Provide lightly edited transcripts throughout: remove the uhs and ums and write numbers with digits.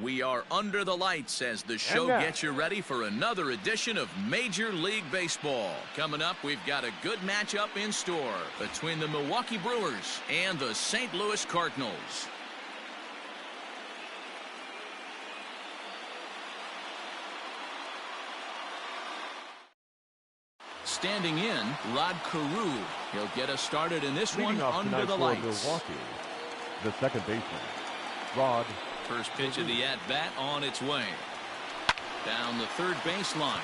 We are under the lights as the show gets you ready for another edition of Major League Baseball. Coming up, we've got a good matchup in store between the Milwaukee Brewers and the St. Louis Cardinals. Standing in, Rod Carew. He'll get us started in this one under the lights. Milwaukee, the second baseman, Rod. First pitch of the at-bat on its way. Down the third baseline.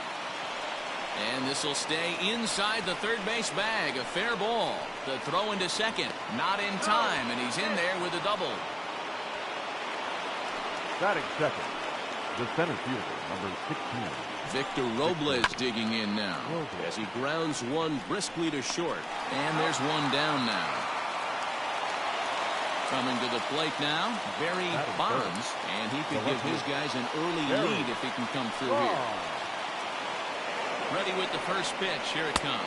And this will stay inside the third base bag. A fair ball. The throw into second. Not in time, and he's in there with a double. Batting second, the center fielder, number 16. Victor Robles digging in now as he grounds one briskly to short. And there's one down now. Coming to the plate now, Barry Bonds, and he could give his guys an early lead if he can come through here. Ready with the first pitch. Here it comes.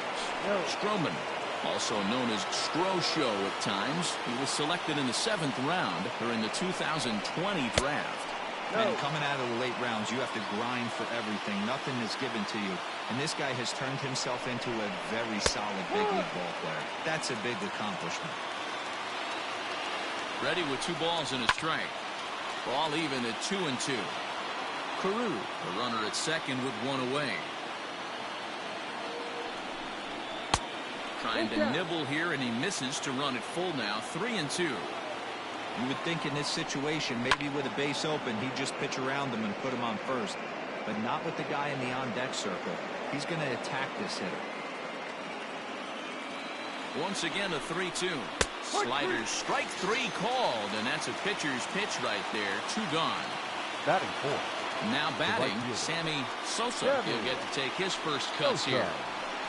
Stroman, also known as Strosho at times. He was selected in the 7th round during the 2020 draft. And coming out of the late rounds, you have to grind for everything. Nothing is given to you. And this guy has turned himself into a very solid big league ball player. That's a big accomplishment. Ready with 2 balls and a strike. Ball even at 2-2. Carew, the runner at second with 1 away. Trying to nibble here, and he misses to run it full now. 3-2. You would think in this situation, maybe with a base open, he'd just pitch around them and put him on first. But not with the guy in the on-deck circle. He's going to attack this hitter. Once again, a 3-2. Sliders strike 3 called, and that's a pitcher's pitch right there. 2 gone. Batting fourth. Now batting, Sammy Sosa. He'll get to take his first cuts here.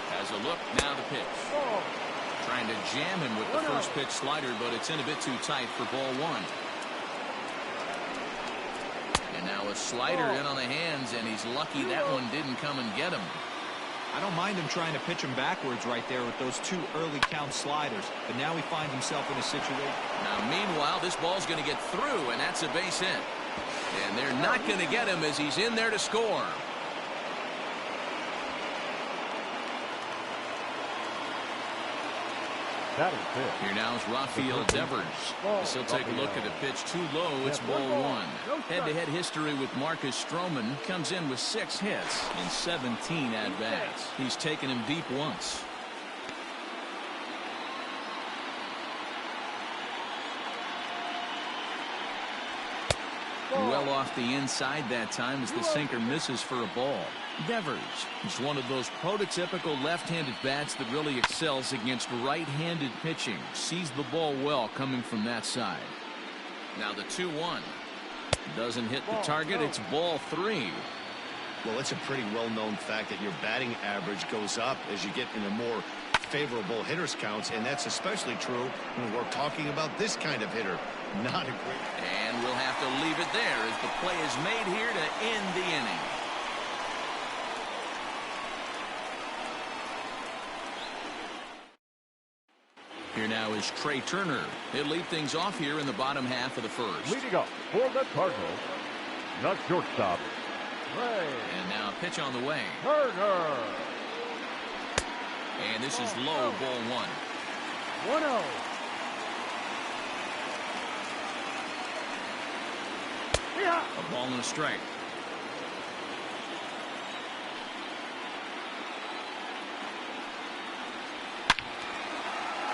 Has a look, now the pitch. Trying to jam him with the first pitch slider, but it's in a bit too tight for ball 1. And now a slider in on the hands, and he's lucky that one didn't come and get him. I don't mind him trying to pitch him backwards right there with those 2 early count sliders, but now he finds himself in a situation. Now, meanwhile, this ball's going to get through, and that's a base hit. And they're not going to get him as he's in there to score. Here now is Rafael Devers. As he'll take a look at a pitch too low. It's ball 1. Head-to-head history with Marcus Stroman. Comes in with 6 hits in 17 at-bats. He's taken him deep once. Well off the inside that time as the sinker misses for a ball. Devers is one of those prototypical left-handed bats that really excels against right-handed pitching. Sees the ball well coming from that side. Now the 2-1. Doesn't hit the target. It's ball 3. Well, it's a pretty well-known fact that your batting average goes up as you get into more favorable hitters counts, and that's especially true when we're talking about this kind of hitter. Not a great. And we'll have to leave it there as the play is made here to end the inning. Here now is Trey Turner. He'll lead things off here in the bottom half of the first. Leading up for the Cardinals, the shortstop, Trey. And now a pitch on the way. Turner. And this is low, ball 1. 1-0. A ball and a strike.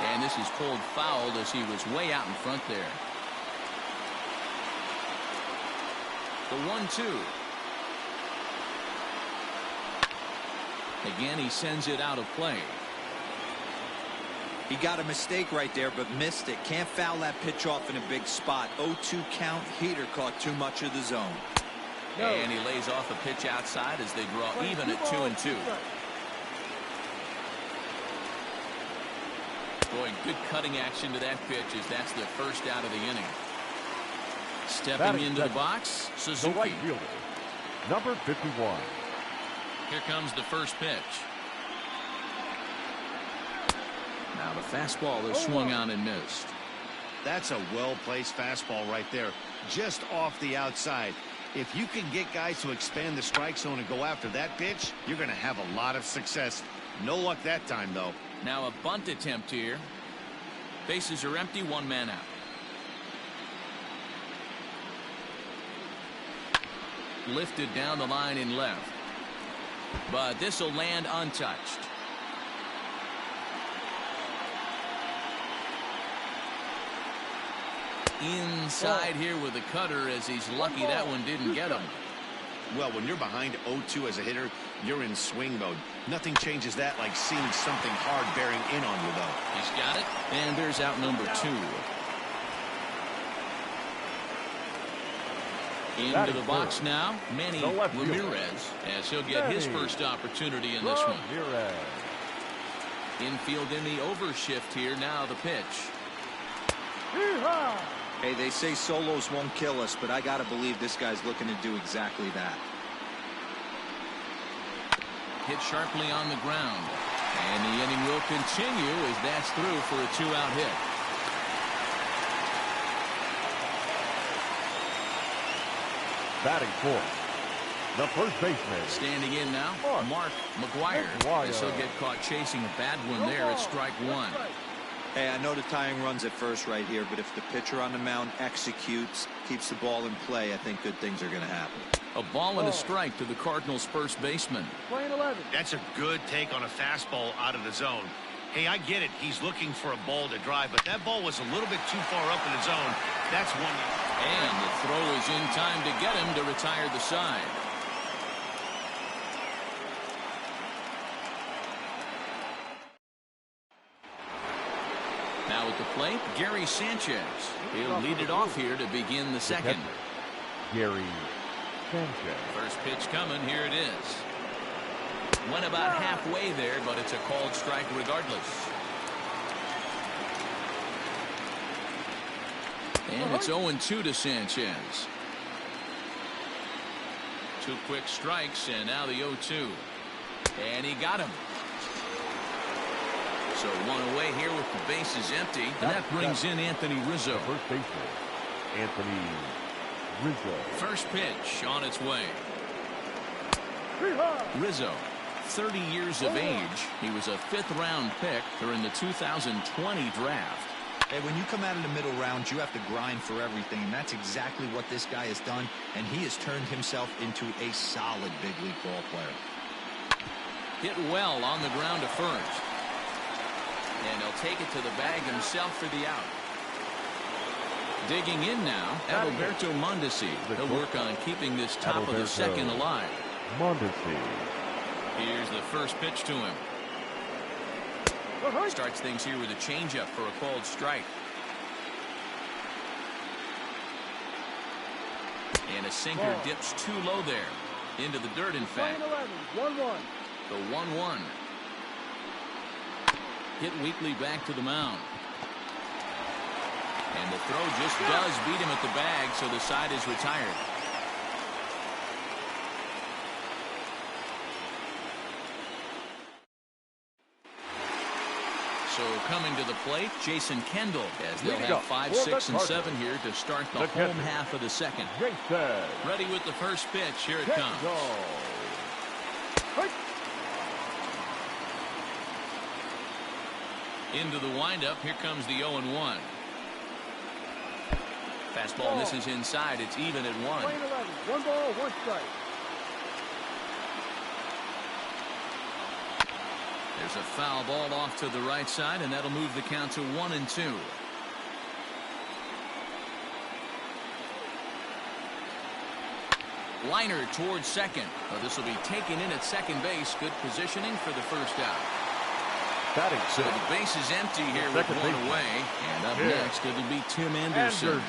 And this is pulled foul as he was way out in front there. The 1-2. Again, he sends it out of play. He got a mistake right there, but missed it. Can't foul that pitch off in a big spot. 0-2 count. Heater caught too much of the zone. And he lays off a pitch outside as they draw even at 2-2. Boy, good cutting action to that pitch as that's the first out of the inning. Stepping into the box, Suzuki. The right fielder, number 51. Here comes the first pitch. Now the fastball is swung on and missed. That's a well-placed fastball right there. just off the outside. If you can get guys to expand the strike zone and go after that pitch, you're going to have a lot of success. No luck that time, though. Now a bunt attempt here. Bases are empty, one man out. Lifted down the line in left. But this will land untouched. Inside here with the cutter as he's lucky that one didn't get him. Well, when you're behind 0-2 as a hitter, you're in swing mode. Nothing changes that like seeing something hard bearing in on you, though. He's got it, and there's out number 2. Into the box now, Manny Ramirez, as he'll get his first opportunity in this one. Infield in the overshift here, now the pitch. Hey, they say solos won't kill us, but I got to believe this guy's looking to do exactly that. Hit sharply on the ground. And the inning will continue as that's through for a 2-out hit. Batting fourth, the first baseman. Standing in now, Mark McGuire. As he'll get caught chasing a bad one there at strike one. Hey, I know the tying runs at first right here, but if the pitcher on the mound executes, keeps the ball in play, I think good things are going to happen. A ball and a strike to the Cardinals' first baseman. That's a good take on a fastball out of the zone. Hey, I get it. He's looking for a ball to drive, but that ball was a little bit too far up in the zone. That's one. And the throw is in time to get him to retire the side. Now at the plate, Gary Sanchez. He'll lead it off here to begin the second. Gary Sanchez. First pitch coming. Here it is. Went about halfway there, but it's a called strike regardless. And it's 0-2 to Sanchez. 2 quick strikes, and now the 0-2. And he got him. So 1 away here with the bases empty. And that brings in Anthony Rizzo. First baseman, Anthony Rizzo. First pitch on its way. Rizzo, 30 years of age. He was a 5th-round pick during the 2020 draft. Hey, when you come out of the middle rounds, you have to grind for everything, and that's exactly what this guy has done, and he has turned himself into a solid big league ball player. Hit well on the ground to first. And he'll take it to the bag himself for the out. Digging in now, Adalberto Mondesi. He'll work on keeping this top of the second alive. Mondesi. Here's the first pitch to him. Starts things here with a changeup for a called strike. And a sinker dips too low there. Into the dirt, in fact. The 1-1. Hit weakly back to the mound. And the throw just does beat him at the bag, so the side is retired. So coming to the plate, Jason Kendall, as they'll have 5, 6, and 7 here to start the home half of the second. Ready with the first pitch. Here it comes. Into the windup. Here comes the 0-1. Fastball misses inside. It's even at 1. 1 ball, 1 strike. There's a foul ball off to the right side, and that'll move the count to 1-2. Liner towards second. This will be taken in at second base. Good positioning for the first out. So the base is empty here with 1 away. And up next, it'll be Tim Anderson.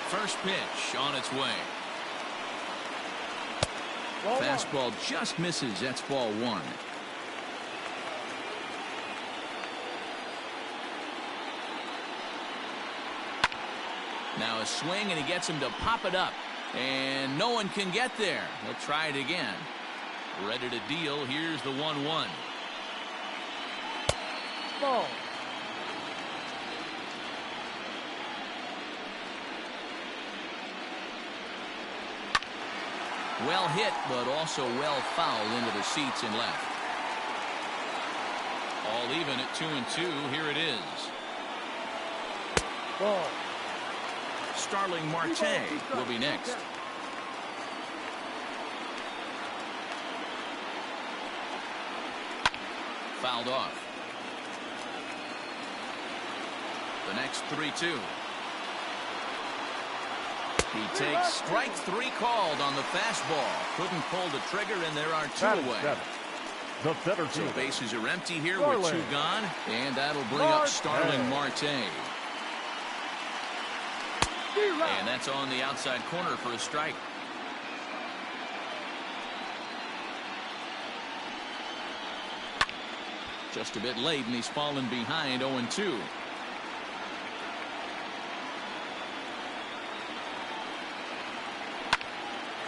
First pitch on its way. Fastball just misses. That's ball 1. Now a swing, and he gets him to pop it up. And no one can get there. He'll try it again. Ready to deal. Here's the 1-1. Ball. Well hit, but also well fouled into the seats and left. All even at 2-2. Here it is. Ball. Starling Marte will be next. Fouled off. The next 3-2. He takes strike 3 called on the fastball. Couldn't pull the trigger, and there are 2 away. The center So fielder. bases are empty here with 2 gone, and that'll bring up Starling Marte. And that's on the outside corner for a strike. Just a bit late, and he's fallen behind 0-2.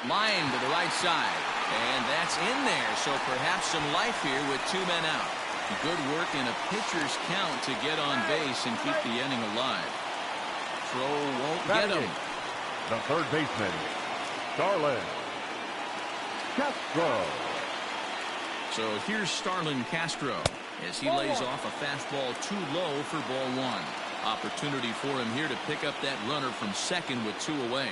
Line to the right side. And that's in there, so perhaps some life here with 2 men out. Good work in a pitcher's count to get on base and keep the inning alive. Throw won't get him. The third baseman, Starlin Castro. So here's Starlin Castro as he lays off a fastball too low for ball 1. Opportunity for him here to pick up that runner from second with 2 away.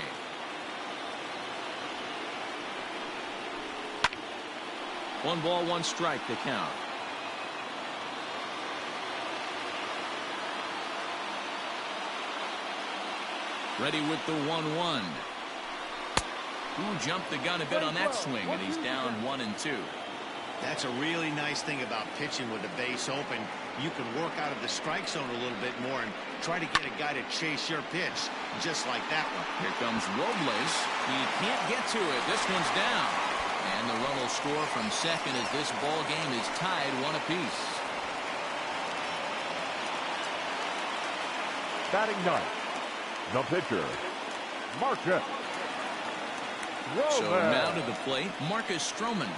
One ball, 1 strike to count. Ready with the 1-1. Who jumped the gun a bit on that swing, and he's down 1-2. That's a really nice thing about pitching with the base open. You can work out of the strike zone a little bit more and try to get a guy to chase your pitch, just like that one. Here comes Robles. He can't get to it. This one's down. And the run will score from second as this ball game is tied 1 apiece. Batting ninth, the pitcher, Marcus Stroman. So now to the plate, Marcus Stroman,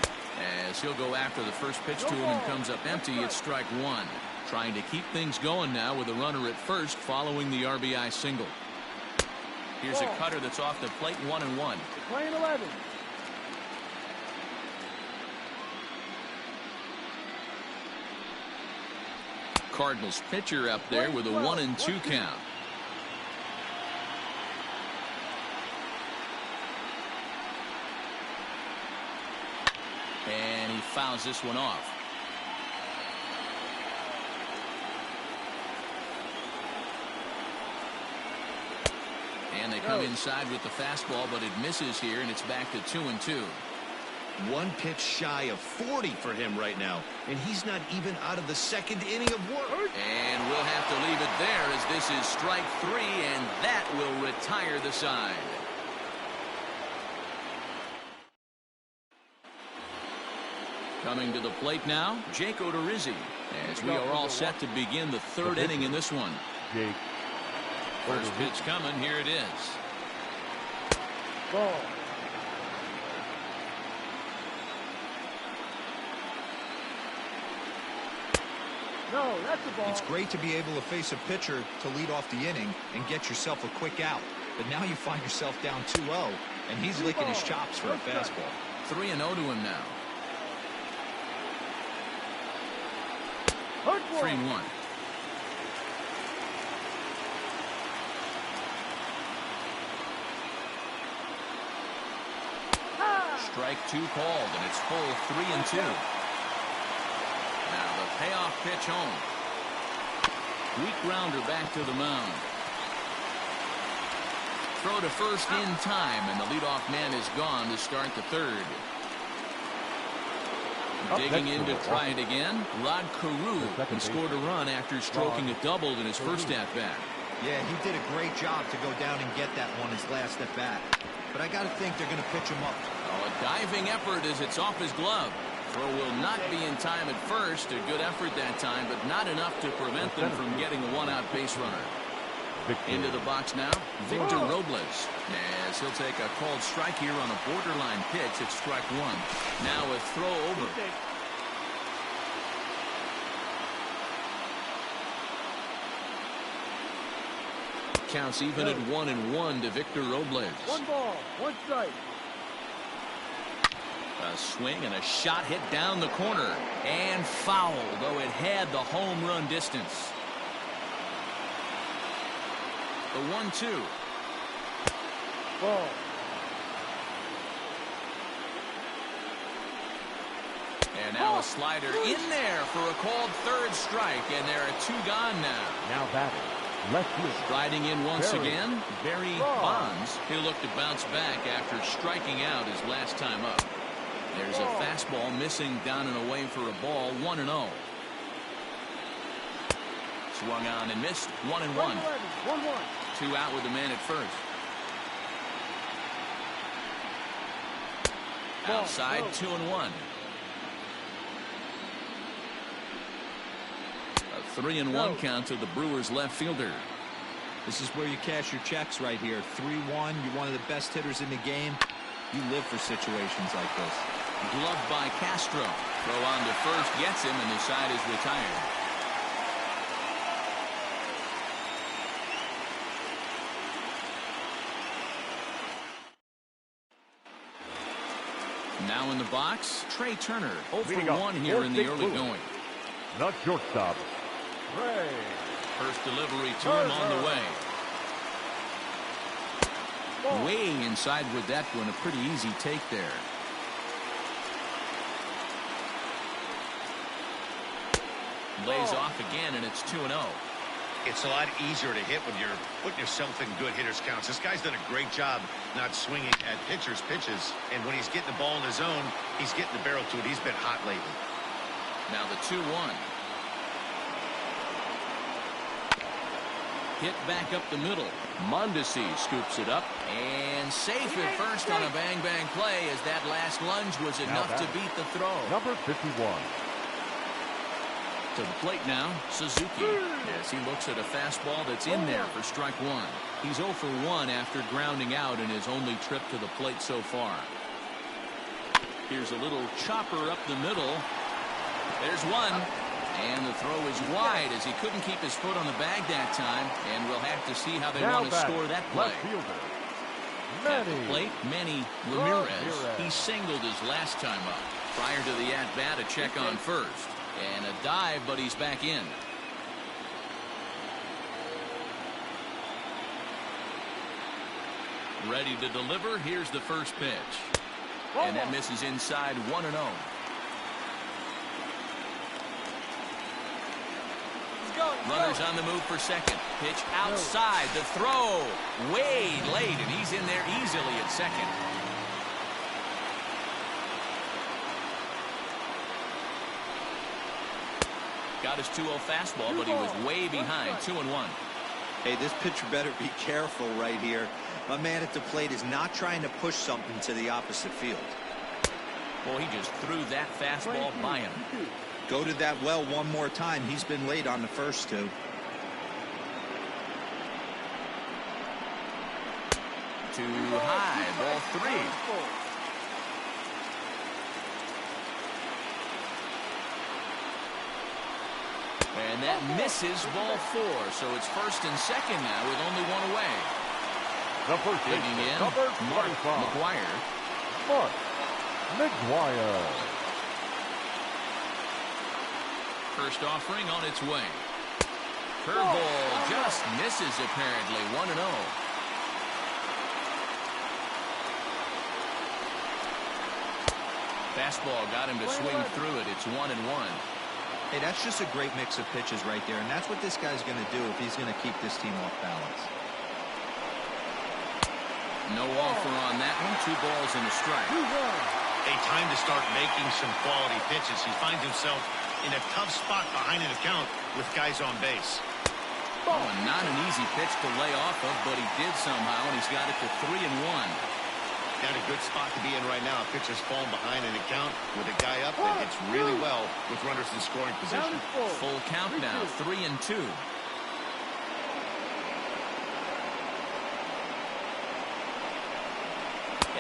as he'll go after the first pitch to him and comes up empty. It's strike 1. Trying to keep things going now with a runner at first following the RBI single. Here's a cutter that's off the plate, 1-1. Playing 11. Cardinals pitcher up there with a 1-2 count. And he fouls this one off. And they come inside with the fastball, but it misses here, and it's back to 2-2. 1 pitch shy of 40 for him right now, and he's not even out of the second inning of work. And we'll have to leave it there as this is strike 3, and that will retire the side. Coming to the plate now, Jake Odorizzi, as we are all set to begin the 3rd inning in this one. Jake. First pitch coming, here it is. Ball. No, that's a ball. It's great to be able to face a pitcher to lead off the inning and get yourself a quick out. But now you find yourself down 2-0, and he's licking his chops for a fastball. 3-0 to him now. 3-1. Strike 2 called, and it's full 3-2. Now the payoff pitch home. Weak grounder back to the mound. Throw to first in time, and the leadoff man is gone to start the 3rd. Digging in to try it again, Rod Carew, who scored a run after stroking a double in his first at-bat. Yeah, he did a great job to go down and get that one his last at-bat. But I got to think they're going to pitch him up. Oh, a diving effort as it's off his glove. Throw will not be in time at first. A good effort that time, but not enough to prevent them from getting a 1-out base runner. Into the box now, Victor Robles, as he'll take a called strike here on a borderline pitch at strike 1. Now a throw over. Counts even at 1-1 to Victor Robles. 1 ball, 1 strike. A swing and a shot hit down the corner. And foul, though it had the home run distance. The 1-2. Ball. And now a slider in there for a called third strike. And there are 2 gone now. Now batting. Left field. Striding in once Barry. again, Barry Bonds. He'll look to bounce back after striking out his last time up. There's a fastball missing down and away for a ball. 1-0. Swung on and missed. 1-1. 1-1. 2 out with the man at first. Outside, 2-1. A 3-1 count to the Brewers left fielder. This is where you cash your checks right here. 3-1. You're one of the best hitters in the game. You live for situations like this. Gloved by Castro. Throw on to first, gets him, and the side is retired. Now in the box, Trey Turner. 0 for 1 here in the early going. Not shortstop. Ray. First delivery to him on the way. Way inside with that one. A pretty easy take there. Lays off again, and it's 2-0. It's a lot easier to hit when you're putting yourself in good hitters counts. This guy's done a great job not swinging at pitchers' pitches. And when he's getting the ball in his zone, he's getting the barrel to it. He's been hot lately. Now the 2-1. Hit back up the middle. Mondesi scoops it up. And safe at first on a bang-bang play, as that last lunge was enough to beat the throw. Number 51. To the plate now, Suzuki. Yes, he looks at a fastball that's in there for strike 1. He's 0 for 1 after grounding out in his only trip to the plate so far. Here's a little chopper up the middle. There's one. And the throw is wide, as he couldn't keep his foot on the bag that time. And we'll have to see how they want to score that play. At the plate, Manny Ramirez. He singled his last time up. Prior to the at-bat, a check on first. And a dive, but he's back in. Ready to deliver. Here's the first pitch. And that misses inside. 1-0. Runners on the move for second. Pitch outside. The throw way late, and he's in there easily at second. Got his 2-0 fastball, but he was way behind. 2-1. Hey, this pitcher better be careful right here. My man at the plate is not trying to push something to the opposite field. Boy, he just threw that fastball by him. Go to that well one more time. He's been late on the first 2. Too high. Ball 3. And that misses. Ball 4. So it's first and second now with only 1 away. The first Digging in, number Mark 25. McGuire. Mark McGuire. First offering on its way. Curveball just misses apparently. 1-0. Fastball got him to swing through it. It's 1-1. Hey, that's just a great mix of pitches right there, and that's what this guy's going to do if he's going to keep this team off balance. No offer on that one. 2 balls and a strike. A time to start making some quality pitches. He finds himself in a tough spot behind an account with guys on base. Oh, and not an easy pitch to lay off of, but he did somehow, and he's got it to 3-1. Got a good spot to be in right now. Pitcher's falling behind an account with a guy up that hits really well with runners in scoring position. Full count now, 3-2.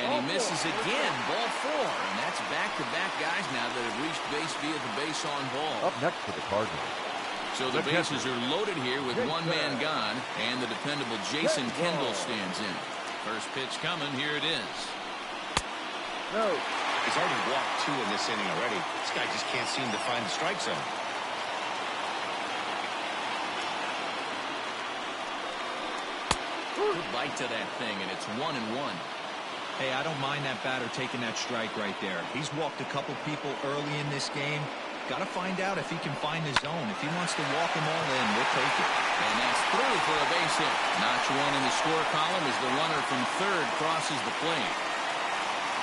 And he misses again. Ball 4. And that's back-to-back guys now that have reached base via the base on ball. Up next for the Cardinals. So the bases are loaded here with 1 man gone, and the dependable Jason Kendall stands in. First pitch coming. Here it is. No. He He's already walked 2 in this inning already. This guy just can't seem to find the strike zone. Good bite to that thing, and it's 1-1. Hey, I don't mind that batter taking that strike right there. He's walked a couple people early in this game. Got to find out if he can find the zone. If he wants to walk them all in, we'll take it. And that's through for a base hit. Notch 1 in the score column as the runner from third crosses the plate.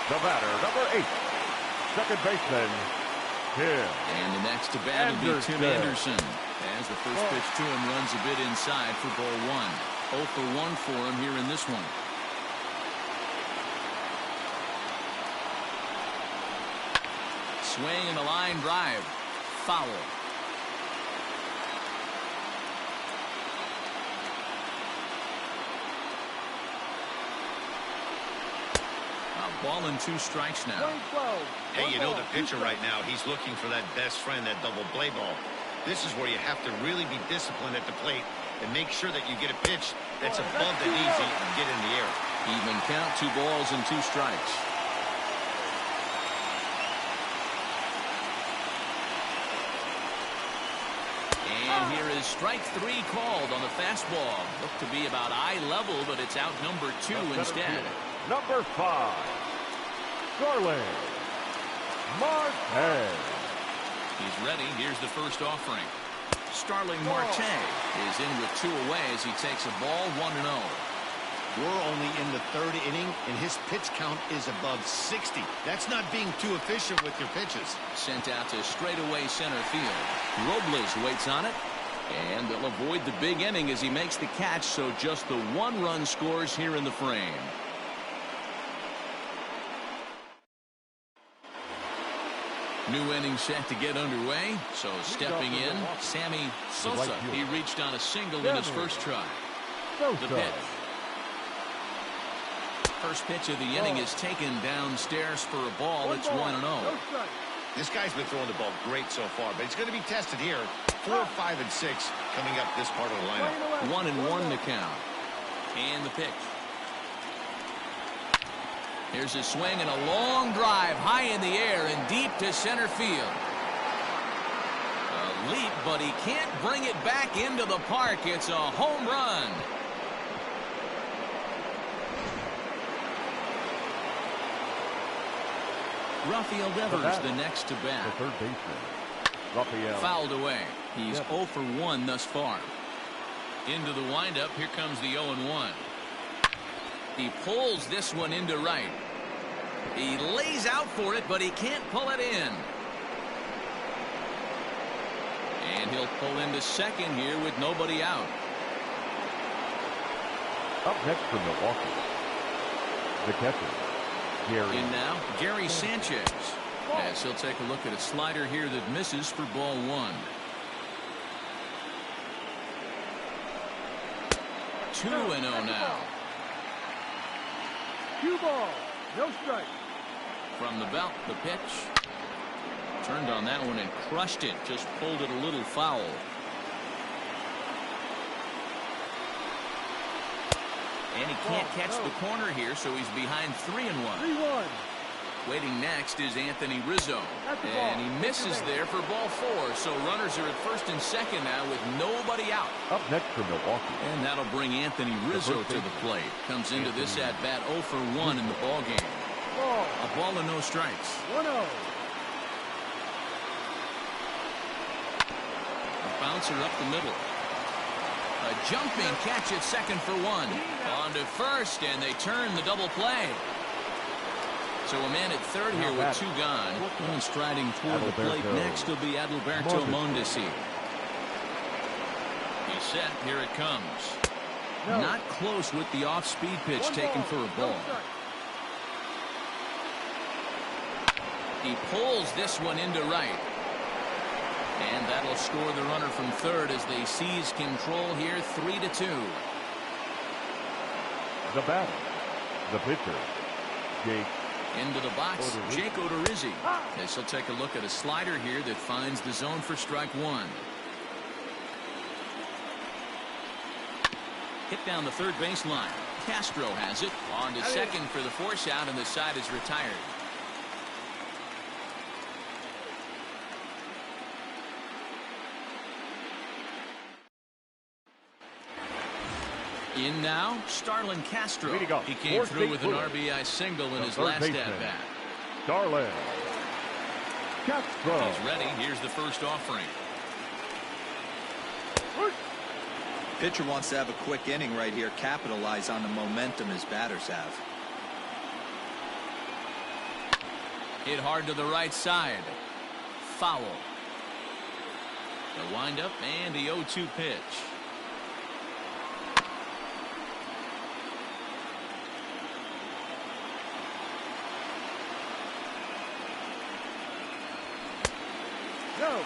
The batter, number 8, second baseman, Tim. And the next to bat will be Tim Anderson. As the first pitch to him runs a bit inside for ball 1. 0 for 1 for him here in this one. Swing and a line drive. Foul. A ball and 2 strikes now. Hey, you know the pitcher right now, he's looking for that best friend, that double play ball. This is where you have to really be disciplined at the plate and make sure that you get a pitch that's above the knees and get in the air. Even count, 2 balls and 2 strikes. And here is strike 3 called on the fastball. Looked to be about eye level, but it's out number 2 instead. Number 5, Starling Marte. He's ready. Here's the first offering. Starling Marte is in with 2 away as he takes a ball 1-0. We're only in the 3rd inning, and his pitch count is above 60. That's not being too efficient with your pitches. Sent out to straightaway center field. Robles waits on it, and they'll avoid the big inning as he makes the catch, so just the 1 run scores here in the frame. New inning set to get underway. So stepping in, Sammy Sosa. He reached on a single in his first try. The pitch. First pitch of the inning is taken downstairs for a ball. It's 1-0. This guy's been throwing the ball great so far, but he's going to be tested here. 4, 5, and 6 coming up this part of the lineup. 1-1 to count. And the pitch. Here's a swing and a long drive high in the air and deep to center field. A leap, but he can't bring it back into the park. It's a home run. Rafael Devers, the next to bat. The third baseman, Rafael. Fouled away. He's 0 for 1 thus far. Into the windup. Here comes the 0-1. He pulls this one into right. He lays out for it, but he can't pull it in. And he'll pull into second here with nobody out. Up next for Milwaukee, the catcher, Gary. In now, Gary Sanchez. As he'll take a look at a slider here that misses for ball 1. 2-0 now. 2 balls, no strike. From the belt, the pitch. Turned on that one and crushed it. Just pulled it a little foul. And he can't catch the corner here, so he's behind 3-1. 3-1. Waiting next is Anthony Rizzo. And he misses there for ball 4. So runners are at first and second now with nobody out. Up next for Milwaukee. And that'll bring Anthony Rizzo to the plate. Comes into this at bat 0 for 1 in the ball game. A ball and no strikes. 1-0. A bouncer up the middle. A jumping catch at second for 1. On to first, and they turn the double play. So a man at third here with 2 gone. And striding toward the plate next will be Adalberto Mondesi. He's set. Here it comes. Not close with the off-speed pitch taken for a ball. He pulls this one into right. And that'll score the runner from third as they seize control here 3-2. The batter, the pitcher, Jake. Into the box, Jake Odorizzi. As he'll take a look at a slider here that finds the zone for strike 1. Hit down the third baseline. Castro has it. On to second for the force out, and the side is retired. In now, Starlin Castro. Leading off, He came fourth through big with an fluid. RBI single in The his third last baseman. at-bat. Starlin Castro. He's ready. Here's the first offering. Pitcher wants to have a quick inning right here, capitalize on the momentum his batters have. Hit hard to the right side. Foul. The windup and the 0-2 pitch. No.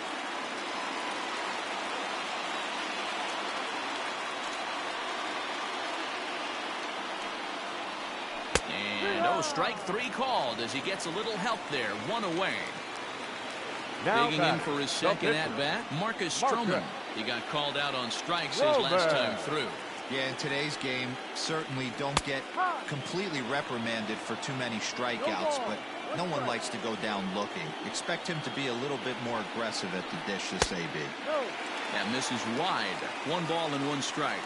And strike three called as he gets a little help there. One away. Now Digging in for his second at-bat, Marcus Stroman. He got called out on strikes his last time through. Yeah, in today's game, certainly don't get completely reprimanded for too many strikeouts, but no one likes to go down looking. Expect him to be a little bit more aggressive at the dish this AB. No. That misses wide. 1 ball and 1 strike.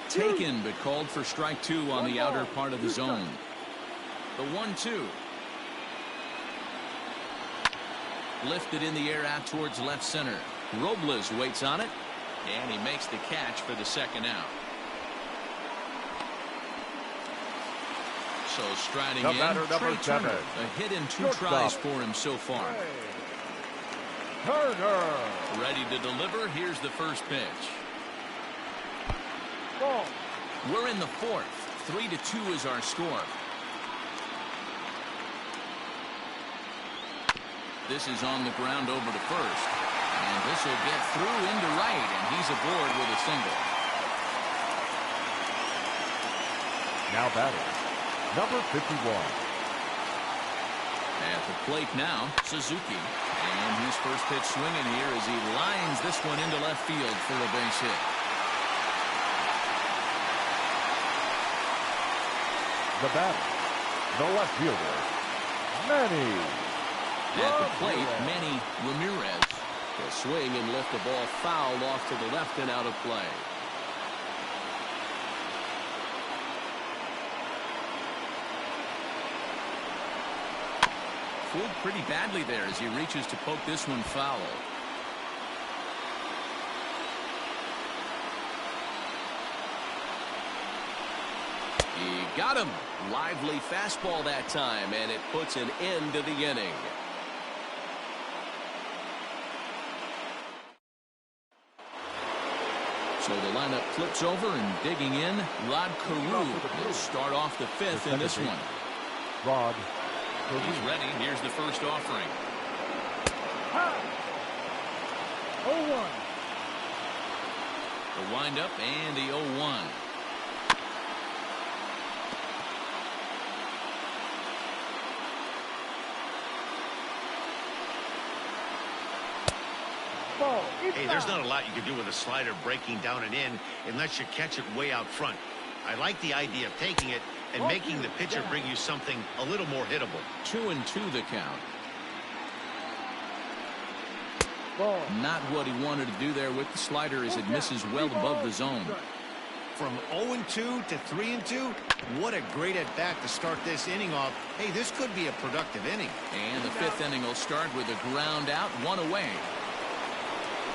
Taken, but called for strike 2 on the outer part of the zone. The 1-2. Lifted in the air out towards left center. Robles waits on it, and he makes the catch for the second out. So striding The in, batter, number Trey Turner. 7. A hit and 2 Shortstop. tries for him so far. Turner. Ready to deliver. Here's the first pitch. Ball. We're in the 4th. 3-2 is our score. This is on the ground over to first. And this will get through into right, and he's aboard with a single. Now batting, number 51. At the plate now, Suzuki. And his first pitch swinging here as he lines this one into left field for a base hit. The batter, the left fielder, Manny. At the plate, Manny Ramirez. The swing and lift the ball fouled off to the left and out of play. Fooled pretty badly there as he reaches to poke this one foul. He got him. Lively fastball that time, and it puts an end to the inning. So the lineup flips over and digging in. Rod Carew will start off the 5th in this one. Rod. He's ready. Here's the first offering. 0-1. The windup and the 0-1. Ball. Hey, there's not a lot you can do with a slider breaking down and in unless you catch it way out front. I like the idea of taking it and making the pitcher bring you something a little more hittable. 2-2 the count. Ball. Not what he wanted to do there with the slider as it misses well above the zone. From 0-2 to 3-2, what a great at-bat to start this inning off. Hey, this could be a productive inning. And the 5th inning will start with a ground out, 1 away.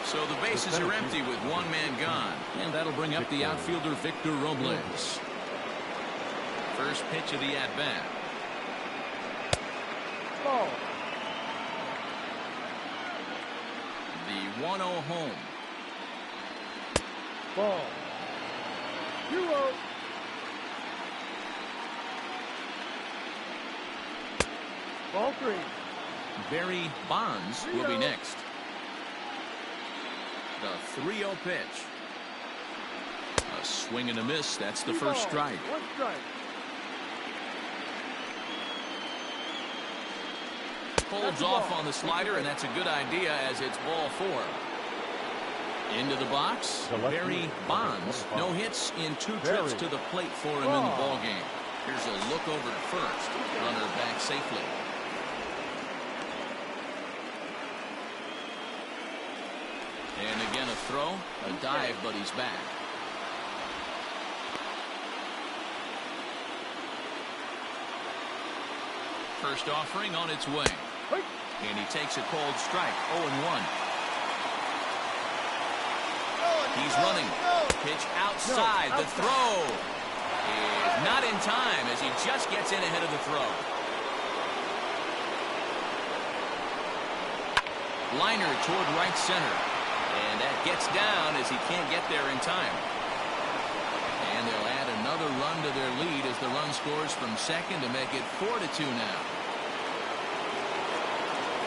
So the bases are empty with 1 man gone. And that'll bring up the outfielder Victor Robles. First pitch of the at-bat. Ball. The 1-0 home. Ball. 2-0. Ball 3. Barry Bonds will be next. The 3-0 pitch. A swing and a miss. That's the first strike. 1 strike. Holds off on the slider, and that's a good idea as it's ball 4. Into the box, Barry Bonds. No hits in 2 trips to the plate for him in the ball game. Here's a look over to first. Runner back safely. And again, a throw, a dive, but he's back. First offering on its way. And he takes a cold strike, 0-1. He's running. Pitch outside. The throw is not in time as he just gets in ahead of the throw. Liner toward right center. And that gets down as he can't get there in time. And they'll add another run to their lead as the run scores from second to make it 4-2 now.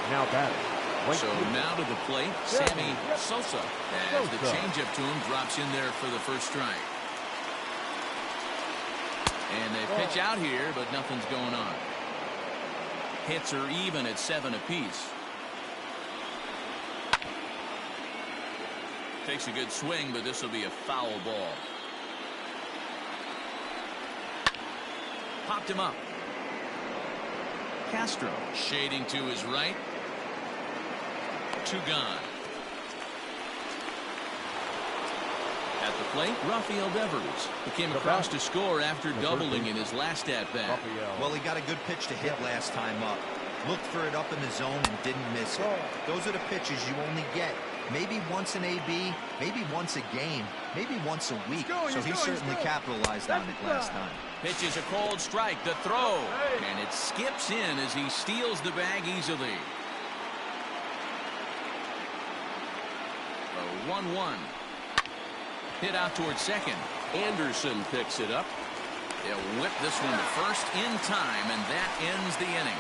Now batting. So now to the plate, Sammy Sosa, as the changeup to him drops in there for the first strike. And they pitch out here, but nothing's going on. Hits are even at 7 apiece. Takes a good swing, but this will be a foul ball. Popped him up. Castro shading to his right. 2 gone. At the plate, Rafael Devers, who came across to score after doubling in his last at-bat. Well, he got a good pitch to hit last time up. Looked for it up in the zone and didn't miss it. Those are the pitches you only get. Maybe once an AB, maybe once a game, maybe once a week. So he certainly capitalized on it last time. Pitches a cold strike, the throw, and it skips in as he steals the bag easily. A 1-1. Hit out towards second. Anderson picks it up. They'll whip this one to first in time, and that ends the inning.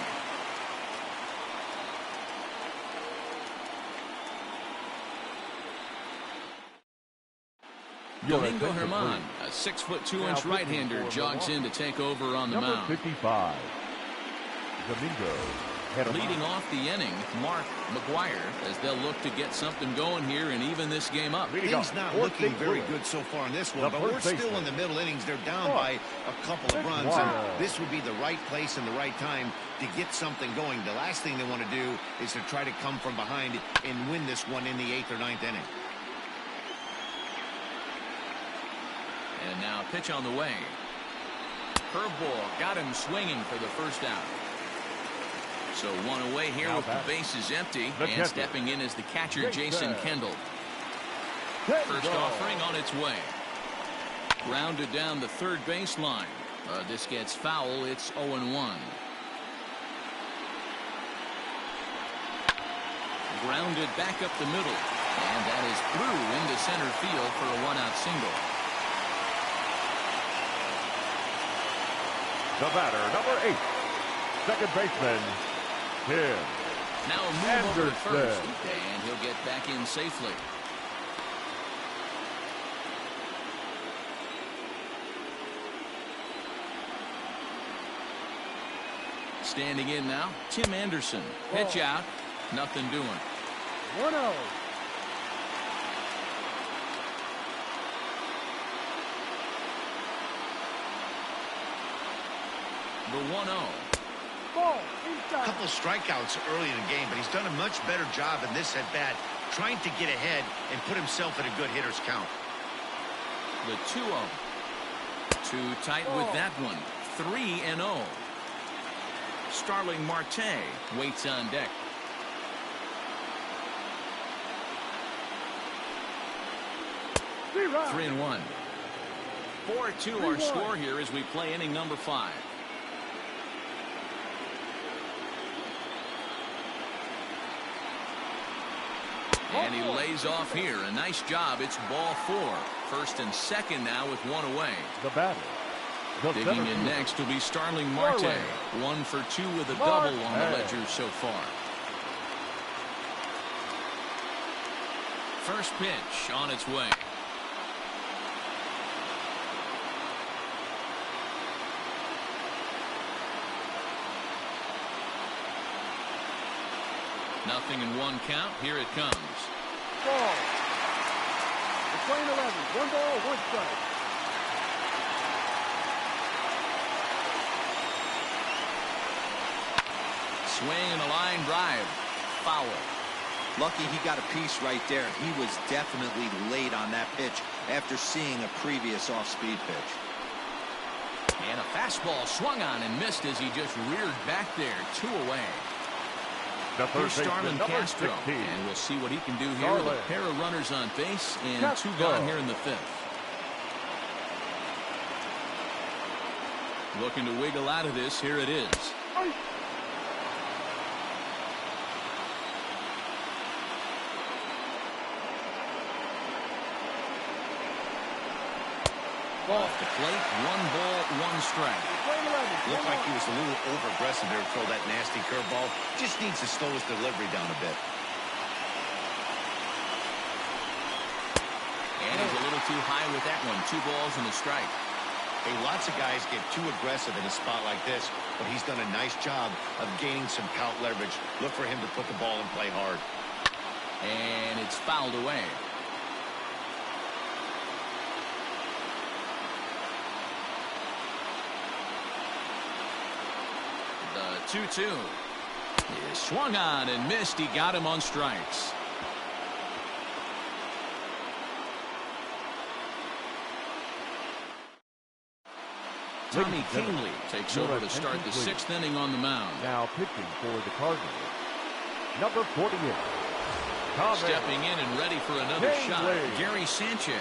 Domingo Germán, a 6'2" right-hander, jogs in to take over on the mound. 55. Domingo. Leading off the inning, Mark McGuire, as they'll look to get something going here and even this game up. He's not looking very good so far in this one, but we're still in the middle innings. They're down by a couple of runs, and this would be the right place and the right time to get something going. The last thing they want to do is to try to come from behind and win this one in the 8th or 9th inning. And now pitch on the way. Curveball got him swinging for the first out. So one away here with the bases empty, and stepping in is the catcher Jason Kendall. First offering on its way. Grounded down the third baseline. This gets foul. It's 0-1. Grounded back up the middle, and that is through into center field for a 1-out single. The batter, number 8, second baseman, Tim. Now a move over to first, and he'll get back in safely. Standing in now, Tim Anderson. Pitch out, nothing doing. 1-0. The 1-0. A couple of strikeouts early in the game, but he's done a much better job in this at-bat trying to get ahead and put himself in a good hitter's count. The 2-0. Too tight with that one. 3-0. Starling Marte waits on deck. Right. 3-1. 4-2 our score here as we play inning number 5. And he lays off here. A nice job. It's ball 4. First and second now with one away. The batter. Digging in next will be Starling Marte. 1 for 2 with a double on the ledger so far. First pitch on its way. Nothing in 1 count. Here it comes. Ball. The playing 11. 1 ball, 1 strike. Swing and a line drive. Foul. Lucky he got a piece right there. He was definitely late on that pitch after seeing a previous off-speed pitch. And a fastball swung on and missed as he just reared back there. 2 away. Here's Starlin Castro, and we'll see what he can do here with a pair of runners on base and 2 gone here in the 5th. Looking to wiggle out of this. Here it is. Off the plate, 1 ball, 1 strike. Looked like he was a little over-aggressive there to throw that nasty curveball. Just needs to slow his delivery down a bit. And he's a little too high with that one. 2 balls and a strike. Hey, lots of guys get too aggressive in a spot like this, but he's done a nice job of gaining some count leverage. Look for him to put the ball and play hard. And it's fouled away. The 2-2 is swung on and missed. He got him on strikes. Tommy Kingley takes over to start the 6th inning on the mound. Now pitching for the Cardinals, number 48. Stepping in and ready for another shot, Gary Sanchez.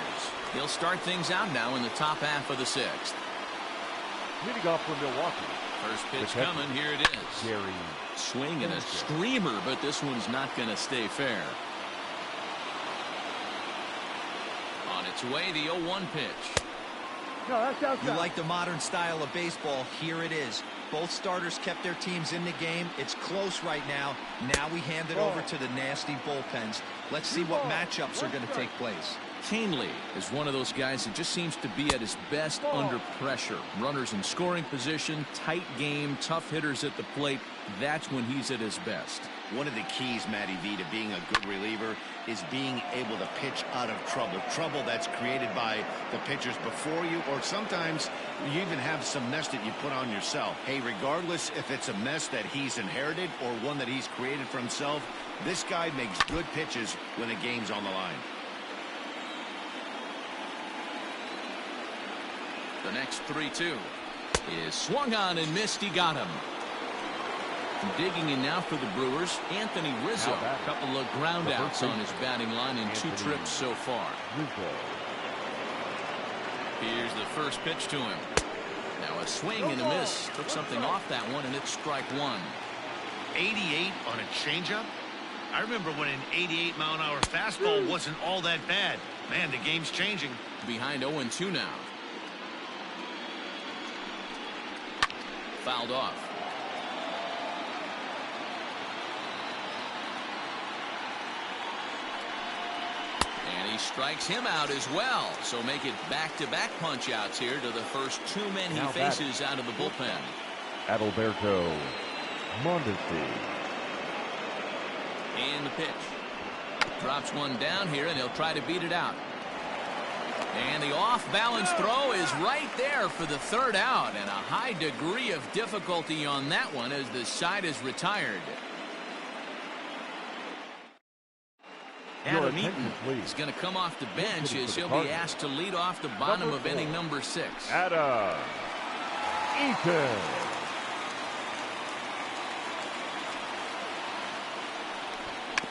He'll start things out now in the top half of the 6th. Leading off for Milwaukee. First pitch coming. Here it is. Gary. Swing and a screamer, but this one's not going to stay fair. On its way, the 0-1 pitch. No, that's outside. You like the modern style of baseball? Here it is. Both starters kept their teams in the game. It's close right now. Now we hand it over to the nasty bullpens. Let's see what matchups are going to take place. Kingley is one of those guys that just seems to be at his best under pressure. Runners in scoring position, tight game, tough hitters at the plate. That's when he's at his best. One of the keys, Matty V, to being a good reliever is being able to pitch out of trouble. Trouble that's created by the pitchers before you, or sometimes you even have some mess that you put on yourself. Hey, regardless if it's a mess that he's inherited or one that he's created for himself, this guy makes good pitches when the game's on the line. The next 3-2 is swung on and missed. He got him. Digging in now for the Brewers, Anthony Rizzo. A couple of ground outs on his batting line in 2 trips so far. Here's the first pitch to him. Now a swing and a miss. Took something off that one, and it's strike 1. 88 on a changeup? I remember when an 88-mile-an-hour fastball wasn't all that bad. Man, the game's changing. Behind 0-2 now. Fouled off. And he strikes him out as well. So make it back-to-back punch-outs here to the first 2 men he faces out of the bullpen. Adalberto Mondesi. And the pitch. Drops one down here, and he'll try to beat it out. And the off-balance throw is right there for the 3rd out, and a high degree of difficulty on that one as the side is retired. Adam Eaton is going to come off the bench as he'll be asked to lead off the bottom of inning number 6. Adam Eaton.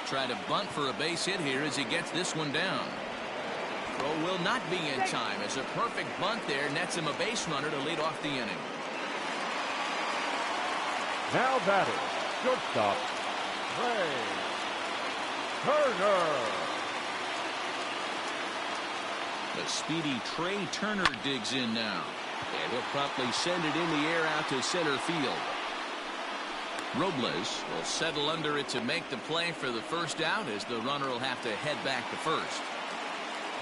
Try to bunt for a base hit here as he gets this one down. Throw will not be in time as a perfect bunt there nets him a base runner to lead off the inning. Now batting, shortstop, Trey Turner. The speedy Trey Turner digs in now. And he'll promptly send it in the air out to center field. Robles will settle under it to make the play for the 1st out as the runner will have to head back to 1st.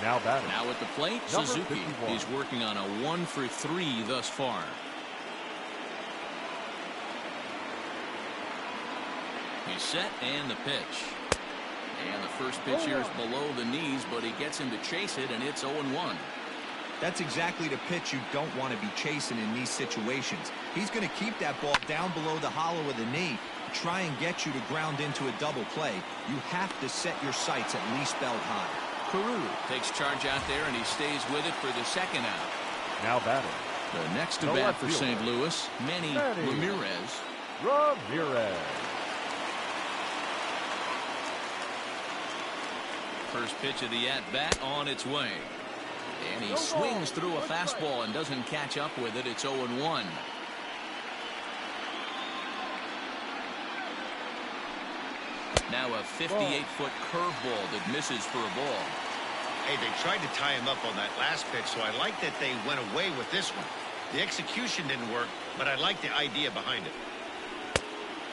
Now batting. Now at the plate, Number Suzuki. 51. He's working on a 1-for-3 thus far. He's set and the pitch. And the first pitch here is below the knees, but he gets him to chase it, and it's 0-1. That's exactly the pitch you don't want to be chasing in these situations. He's going to keep that ball down below the hollow of the knee, try and get you to ground into a double play. You have to set your sights at least belt high. Carew takes charge out there, and he stays with it for the second out. Now batting. The next to bat for St. Louis, Manny Ramirez. Ramirez. First pitch of the at-bat on its way. And he swings through a fastball and doesn't catch up with it. It's 0-1. Now a 58-foot curveball that misses for a ball. Hey, they tried to tie him up on that last pitch, so I like that they went away with this one. The execution didn't work, but I like the idea behind it.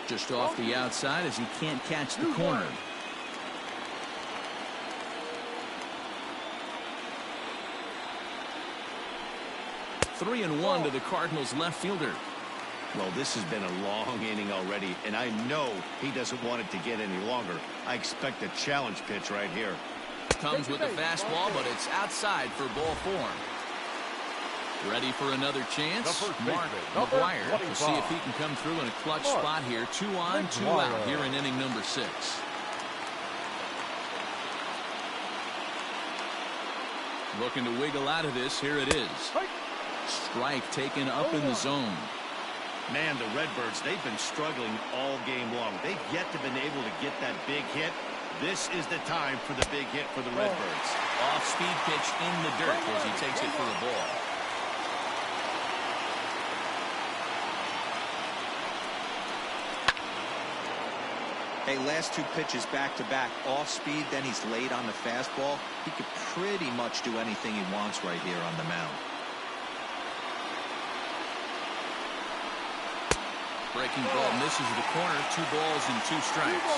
Just off the outside as he can't catch the corner. Three and one to the Cardinals left fielder. Well, this has been a long inning already, and I know he doesn't want it to get any longer. I expect a challenge pitch right here. Comes with the fastball, but it's outside for ball four. Ready for another chance. Mark McGuire to see if he can come through in a clutch spot here. 2 on, 2 out here in inning number 6. Looking to wiggle out of this. Here it is. Strike taken up in the zone. Man, the Redbirds, they've been struggling all game long. They've yet to been able to get that big hit. This is the time for the big hit for the Redbirds. Off-speed pitch in the dirt as he takes it for a ball. Hey, last 2 pitches back-to-back, off-speed, then he's late on the fastball. He could pretty much do anything he wants right here on the mound. Breaking ball misses the corner. 2 balls and 2 strikes.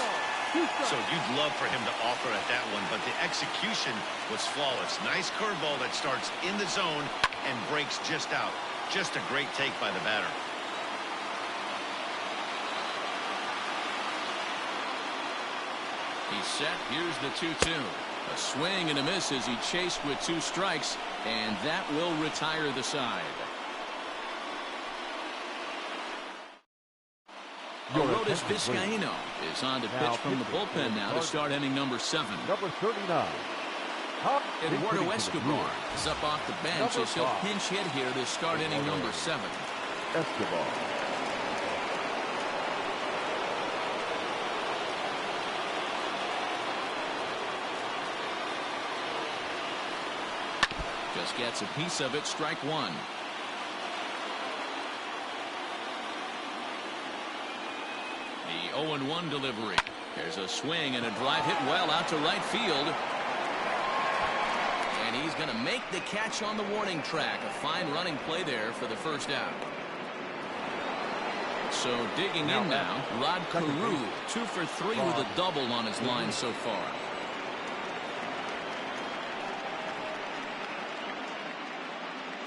So you'd love for him to offer at that one, but the execution was flawless. Nice curveball that starts in the zone and breaks just out. Just a great take by the batter. He's set. Here's the 2-2. A swing and a miss as he chased with 2 strikes, and that will retire the side. Aroldis Vizcaíno is on to pitch from the bullpen now to start inning number 7. Number 39. Eduardo Escobar is up off the bench as he'll pinch hit here to start inning number 7. Escobar. Just gets a piece of it. Strike 1. The 0-1 delivery. There's a swing and a drive hit well out to right field. And he's going to make the catch on the warning track. A fine running play there for the first out. So digging in now, Rod Carew, 2 for 3 with a double on his line so far.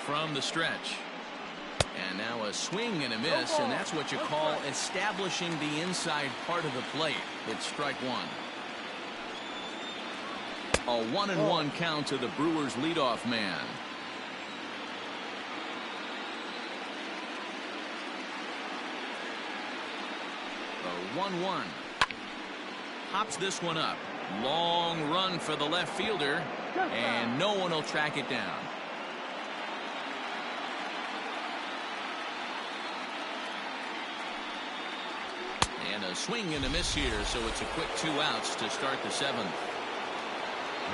From the stretch. And now a swing and a miss, and that's what you call establishing the inside part of the plate. It's strike 1. A 1-1 count to the Brewers leadoff man. The 1-1. Hops this one up. Long run for the left fielder, and no one will track it down. And a swing and a miss here, so it's a quick 2 outs to start the 7th.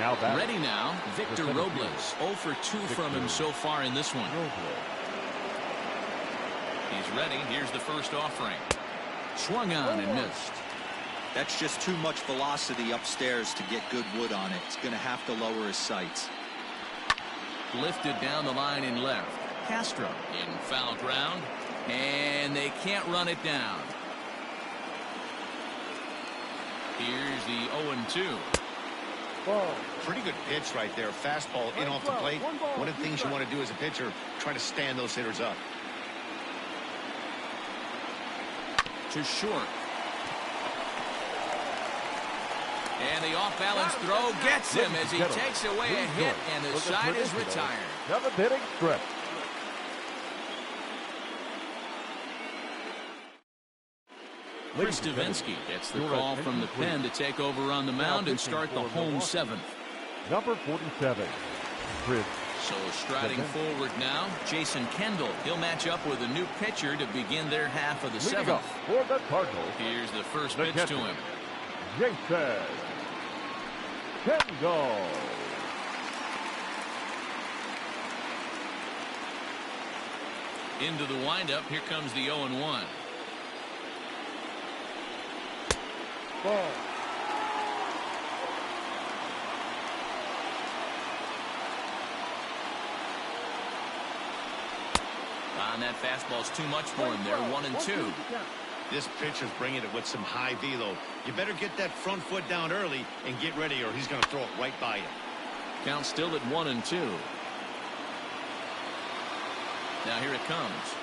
Now back. Ready now, Victor Robles. 0 for 2 from him so far in this one. He's ready. Here's the first offering. Swung on and missed. That's just too much velocity upstairs to get good wood on it. He's going to have to lower his sights. Lifted down the line in left. Castro in foul ground, and they can't run it down. Here's the 0-2. Pretty good pitch right there. Fastball in off the plate. One of the things you want to do as a pitcher, try to stand those hitters up. To short. And the off-balance throw gets him as he takes away a hit, and the side is retired. Seventh inning stretch. Chris Davinsky gets the call from the pen to take over on the mound and start the home seventh. Number 47, Chris. So striding forward now, Jason Kendall. He'll match up with a new pitcher to begin their half of the seventh. For the Cardinals, here's the first pitch to him. Jason Kendall. Into the windup. Here comes the 0-1. Ball. And that fastball's too much for him there. 1-2. This pitcher's bringing it with some high velo. You better get that front foot down early and get ready, or he's going to throw it right by you. Count still at 1-2. Now here it comes.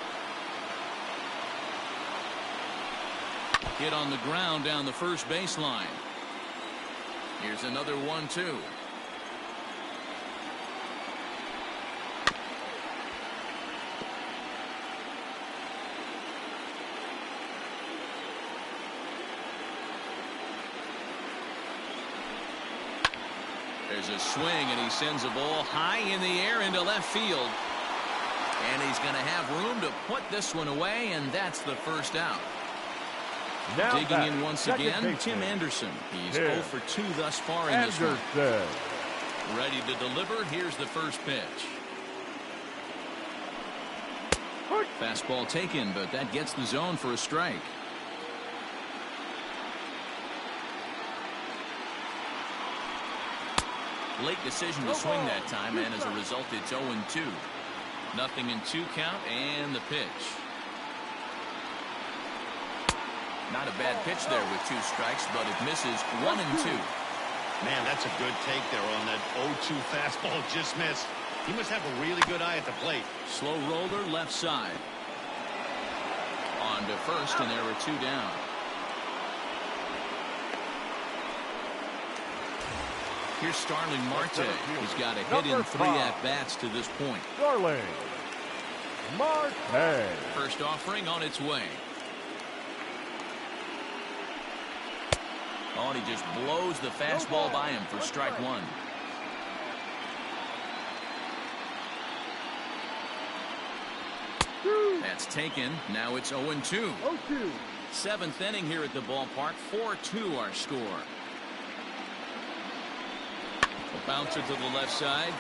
Hit on the ground down the first baseline. Here's another 1-2. There's a swing, and he sends a ball high in the air into left field. And he's going to have room to put this one away, and that's the first out. Now digging in once again, Tim Anderson. He's 0 for 2 thus far in this one. Ready to deliver. Here's the first pitch. Fastball taken, but that gets the zone for a strike. Late decision to swing that time, and as a result, it's 0-2. Nothing in 2 count, and the pitch. Not a bad pitch there with 2 strikes, but it misses. 1-2. Man, that's a good take there on that 0-2 fastball. Just missed. He must have a really good eye at the plate. Slow roller left side. On to first, and there were 2 down. Here's Starling Marte. He's got a hit in 3 at-bats to this point. Starling Marte. First offering on its way. Oh, and he just blows the fastball by him for strike 1. That's taken. Now it's 0-2. 7th inning here at the ballpark. 4-2 our score. A bouncer to the left side.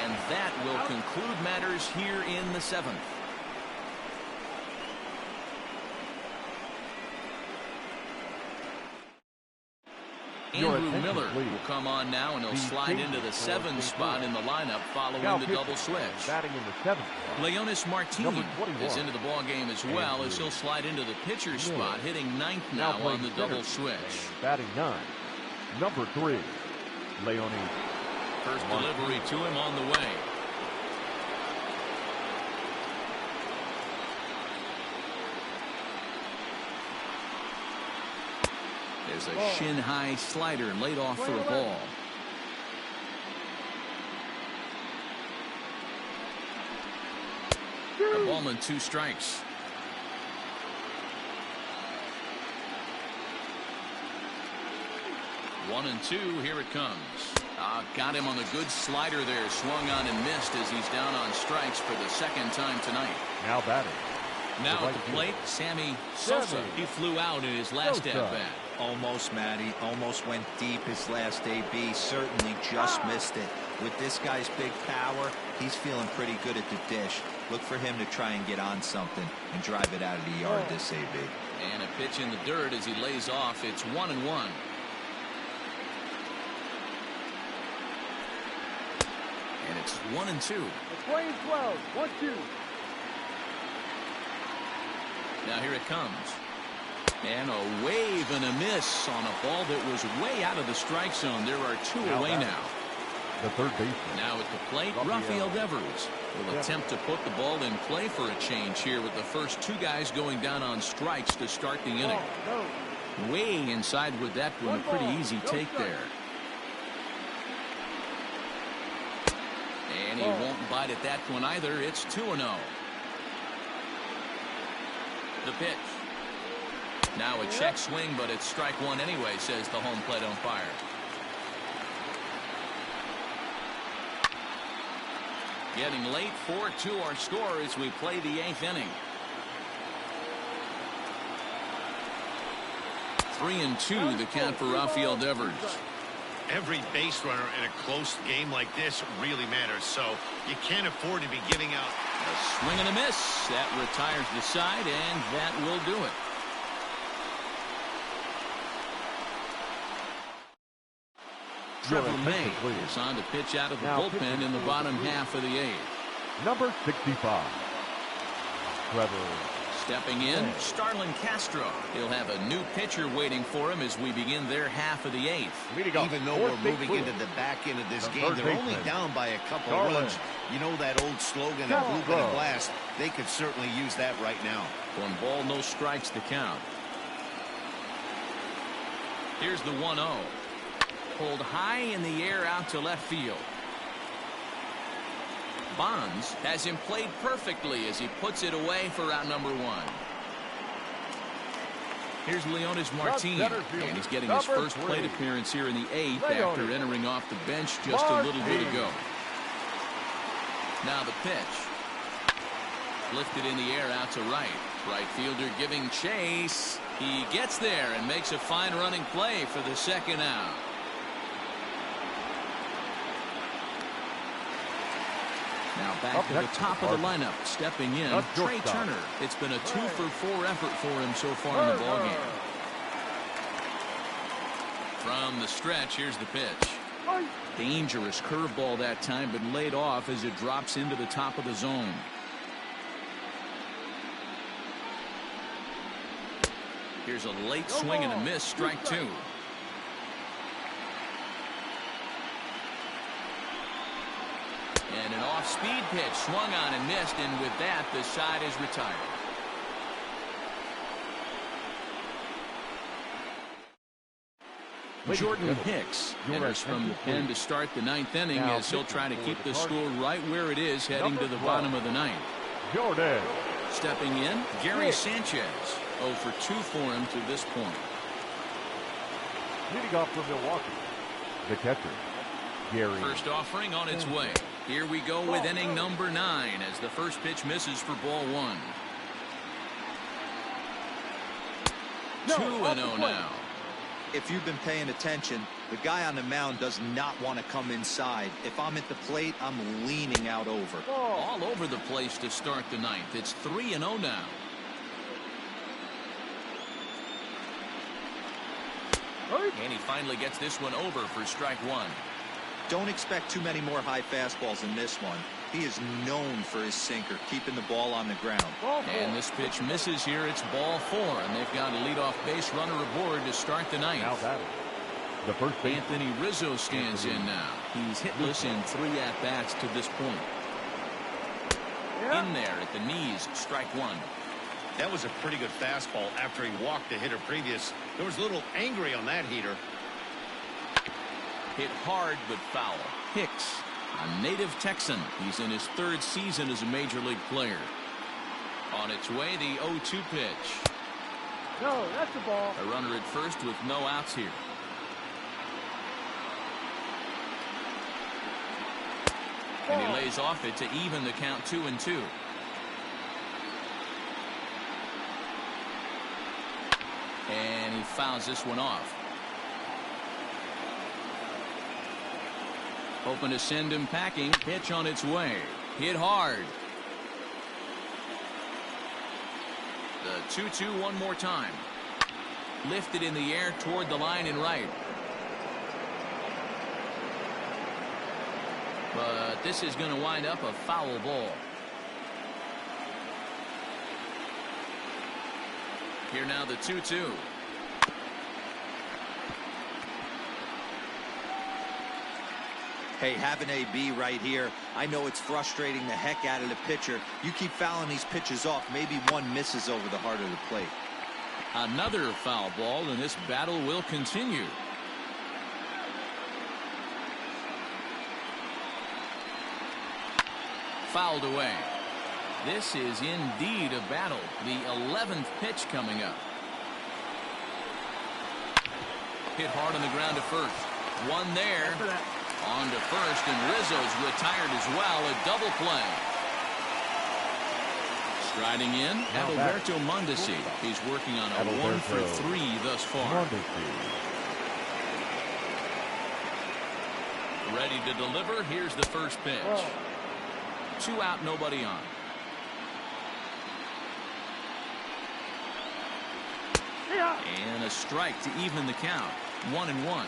And that will conclude matters here in the 7th. Andrew Miller will come on now, and he'll slide into the 7th spot in the lineup following the double switch. Batting in the 7th. Leonis Martin is into the ball game as well, as he'll slide into the pitcher spot, hitting 9th now on the double switch. Batting 9, number 3, Leonis. First delivery to him on the way. There's a shin-high slider laid off for a ball. A ball and 2 strikes. One and 2. Here it comes. Got him on the good slider there. Swung on and missed as he's down on strikes for the 2nd time tonight. Now batting. Now at the plate, Sammy Sosa. He flew out in his last at-bat. Almost, Matty. Almost went deep his last AB. Certainly just missed it. With this guy's big power, he's feeling pretty good at the dish. Look for him to try and get on something and drive it out of the yard this AB. And a pitch in the dirt as he lays off. It's 1-1. And it's 1-2. Playing 12. 1-2. Now here it comes. And a wave and a miss on a ball that was way out of the strike zone. There are 2 away now. The third baseman. Now at the plate, Rafael Devers will attempt to put the ball in play for a change here with the first 2 guys going down on strikes to start the inning. Way inside with that one. A pretty easy take there. And he won't bite at that one either. It's 2-0. The pitch. Now a check swing, but it's strike one anyway, says the home plate umpire. Getting late, 4-2 our score as we play the 8th inning. 3-2 the count for Rafael Devers. Every base runner in a close game like this really matters, so you can't afford to be giving out. A swing and a miss. That retires the side, and that will do it. Trevor May is on to pitch out of the bullpen in the bottom half of the 8th. Number 65, Trevor. Stepping in, Starlin Castro. He'll have a new pitcher waiting for him as we begin their half of the 8th. Even though we're moving into the back end of this game, they're only down by a couple of runs. You know that old slogan, a blue and a blast. They could certainly use that right now. 1 ball, no strikes to count. Here's the 1-0. Pulled high in the air out to left field. Bonds has him played perfectly as he puts it away for out number 1. Here's Leonis Martin, and he's getting his first plate appearance here in the 8th after entering off the bench just a little bit ago. Now the pitch. Lifted in the air out to right. Right fielder giving chase. He gets there and makes a fine running play for the 2nd out. Now back to the top of the lineup, stepping in, Trey Turner. It's been a 2-for-4 effort for him so far in the ballgame. From the stretch, here's the pitch. Dangerous curveball that time, but laid off as it drops into the top of the zone. Here's a late swing and a miss, strike 2. And an off-speed pitch swung on and missed, and with that, the side is retired. Jordan Hicks enters from the pen to start the 9th inning as he'll try to keep the score right where it is heading to the bottom of the 9th. Jordan. Stepping in, Gary Sanchez. 0 for 2 for him to this point. Leading off from Milwaukee, the catcher, Gary. First offering on its way. Here we go with inning number 9 as the first pitch misses for ball 1. 2-0 now. If you've been paying attention, the guy on the mound does not want to come inside. If I'm at the plate, I'm leaning out over. All over the place to start the 9th. It's 3-0 now. And he finally gets this one over for strike 1. Don't expect too many more high fastballs in this one. He is known for his sinker, keeping the ball on the ground. And this pitch misses here. It's ball 4, and they've got a leadoff base runner aboard to start the 9th. Now that the first base. Anthony Rizzo stands in now. He's hitless in 3 at-bats to this point. In there at the knees, strike 1. That was a pretty good fastball after he walked the hitter previous. There was a little angry on that heater. Hit hard but foul. Hicks, a native Texan. He's in his 3rd season as a major league player. On its way, the 0-2 pitch. No, that's the ball. A runner at first with no outs here. And he lays off it to even the count 2-2. And he fouls this one off. Hoping to send him packing. Pitch on its way. Hit hard. The 2-2 one more time. Lifted in the air toward the line and right. But this is going to wind up a foul ball. Here now the 2-2. Hey, have an AB right here. I know it's frustrating the heck out of the pitcher. You keep fouling these pitches off, maybe one misses over the heart of the plate. Another foul ball, and this battle will continue. fouled away. This is indeed a battle. The 11th pitch coming up. Hit hard on the ground to first. One there. On to first, and Rizzo's retired as well. A double play. Striding in, Adalberto Mondesi. He's working on a 1-for-3 thus far. Ready to deliver. Here's the first pitch. 2 out, nobody on. And a strike to even the count. 1-1.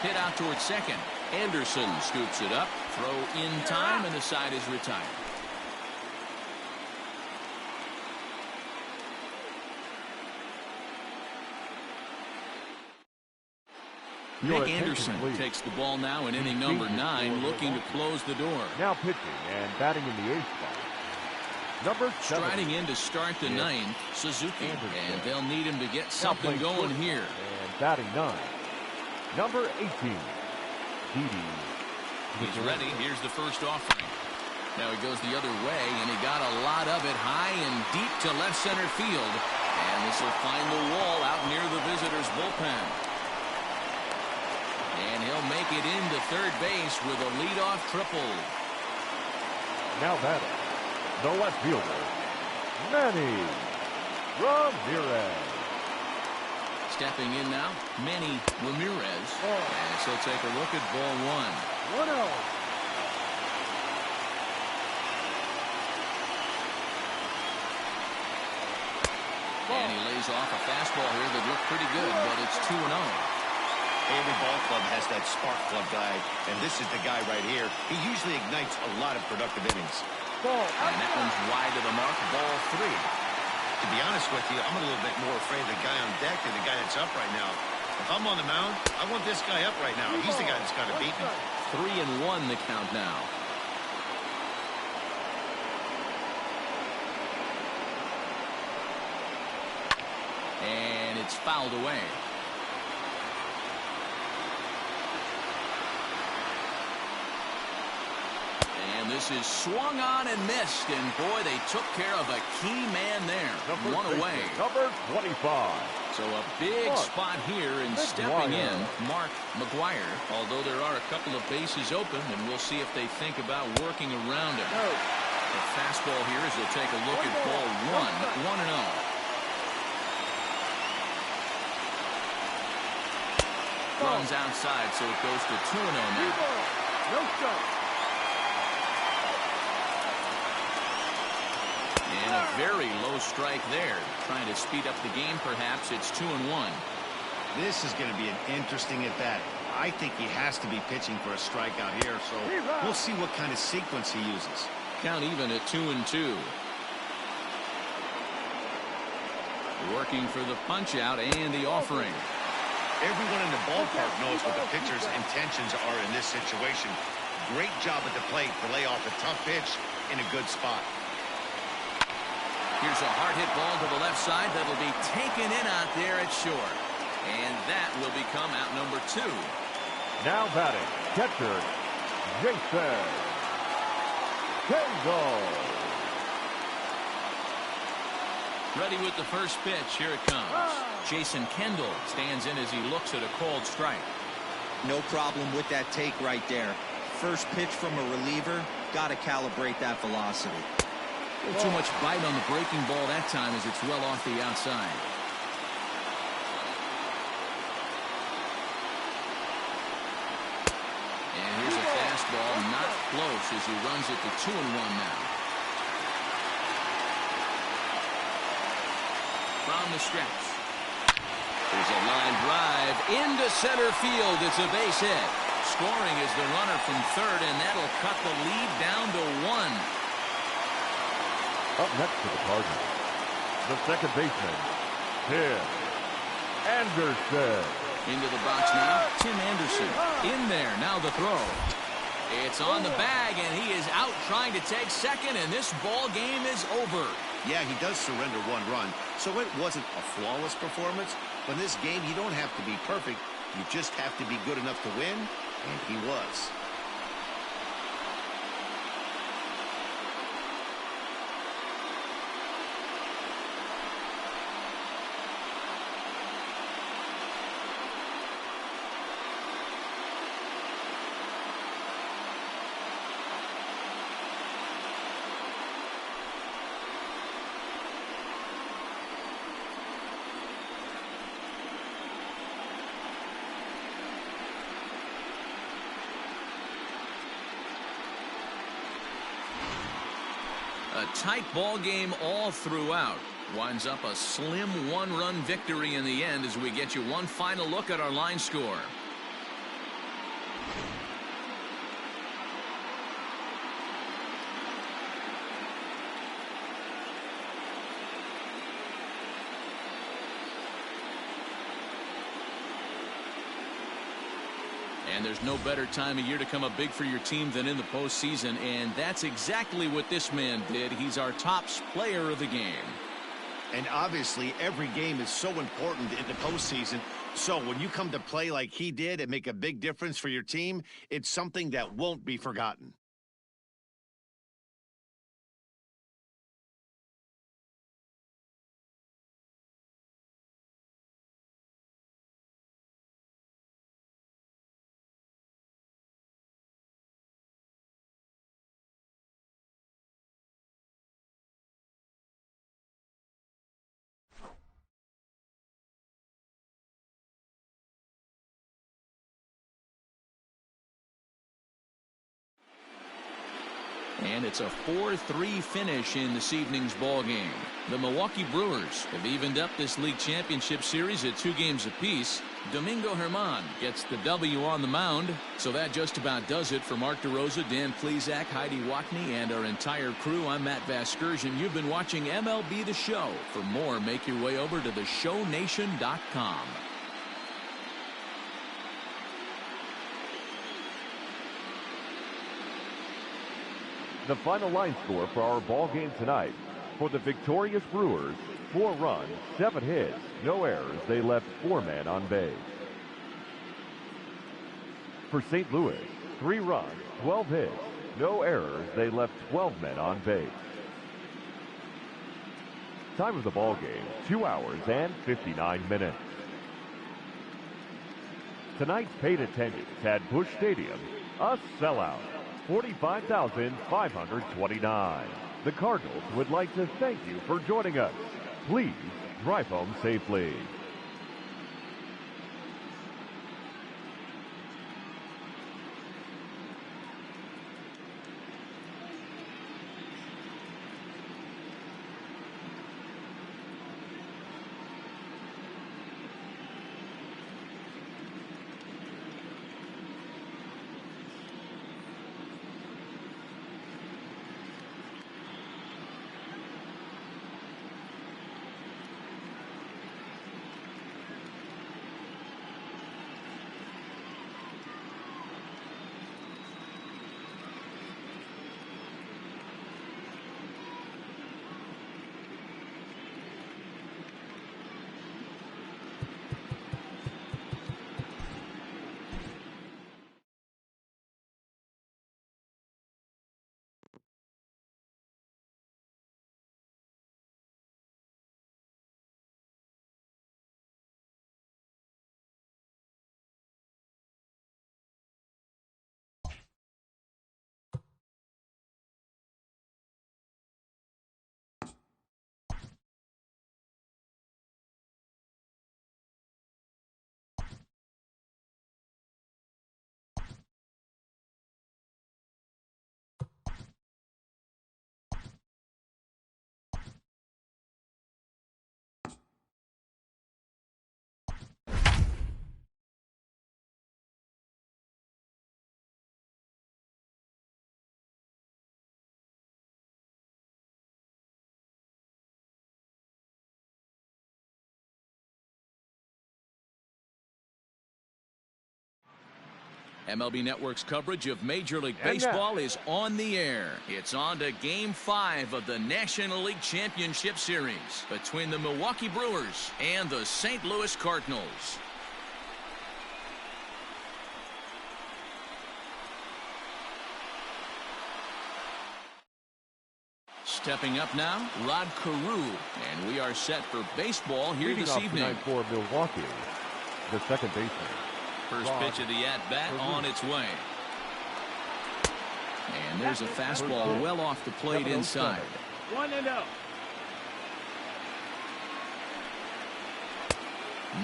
Hit out towards second. Anderson scoops it up. Throw in time, and the side is retired. Nick Anderson takes the ball now in inning number 9, looking to close the door. Now pitching and batting in the 8th spot. Number 7. Striding in to start the 9th, Suzuki. And they'll need him to get something going here. And batting 9. Number 18. Didi. He's ready. Here's the first offering. Now he goes the other way, and he got a lot of it high and deep to left center field. And this will find the wall out near the visitors' bullpen. And he'll make it into third base with a leadoff triple. Now batting, the left fielder, Manny Ramirez. Stepping in now, Manny Ramirez. And so take a look at ball 1. 1-0. And he lays off a fastball here that looked pretty good, but it's 2-0. Every ball club has that spark plug guy, and this is the guy right here. He usually ignites a lot of productive innings. And that one's wide of the mark, ball 3. To be honest with you, I'm a little bit more afraid of the guy on deck than the guy that's up right now. If I'm on the mound, I want this guy up right now. He's the guy that's got to beat me. 3-1 the count now. And it's fouled away. And this is swung on and missed. And boy, they took care of a key man there. One away. Number 25. So a big spot here, and stepping in, Mark McGuire. Although there are a couple of bases open, and we'll see if they think about working around it. The fastball here as they'll take a look at ball 1, 1-0. Runs outside, so it goes to 2-0 now. No strike. And a very low strike there. Trying to speed up the game, perhaps. It's 2-1. This is going to be an interesting at-bat. I think he has to be pitching for a strikeout here, so we'll see what kind of sequence he uses. Count even at 2-2. Working for the punch-out and the offering. Everyone in the ballpark knows what the pitcher's intentions are in this situation. Great job at the plate to lay off a tough pitch in a good spot. Here's a hard-hit ball to the left side that'll be taken in out there at short. And that will become out number 2. Now batting, catcher, Jason Kendall. Ready with the first pitch. Here it comes. Jason Kendall stands in as he looks at a called strike. No problem with that take right there. First pitch from a reliever, got to calibrate that velocity. A little too much bite on the breaking ball that time as it's well off the outside. And here's a fastball, not close as he runs it to 2-1 now. From the stretch. There's a line drive into center field. It's a base hit. Scoring is the runner from third, and that'll cut the lead down to 1. Up next to the Cardinals, the second baseman, Tim Anderson. Into the box now, Tim Anderson. In there, now the throw. It's on the bag, and he is out trying to take second, and this ball game is over. Yeah, he does surrender 1 run, so it wasn't a flawless performance. But in this game, you don't have to be perfect. You just have to be good enough to win And he was. A tight ball game all throughout. Winds up a slim one-run victory in the end as we get you one final look at our line score. And there's no better time of year to come up big for your team than in the postseason, and that's exactly what this man did. He's our top player of the game. And obviously, every game is so important in the postseason. So when you come to play like he did and make a big difference for your team, it's something that won't be forgotten. And it's a 4-3 finish in this evening's ball game. The Milwaukee Brewers have evened up this league championship series at 2 games apiece. Domingo Germán gets the W on the mound. So that just about does it for Mark DeRosa, Dan Plesac, Heidi Watney, and our entire crew. I'm Matt Vasgersian. You've been watching MLB The Show. For more, make your way over to theshownation.com. The final line score for our ball game tonight. For the victorious Brewers, 4 runs, 7 hits, no errors. They left 4 men on base. For St. Louis, 3 runs, 12 hits, no errors. They left 12 men on base. Time of the ball game, 2 hours and 59 minutes. Tonight's paid attendance at Busch Stadium, a sellout. 45,529. The Cardinals would like to thank you for joining us. Please drive home safely. MLB Network's coverage of Major League Baseball is on the air. It's on to Game 5 of the National League Championship Series between the Milwaukee Brewers and the St. Louis Cardinals. Stepping up now, Rod Carew. And we are set for baseball here Leading this off evening. tonight for Milwaukee, the second baseman. First pitch of the at-bat on its way. And there's a fastball well off the plate inside. 1-0.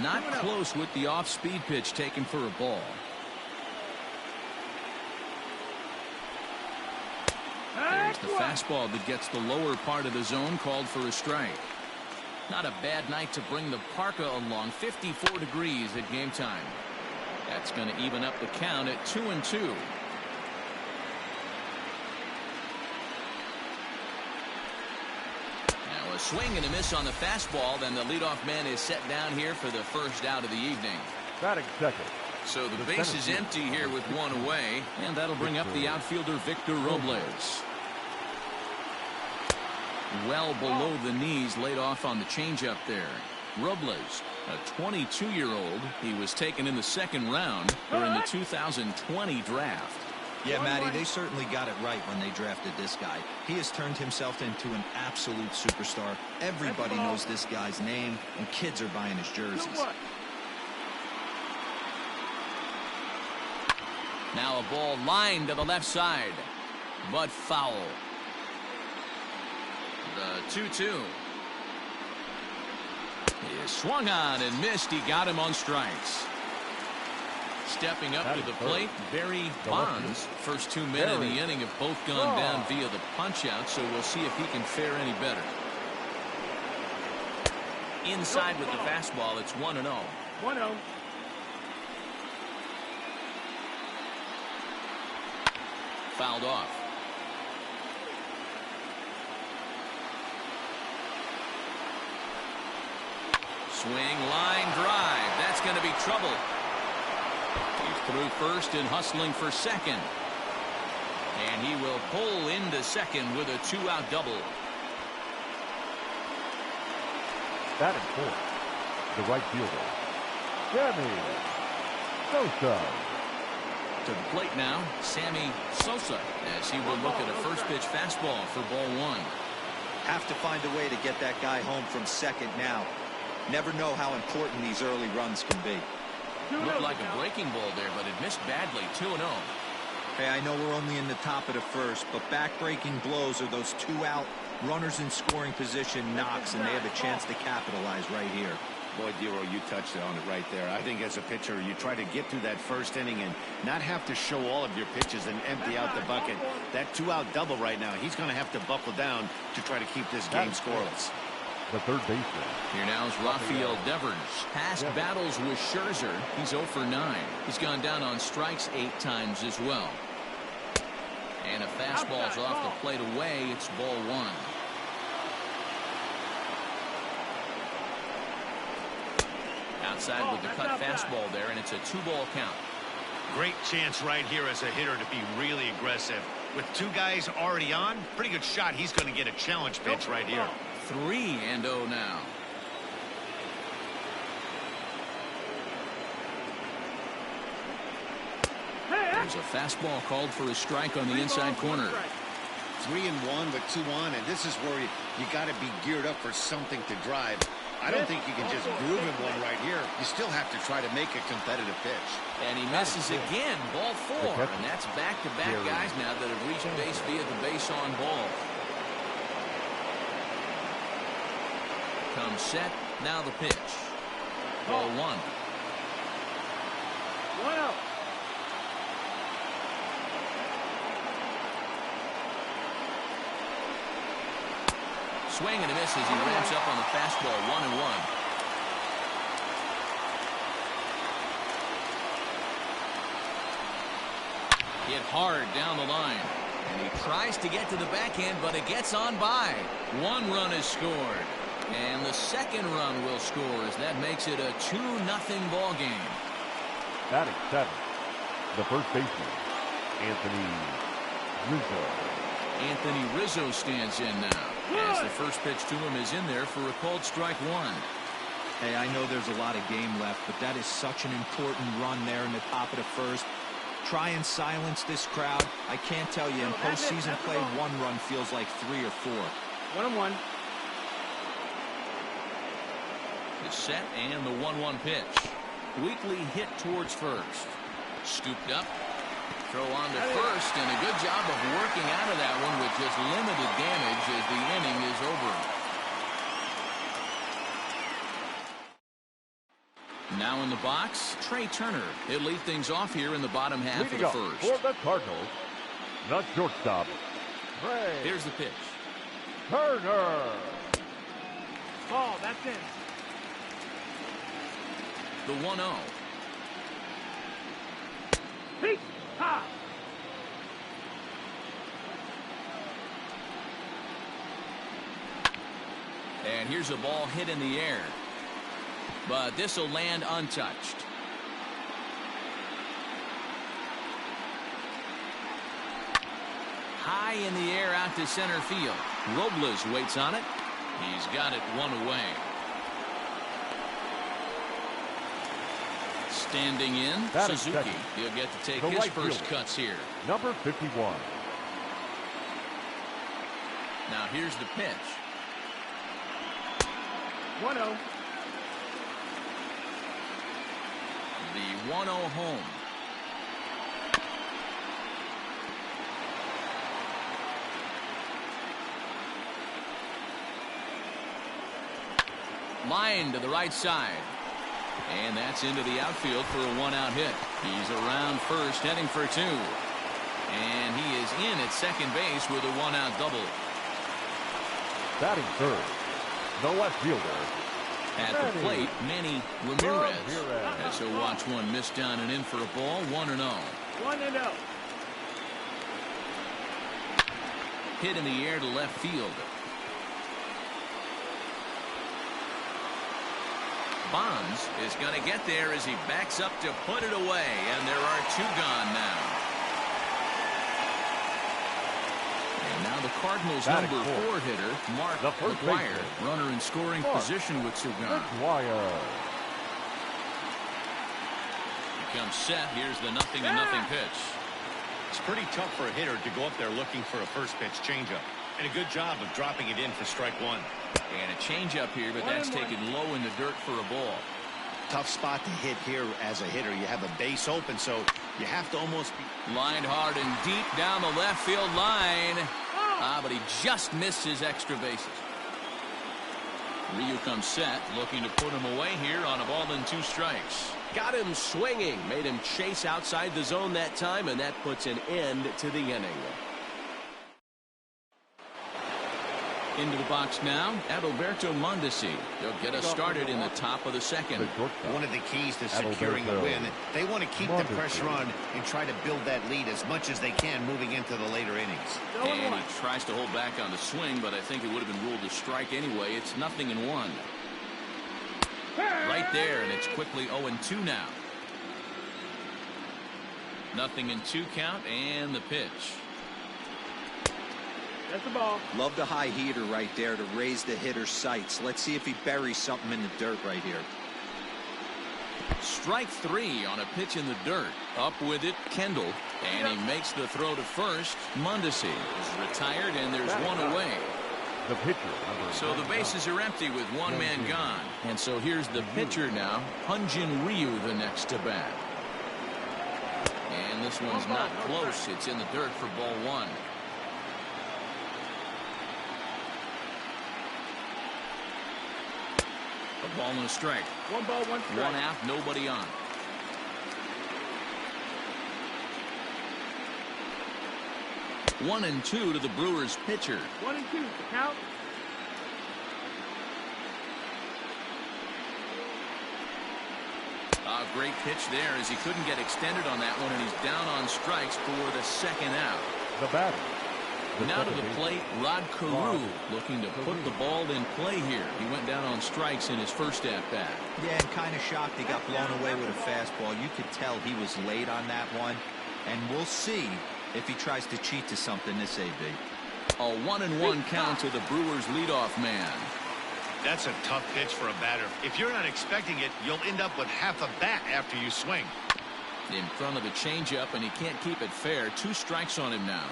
Not close with the off-speed pitch taken for a ball. There's the fastball that gets the lower part of the zone, called for a strike. Not a bad night to bring the parka along. 54 degrees at game time. That's going to even up the count at 2-2. Now a swing and a miss on the fastball. Then the leadoff man is set down here for the first out of the evening. Batting second. So the base is empty here with one away, and that'll bring up the outfielder Victor Robles. Well below the knees, laid off on the changeup there. Robles, a 22-year-old. He was taken in the second round during the 2020 draft. Yeah, Matty, they certainly got it right when they drafted this guy. He has turned himself into an absolute superstar. Everybody knows this guy's name, and kids are buying his jerseys. Now a ball lined to the left side, but foul. The 2-2. He swung on and missed. He got him on strikes. Stepping up to the plate, Barry Bonds. First 2 men in the inning have both gone down via the punch-out, so we'll see if he can fare any better. Inside with the fastball, it's 1-0. 1-0. Fouled off. Swing, line, drive. That's going to be trouble. He's through first and hustling for second. And he will pull into second with a 2-out double. Batting fourth, the right fielder, Sammy Sosa. To the plate now, Sammy Sosa, as he will look at a first pitch fastball for ball one. Have to find a way to get that guy home from second now. Never know how important these early runs can be. Looked like a breaking ball there, but it missed badly. 2-0. Hey, I know we're only in the top of the first, but back-breaking blows are those 2-out runners in scoring position knocks, and they have a chance to capitalize right here. Boy, Dero, you touched on it right there. I think as a pitcher, you try to get through that first inning and not have to show all of your pitches and empty out the bucket. That 2-out double right now, he's going to have to buckle down to try to keep this game scoreless. The third baseman. Here now is Rafael Devers. Past battles with Scherzer, he's 0 for 9. He's gone down on strikes 8 times as well. And a fastball's off the plate away. It's ball one. Outside with the cut fastball there, and it's a 2-ball count. Great chance right here as a hitter to be really aggressive. With 2 guys already on, pretty good shot. He's going to get a challenge pitch right here. 3-0 now. There's a fastball called for a strike on the inside corner. 3-1 with 2 on, and this is where you got to be geared up for something to drive. I don't think you can just groove him one right here. You still have to try to make a competitive pitch. And he misses again. Ball 4. And that's back-to-back guys now that have reached base via the base on ball. Comes set. Now the pitch. Ball 1. 1-0. Swing and a miss as he ramps up on the fastball. 1-1. Hit hard down the line. And he tries to get to the backhand, but it gets on by. 1 run is scored. And the second run will score as that makes it a 2-0 ball game. Batting 7, the first baseman, Anthony Rizzo. Anthony Rizzo stands in now, as the first pitch to him is in there for a called strike 1. Hey, I know there's a lot of game left, but that is such an important run there in the top of the first. Try and silence this crowd. I can't tell you, in postseason play, 1 run feels like 3 or 4. 1-1. The set and the 1-1 pitch. Weakly hit towards first. Scooped up. Throw on to first, and a good job of working out of that one with just limited damage as the inning is over. Now in the box, Trey Turner. He'll lead things off here in the bottom half of the first. For the Cardinals, the shortstop, Trey. Here's the pitch. Turner. Ball, that's in. The 1-0. Peace. Ha! And here's a ball hit in the air. But this will land untouched. High in the air out to center field. Robles waits on it. He's got it one away. Standing in, Suzuki. He'll get to take his first cuts here. Number 51. Now here's the pitch. 1-0. The 1-0 home. Line to the right side. And that's into the outfield for a one-out hit. He's around first, heading for two. And he is in at second base with a one-out double. Batting third, the left fielder. At the plate, Manny Ramirez. As he'll watch one miss down and in for a ball, 1-0. 1-0. Hit in the air to left field. Bonds is going to get there as he backs up to put it away, and there are two gone now. And now the Cardinals' number 4 hitter, Mark McGwire, runner in scoring position with two gone. McGwire. He comes set. Here's the 0-0 pitch. It's pretty tough for a hitter to go up there looking for a first pitch changeup. And a good job of dropping it in for strike one. And a changeup here, but that's taken low in the dirt for a ball. Tough spot to hit here as a hitter. You have a base open, so you have to almost be lined hard and deep down the left field line. But he just missed his extra bases. Ryu comes set, looking to put him away here on a ball and 2 strikes. Got him swinging, made him chase outside the zone that time, and that puts an end to the inning. Into the box now, Adalberto Mondesi. They'll get us started in the top of the second. one of the keys to securing a win. They want to keep the pressure on and try to build that lead as much as they can moving into the later innings. And he tries to hold back on the swing, but I think it would have been ruled a strike anyway. It's 0-1. Right there, and it's quickly 0-2 now. 0-2 count, and the pitch. That's the ball. Love the high heater right there to raise the hitter's sights. Let's see if he buries something in the dirt right here. Strike 3 on a pitch in the dirt. Up with it, Kendall. And he makes the throw to first. Mondesi is retired, and there's one away. The pitcher. So the bases are empty with one man gone. And so here's the pitcher now, Hyun-Jin Ryu, the next to bat. And this one's not close. It's in the dirt for ball 1. A ball and a strike. 1 ball, 1 strike. 1 out, nobody on. One and 2 to the Brewers pitcher. 1 and 2. The count. A great pitch there as he couldn't get extended on that one, and he's down on strikes for the second out. The batter. Now to the plate, Rod Carew looking to put the ball in play here. He went down on strikes in his first at-bat. Yeah, and kind of shocked he got blown away with a fastball. You could tell he was late on that one. And we'll see if he tries to cheat to something this AB. A 1-1 count to the Brewers leadoff man. That's a tough pitch for a batter. If you're not expecting it, you'll end up with half a bat after you swing. In front of the changeup, and he can't keep it fair. 2 strikes on him now.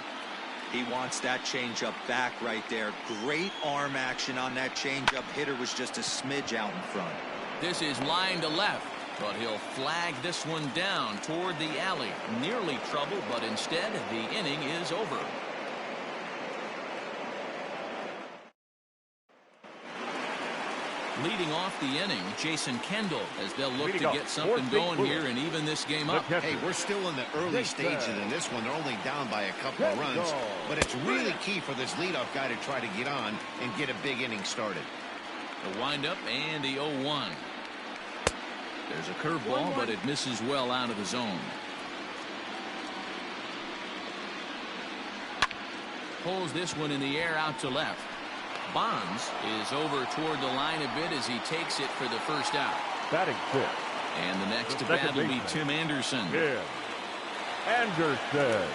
He wants that changeup back right there. Great arm action on that changeup. Hitter was just a smidge out in front. This is line to left, but he'll flag this one down toward the alley. Nearly trouble, but instead the inning is over. Leading off the inning, Jason Kendall, as they'll look to get something going here and even this game up. Hey, we're still in the early stages in this one. They're only down by a couple of runs, but it's really key for this leadoff guy to try to get on and get a big inning started. The windup and the 0-1. There's a curveball, but it misses well out of the zone. Pulls this one in the air out to left. Bonds is over toward the line a bit as he takes it for the first out. Batting fifth. And the next to bat will be Tim Anderson. Anderson.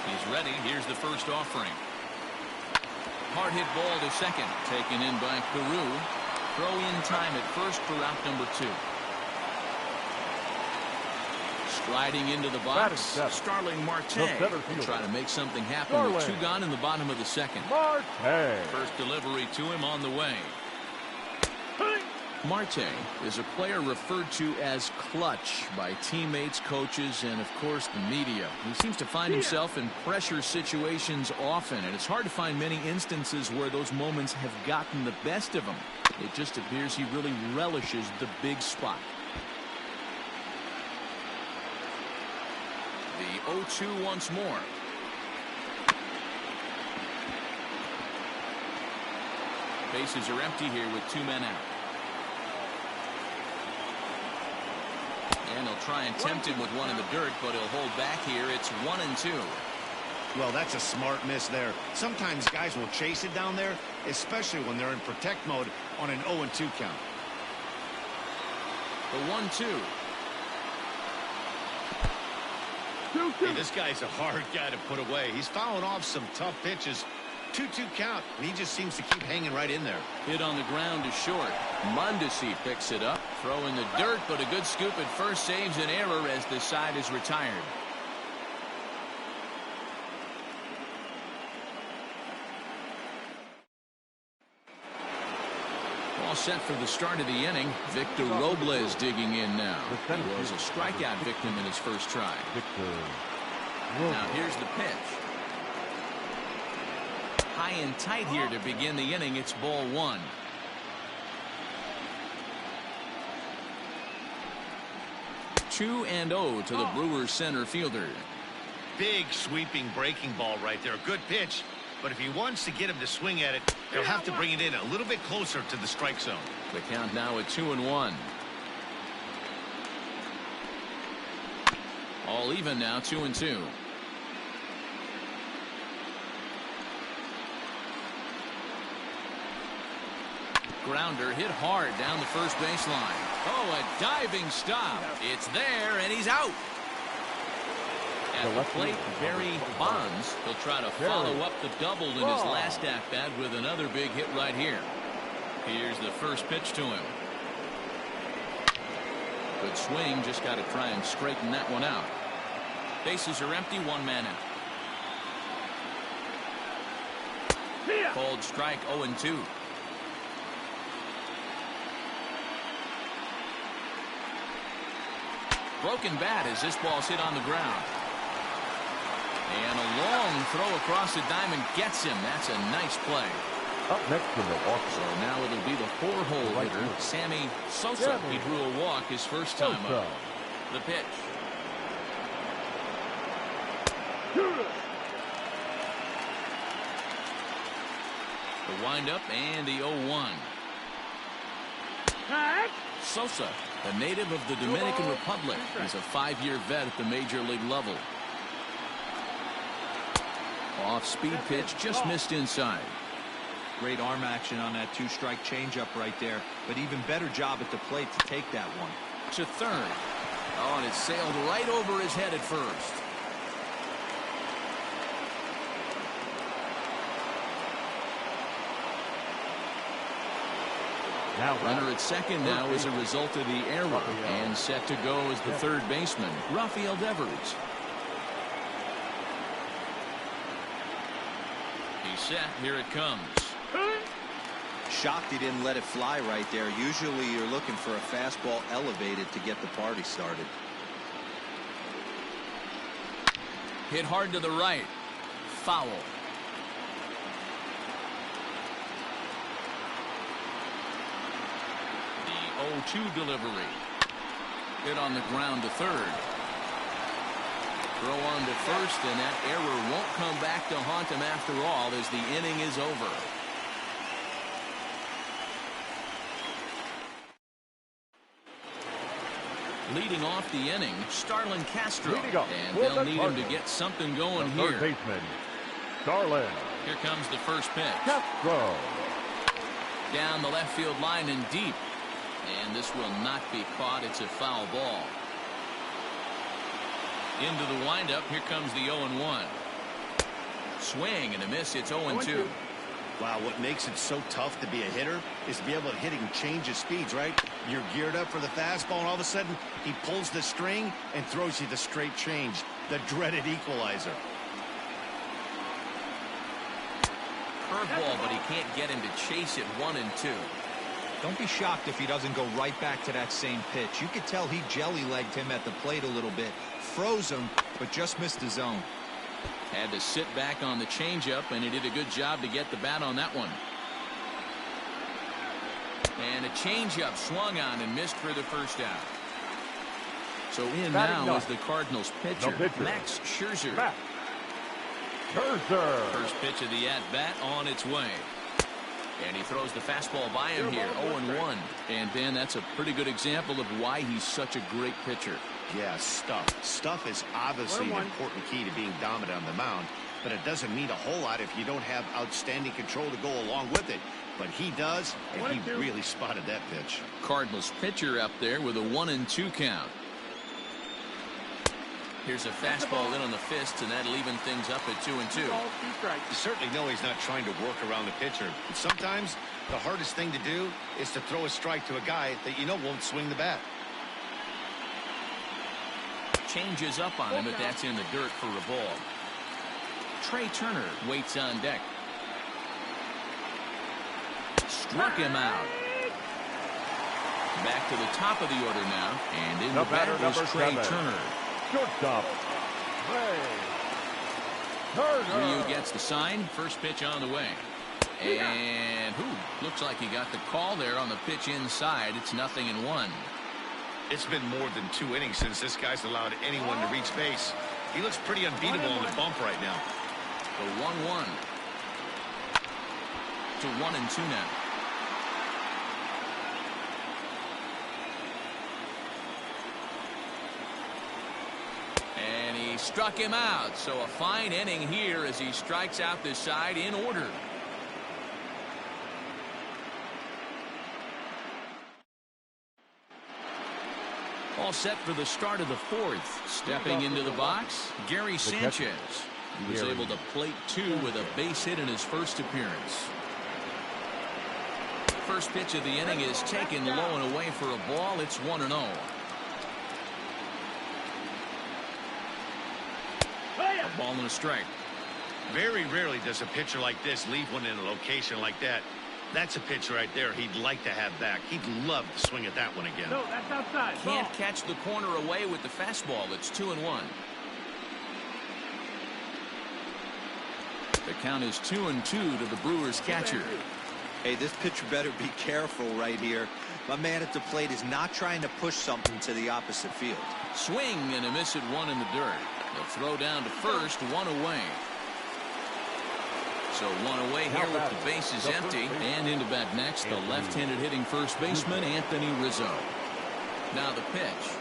He's ready. Here's the first offering. Hard hit ball to second. Taken in by Peru. Throw in time at first for out number 2. Striding into the box, Starling Marte will try to make something happen with 2 gone in the bottom of the second. First delivery to him on the way. Marte is a player referred to as clutch by teammates, coaches, and of course the media. He seems to find himself in pressure situations often, and it's hard to find many instances where those moments have gotten the best of him. It just appears he really relishes the big spot. The 0-2 once more. Bases are empty here with 2 men out. And he'll try and tempt him with one in the dirt, but he'll hold back here. It's 1-2. Well, that's a smart miss there. Sometimes guys will chase it down there, especially when they're in protect mode on an 0-2 count. The 1-2. Hey, this guy's a hard guy to put away. He's fouling off some tough pitches. 2-2 count, and he just seems to keep hanging right in there. Hit on the ground is short. Mondesi picks it up. Throw in the dirt, but a good scoop at first saves an error as the side is retired. All set for the start of the inning. Victor Robles digging in now. He was a strikeout victim in his first try. Now here's the pitch. High and tight here to begin the inning. It's ball 1. Two and 0 to the Brewers center fielder. Big sweeping breaking ball right there. Good pitch. But if he wants to get him to swing at it, he'll have to bring it in a little bit closer to the strike zone. The count now at 2-1. All even now, 2-2. Grounder hit hard down the first baseline. Oh, a diving stop. It's there, and he's out. At the plate, Barry Bonds. He'll try to follow up the double in his last at-bat with another big hit right here. Here's the first pitch to him. Good swing, just got to try and straighten that one out. Bases are empty, 1 man out. Called strike, 0-2. Broken bat as this ball's hit on the ground. And a long throw across the diamond gets him. That's a nice play. Up next to Milwaukee. So now it'll be the 4-hole hitter, Sammy Sosa. He drew a walk his first time up. The pitch. The windup and the 0-1. Sosa, a native of the Dominican Republic, is a 5-year vet at the major league level. Off-speed pitch, just missed inside. Great arm action on that 2-strike changeup right there, but even better job at the plate to take that one. To third. Oh, and it sailed right over his head at first. Runner at second now as a result of the error, and set to go as the third baseman, Rafael Devers. set. Here it comes. Shocked he didn't let it fly right there. Usually you're looking for a fastball elevated to get the party started. Hit hard to the right. Foul. The 0-2 delivery. Hit on the ground to third. Throw on to first, and that error won't come back to haunt him after all as the inning is over. Leading off the inning, Starlin Castro. And they'll need him to get something going here. Third baseman, Starlin. Here comes the first pitch. Castro. Down the left field line and deep. And this will not be caught. It's a foul ball. Into the windup. Here comes the 0-1. Swing and a miss. It's 0-2. Wow, what makes it so tough to be a hitter is to be able to hit and change his speeds, right? You're geared up for the fastball, and all of a sudden, he pulls the string and throws you the straight change, the dreaded equalizer. Curveball, but he can't get him to chase it 1-2. Don't be shocked if he doesn't go right back to that same pitch. You could tell he jelly-legged him at the plate a little bit. Froze him, but just missed the zone. Had to sit back on the changeup, and he did a good job to get the bat on that one. And a changeup swung on and missed for the first out. So in now is the Cardinals pitcher, Max Scherzer. First pitch of the at-bat on its way. And he throws the fastball by him here, 0-1. And, Ben, that's a pretty good example of why he's such a great pitcher. Yeah, stuff. Stuff is obviously an important key to being dominant on the mound, but it doesn't mean a whole lot if you don't have outstanding control to go along with it. But he does, and he really spotted that pitch. Cardinals pitcher up there with a 1-2 count. Here's a fastball in on the fist, and that'll even things up at 2-2. You certainly know he's not trying to work around the pitcher. But sometimes the hardest thing to do is to throw a strike to a guy that you know won't swing the bat. Changes up on him, but that's in the dirt for a ball. Trey Turner waits on deck. Struck him out. Back to the top of the order now, and in the batter is Trey Turner. Shortstop, Ryu gets the sign. First pitch on the way. And looks like he got the call there on the pitch inside. It's 0-1. It's been more than 2 innings since this guy's allowed anyone to reach base. He looks pretty unbeatable on the bump right now. The 1-1 to 1-2 now. And he struck him out. So a fine inning here as he strikes out this side in order. All set for the start of the fourth. Stepping into the box, Gary Sanchez. He was able to plate 2 with a base hit in his first appearance. First pitch of the inning is taken low and away for a ball. It's 1-0. A ball and a strike. Very rarely does a pitcher like this leave one in a location like that. That's a pitch right there he'd like to have back. He'd love to swing at that one again. No, that's outside. Can't catch the corner away with the fastball. It's 2-1. The count is 2-2 to the Brewers catcher. Hey, this pitcher better be careful right here. My man at the plate is not trying to push something to the opposite field. Swing and a miss at 1 in the dirt. The throw down to first, 1 away. So 1 away here with the bases empty. And into bat next, the left-handed hitting first baseman, Anthony Rizzo. Now the pitch.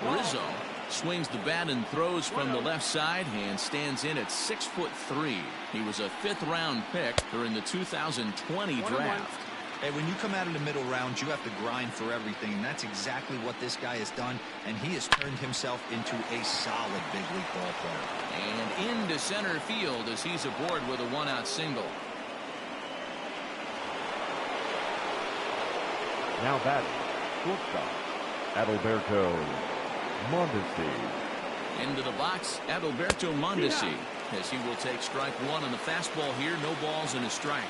Rizzo swings the bat and throws from the left side and stands in at 6'3". He was a 5th-round pick during the 2020 draft. Hey, when you come out of the middle rounds, you have to grind for everything, and that's exactly what this guy has done, and he has turned himself into a solid big league ball player. And into center field as he's aboard with a 1-out single. Now batting, shortstop, Adalberto Mondesi. Into the box, Adalberto Mondesi, as he will take strike one on the fastball here. No balls and a strike.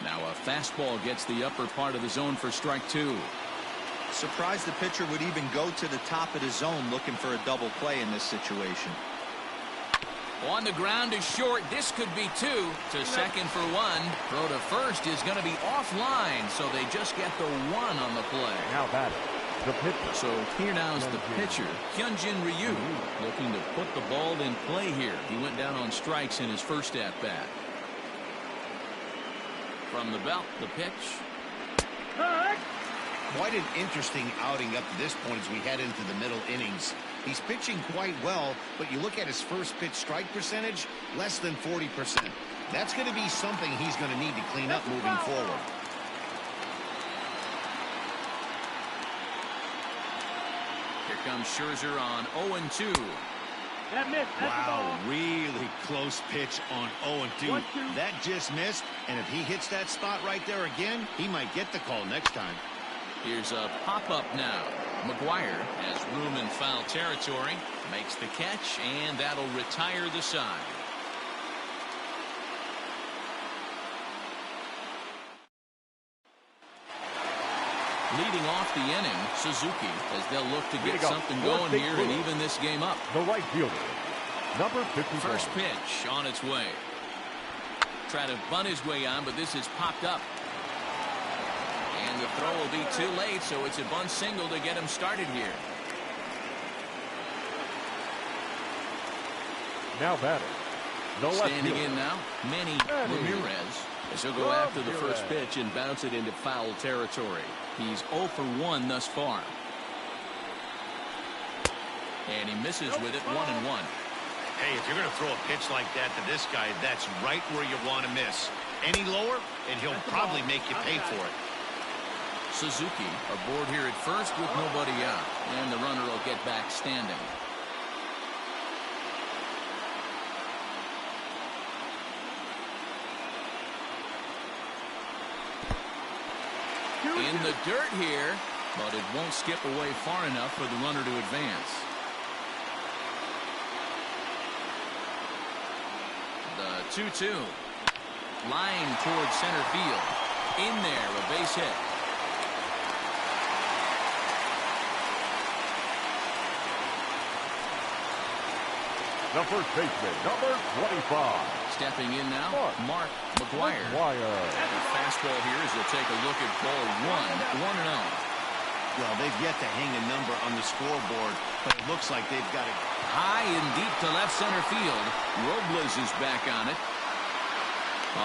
Now a fastball gets the upper part of the zone for strike two. Surprised the pitcher would even go to the top of the zone looking for a double play in this situation. On the ground is short. This could be two. To second for one. Throw to first is going to be offline, so they just get the one on the play. Now batting, the pitcher. So here now is the pitcher, Hyunjin Ryu, looking to put the ball in play here. He went down on strikes in his first at-bat. From the belt, the pitch. Quite an interesting outing up to this point as we head into the middle innings. He's pitching quite well, but you look at his first pitch strike percentage, less than 40%. That's going to be something he's going to need to clean up moving forward. Here comes Scherzer on 0-2. Wow, really close pitch on 0-2. That just missed, and if he hits that spot right there again, he might get the call next time. Here's a pop-up now. McGuire has room in foul territory, makes the catch, and that'll retire the side. Leading off the inning, Suzuki, as they'll look to get something going here and even this game up. The right fielder, number 51. First pitch on its way. Try to bunt his way on, but this is popped up. And the throw will be too late, so it's a bunt single to get him started here. Now batting, the left Standing fielder. in now, Manny Ramirez. As he'll go after the first pitch and bounce it into foul territory. He's 0 for 1 thus far. And he misses with it, 1-1. Hey, if you're going to throw a pitch like that to this guy, that's right where you want to miss. Any lower, and he'll probably make you pay for it. Suzuki aboard here at first with nobody out. And the runner will get back standing. In the dirt here, but it won't skip away far enough for the runner to advance. The 2-2. Line towards center field. In there, a base hit. The first baseman, number 25. Stepping in now, Mark McGuire. The fastball here as they'll take a look at ball 1, 1-0. Well, they've yet to hang a number on the scoreboard, but it looks like they've got it high and deep to left center field. Robles is back on it.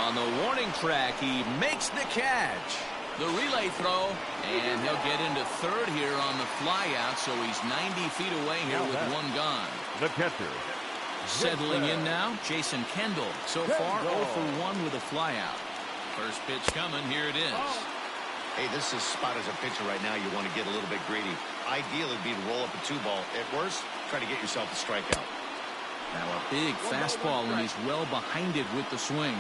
On the warning track, he makes the catch. The relay throw, and he'll get into third here on the flyout, so he's 90 feet away here with one gone. The catcher. Settling in now, Jason Kendall. So far, 0 for 1 with a flyout. First pitch coming, here it is. Hey, this is spot as a pitcher right now. You want to get a little bit greedy. Ideally, it'd be to roll up a 2-ball. At worst, try to get yourself a strikeout. Now a big fastball, and he's well behind it with the swing.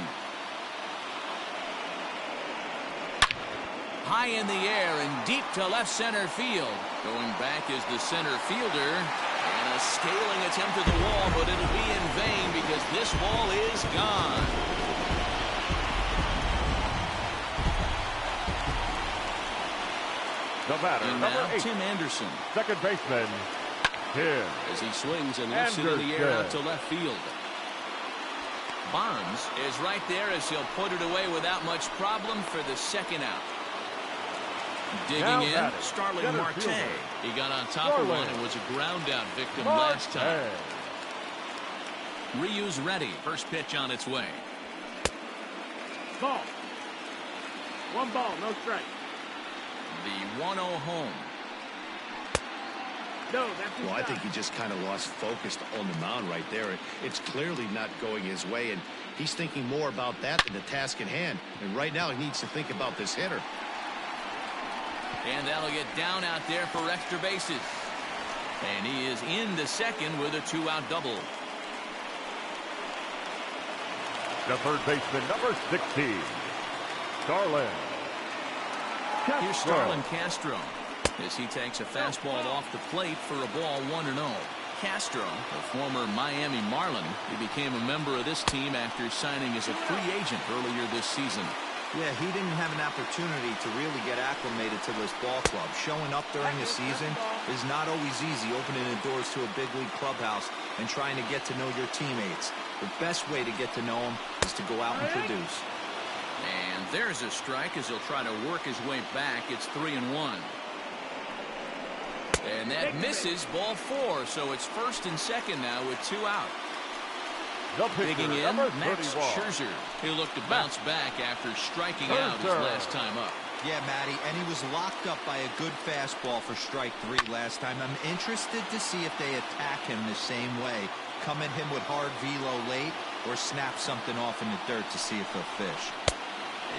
High in the air and deep to left center field. Going back is the center fielder. And a scaling attempt at the wall, but it'll be in vain because this ball is gone. The batter, And number now 8. Tim Anderson. Second baseman, Tim. As he swings and lifts it in the air out to left field. Bonds is right there as he'll put it away without much problem for the second out. Digging in, Starling Marte. He got on top of one and was a ground out victim last time. Ryu's ready. First pitch on its way. Ball. 1 ball, no strike. The 1-0 home. No, that's Well, I think he just kind of lost focus on the mound right there. It's clearly not going his way, and he's thinking more about that than the task at hand. And right now he needs to think about this hitter. And that'll get down out there for extra bases. And he is into second with a 2-out double. The third baseman, number 16, Starling. Here's Starlin Castro as he takes a fastball off the plate for a ball 1-0. Castro, a former Miami Marlin, he became a member of this team after signing as a free agent earlier this season. Yeah, he didn't have an opportunity to really get acclimated to this ball club. Showing up during the season is not always easy, opening the doors to a big league clubhouse and trying to get to know your teammates. The best way to get to know them is to go out and produce. And there's a strike as he'll try to work his way back. It's 3-1. And that misses, ball 4, so it's first and second now with 2 out. Digging in, Max Scherzer. He'll look to bounce back after striking out his last time up. Yeah, Matty, and he was locked up by a good fastball for strike 3 last time. I'm interested to see if they attack him the same way. Come at him with hard velo late or snap something off in the dirt to see if they'll fish.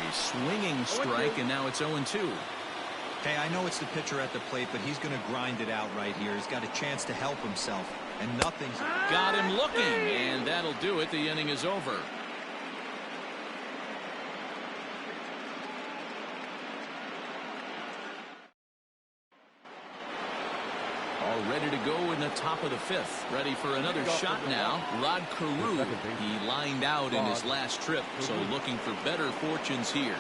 A swinging strike, and now it's 0-2. Hey, I know it's the pitcher at the plate, but he's going to grind it out right here. He's got a chance to help himself, and nothing's... Got him looking, and that'll do it. The inning is over. All ready to go in the top of the 5th. Ready for another shot now. Rod Carew. He lined out in his last trip, so looking for better fortunes here.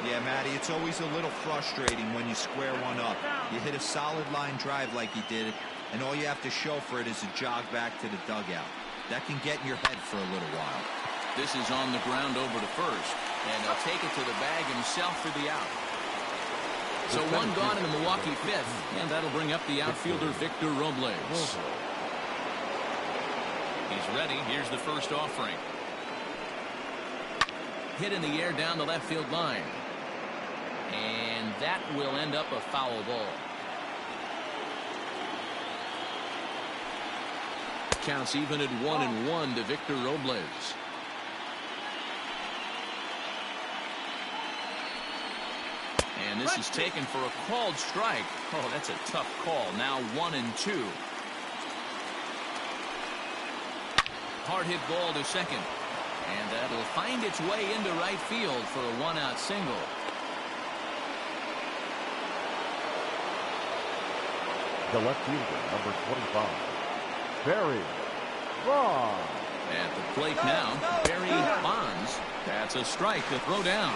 Yeah, Matty, it's always a little frustrating when you square one up. You hit a solid line drive like he did, and all you have to show for it is a jog back to the dugout. That can get in your head for a little while. This is on the ground over to first, and he'll take it to the bag himself for the out. So 1 gone in the Milwaukee 5th, and that'll bring up the outfielder Victor Robles. He's ready. Here's the first offering. Hit in the air down the left field line. And that will end up a foul ball. Counts even at 1-1 to Victor Robles. And this is taken for a called strike. Oh, that's a tough call. Now 1-2. Hard hit ball to second. And that'll find its way into right field for a 1-out single. The left fielder, number 25, Barry Bonds. At the plate now, Barry Bonds. That's a strike to throw down.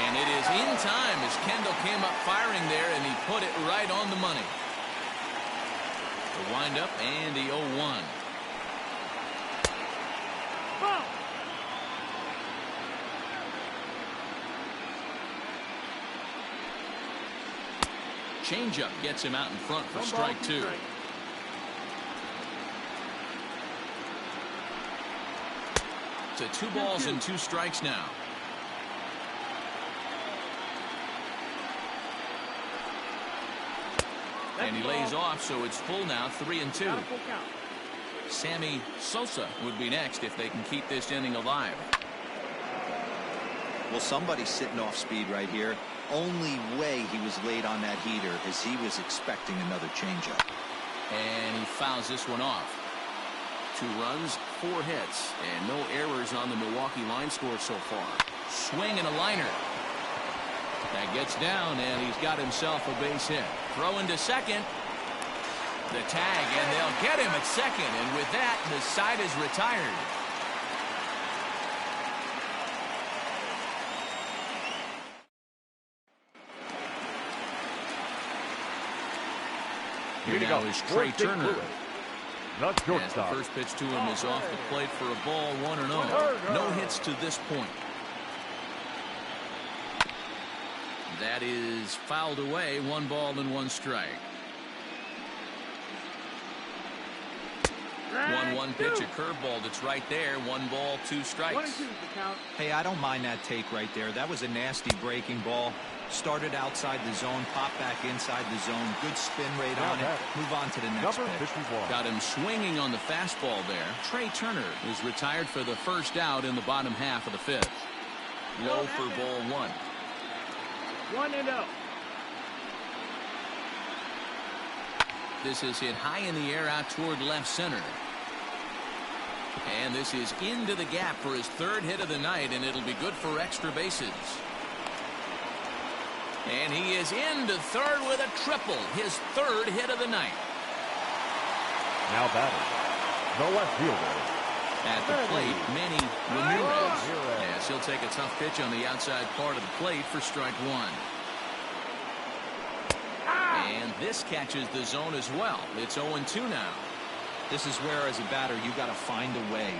And it is in time as Kendall came up firing there, and he put it right on the money. The windup and the 0-1. Changeup gets him out in front for strike 2. To 2 balls and 2 strikes now. And he lays off, so it's full now, 3-2. Sammy Sosa would be next if they can keep this inning alive. Well, somebody's sitting off speed right here. Only way he was late on that heater is he was expecting another changeup. And he fouls this one off. 2 runs, 4 hits, and no errors on the Milwaukee line score so far. Swing and a liner. That gets down, and he's got himself a base hit. Throw into second. The tag, and they'll get him at second, and with that, the side is retired. Here now is Trey Turner. Not As the shortstop. first pitch to him is off the plate for a ball, 1-0. No hits to this point. That is fouled away. 1 ball and 1 strike. 1-1 pitch, a curveball that's right there. 1 ball, 2 strikes. Hey, I don't mind that take right there. That was a nasty breaking ball. Started outside the zone, popped back inside the zone. Good spin rate on it. Move on to the next Number pitch. 51. Got him swinging on the fastball there. Trey Turner is retired for the first out in the bottom half of the 5th. Low for ball 1. 1-0. This is hit high in the air out toward left center. And this is into the gap for his 3rd hit of the night, and it'll be good for extra bases. And he is into third with a triple, his third hit of the night. Now batting, the left fielder. At the plate, Manny Ramirez. Yes, he'll take a tough pitch on the outside part of the plate for strike one. And this catches the zone as well. It's 0-2 now. This is where, as a batter, you got to find a way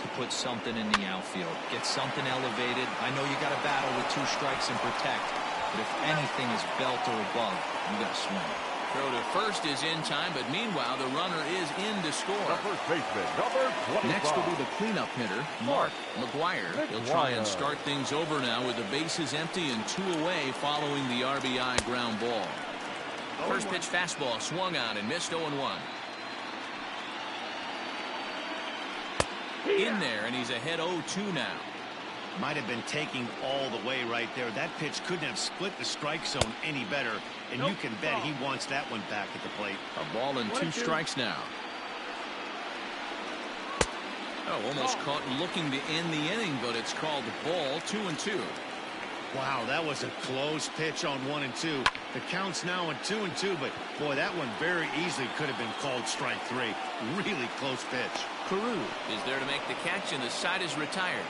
to put something in the outfield. Get something elevated. I know you got to battle with 2 strikes and protect, but if anything is belt or above, you got to swing. Throw to first is in time, but meanwhile, the runner is in to score. The first baseman, number 25. Next will be the cleanup hitter, Mark McGuire. He'll try and start things over now with the bases empty and 2 away following the RBI ground ball. First pitch fastball swung on and missed 0-1. In there, and he's ahead 0-2 now. Might have been taking all the way right there. That pitch couldn't have split the strike zone any better, and you can bet he wants that one back at the plate. A ball and 2 strikes now. Oh, almost caught looking to end the inning, but it's called the ball. 2-2. Wow, that was a close pitch on 1 and 2. The count's now at 2 and 2, but boy, that one very easily could have been called strike 3. Really close pitch. Carew is there to make the catch, and the side is retired.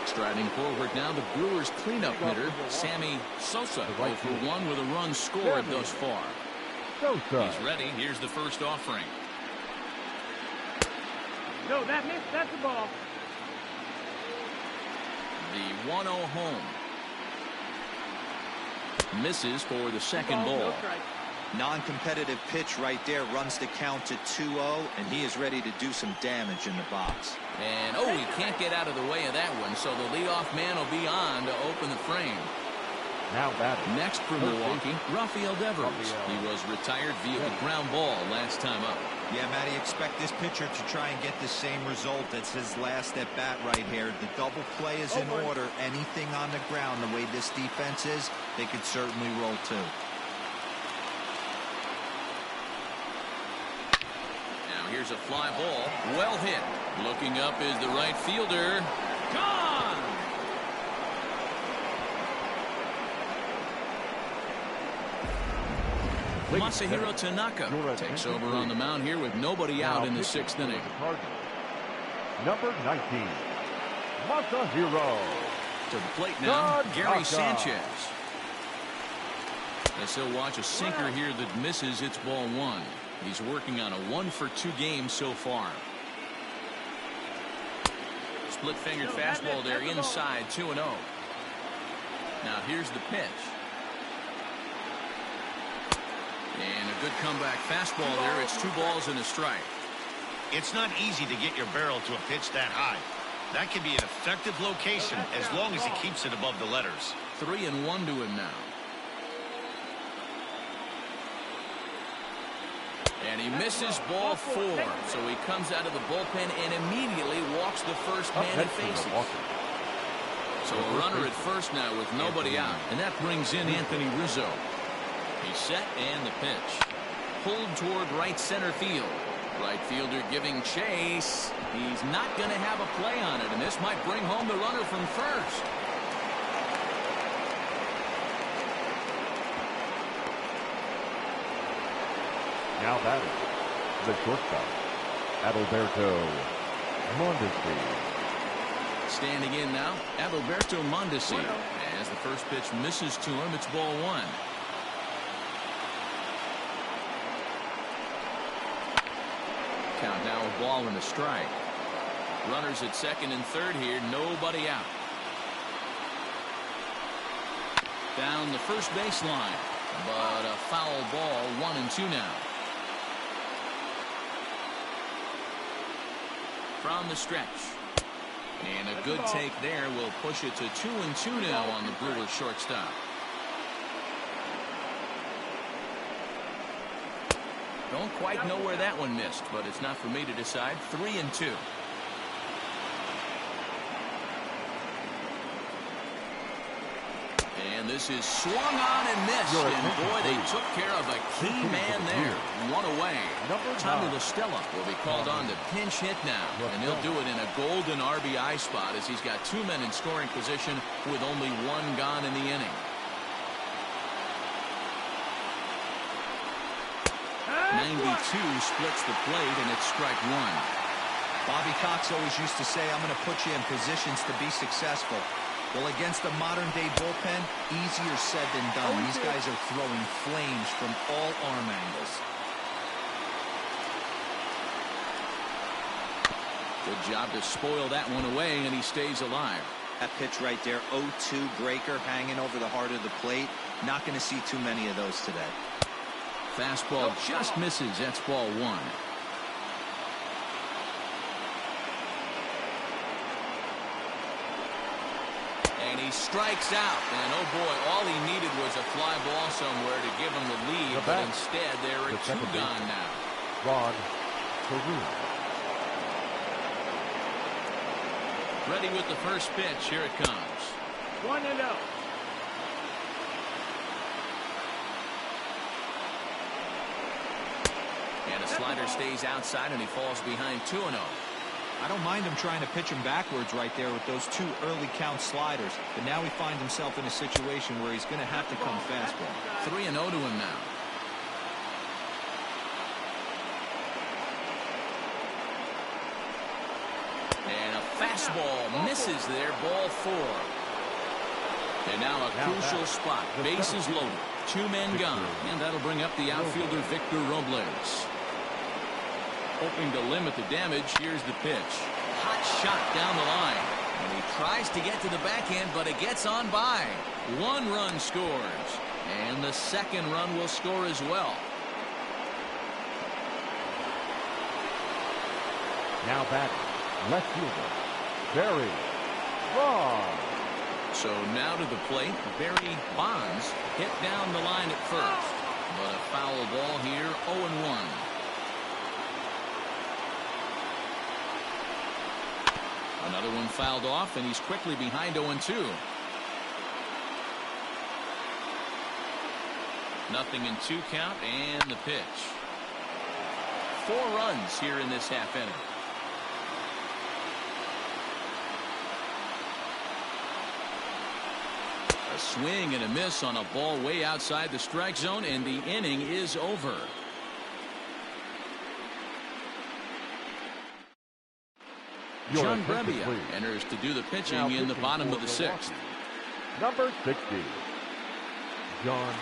Striding forward now, the Brewers cleanup hitter, Sammy Sosa, 0-for-1 with a run scored thus far. He's ready. Here's the first offering. No, that missed. That's the ball. The 1-0 home. Misses for the second ball. No strike. Non-competitive pitch right there, runs the count to 2-0, and he is ready to do some damage in the box. And, he can't get out of the way of that one, so the leadoff man will be on to open the frame. Now batting. Next for Milwaukee, Rafael Devers. He was retired via the ground ball last time up. Yeah, Matty, expect this pitcher to try and get the same result as his last at bat right here. The double play is in order. Anything on the ground, the way this defense is, they could certainly roll too. Now here's a fly ball, well hit. Looking up is the right fielder. Gone! Masahiro Tanaka takes over on the mound here with nobody out in the 6th inning. Number 19, Masahiro. To the plate now, Gary Sanchez. As he'll watch a sinker here that misses, it's ball 1. He's working on a 1-for-2 game so far. Split-fingered fastball there inside, 2-0. Now here's the pitch. And a good comeback fastball there. It's 2 balls and a strike. It's not easy to get your barrel to a pitch that high. That can be an effective location as long as he keeps it above the letters. 3-1 to him now. And he misses ball 4. So he comes out of the bullpen and immediately walks the first man he faces. So a runner at first now with nobody out. And that brings in Anthony Rizzo. He's set and the pitch. Pulled toward right center field. Right fielder giving chase. He's not going to have a play on it, and this might bring home the runner from first. Now batting, the shortstop, Adalberto Mondesi. Standing in now, Adalberto Mondesi. As the first pitch misses to him, it's ball 1. Count now a ball and a strike. Runners at second and third here, nobody out. Down the first baseline, but a foul ball, 1-2 now. From the stretch. And a good take there will push it to 2-2 now on the Brewers shortstop. Don't quite know where that one missed, but it's not for me to decide. 3-2. And this is swung on and missed. And boy, they took care of a key man there. One away. Tommy LaStella will be called on to pinch hit now. And he'll do it in a golden RBI spot as he's got 2 men in scoring position with only 1 gone in the inning. 92 splits the plate, and it's strike 1. Bobby Cox always used to say, I'm going to put you in positions to be successful. Well, against the modern-day bullpen, easier said than done. These guys are throwing flames from all arm angles. Good job to spoil that one away, and he stays alive. That pitch right there, 0-2 breaker hanging over the heart of the plate. Not going to see too many of those today. Fastball just misses. That's ball 1. And he strikes out. And oh boy, all he needed was a fly ball somewhere to give him the lead. But instead, there are 2 gone now. Ron Carew. Ready with the first pitch. Here it comes. 1-0. And a slider stays outside, and he falls behind 2-0. I don't mind him trying to pitch him backwards right there with those 2 early count sliders. But now he finds himself in a situation where he's going to have to come fastball. 3-0 to him now. And a fastball misses there. Ball 4. And now a crucial spot. Bases loaded. 2 men gone. And that'll bring up the outfielder Victor Robles. Hoping to limit the damage. Here's the pitch. Hot shot down the line. And he tries to get to the backhand, but it gets on by. 1 run scores. And the 2nd run will score as well. Now batting, left fielder, Barry Bonds. So now to the plate, Barry Bonds hit down the line at first. But a foul ball here, 0-1. Another one fouled off, and he's quickly behind 0-2. Nothing in 2 count, and the pitch. 4 runs here in this half inning. A swing and a miss on a ball way outside the strike zone, and the inning is over. John Brebbia enters to do the pitching in the bottom of the 6th. Number 60, John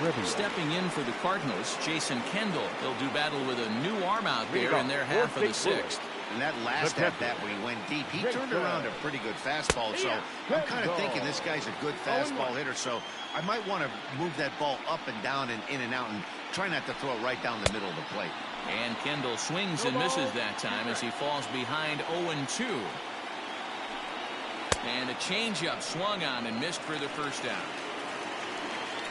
Brebbia. Stepping in for the Cardinals, Jason Kendall. They'll do battle with a new arm out there in their half of the 6th. And that last at-bat when he went deep, he turned around a pretty good fastball. So I'm kind of thinking this guy's a good fastball hitter. So I might want to move that ball up and down and in and out and try not to throw it right down the middle of the plate. And Kendall swings and misses that time as he falls behind 0-2. And a changeup swung on and missed for the first out.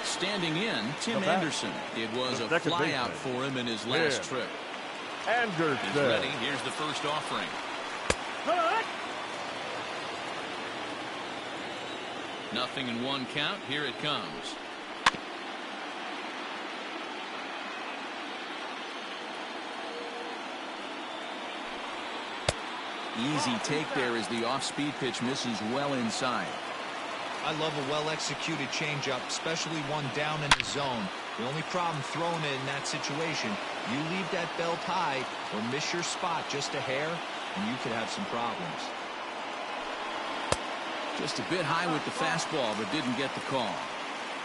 Standing in, Tim Anderson. It was a flyout for him in his last trip. Anderson. He's ready. Here's the first offering. Nothing in 1 count. Here it comes. Easy take there as the off-speed pitch misses well inside. I love a well-executed changeup, especially one down in the zone. The only problem throwing it in that situation, you leave that belt high or miss your spot just a hair, and you could have some problems. Just a bit high with the fastball, but didn't get the call.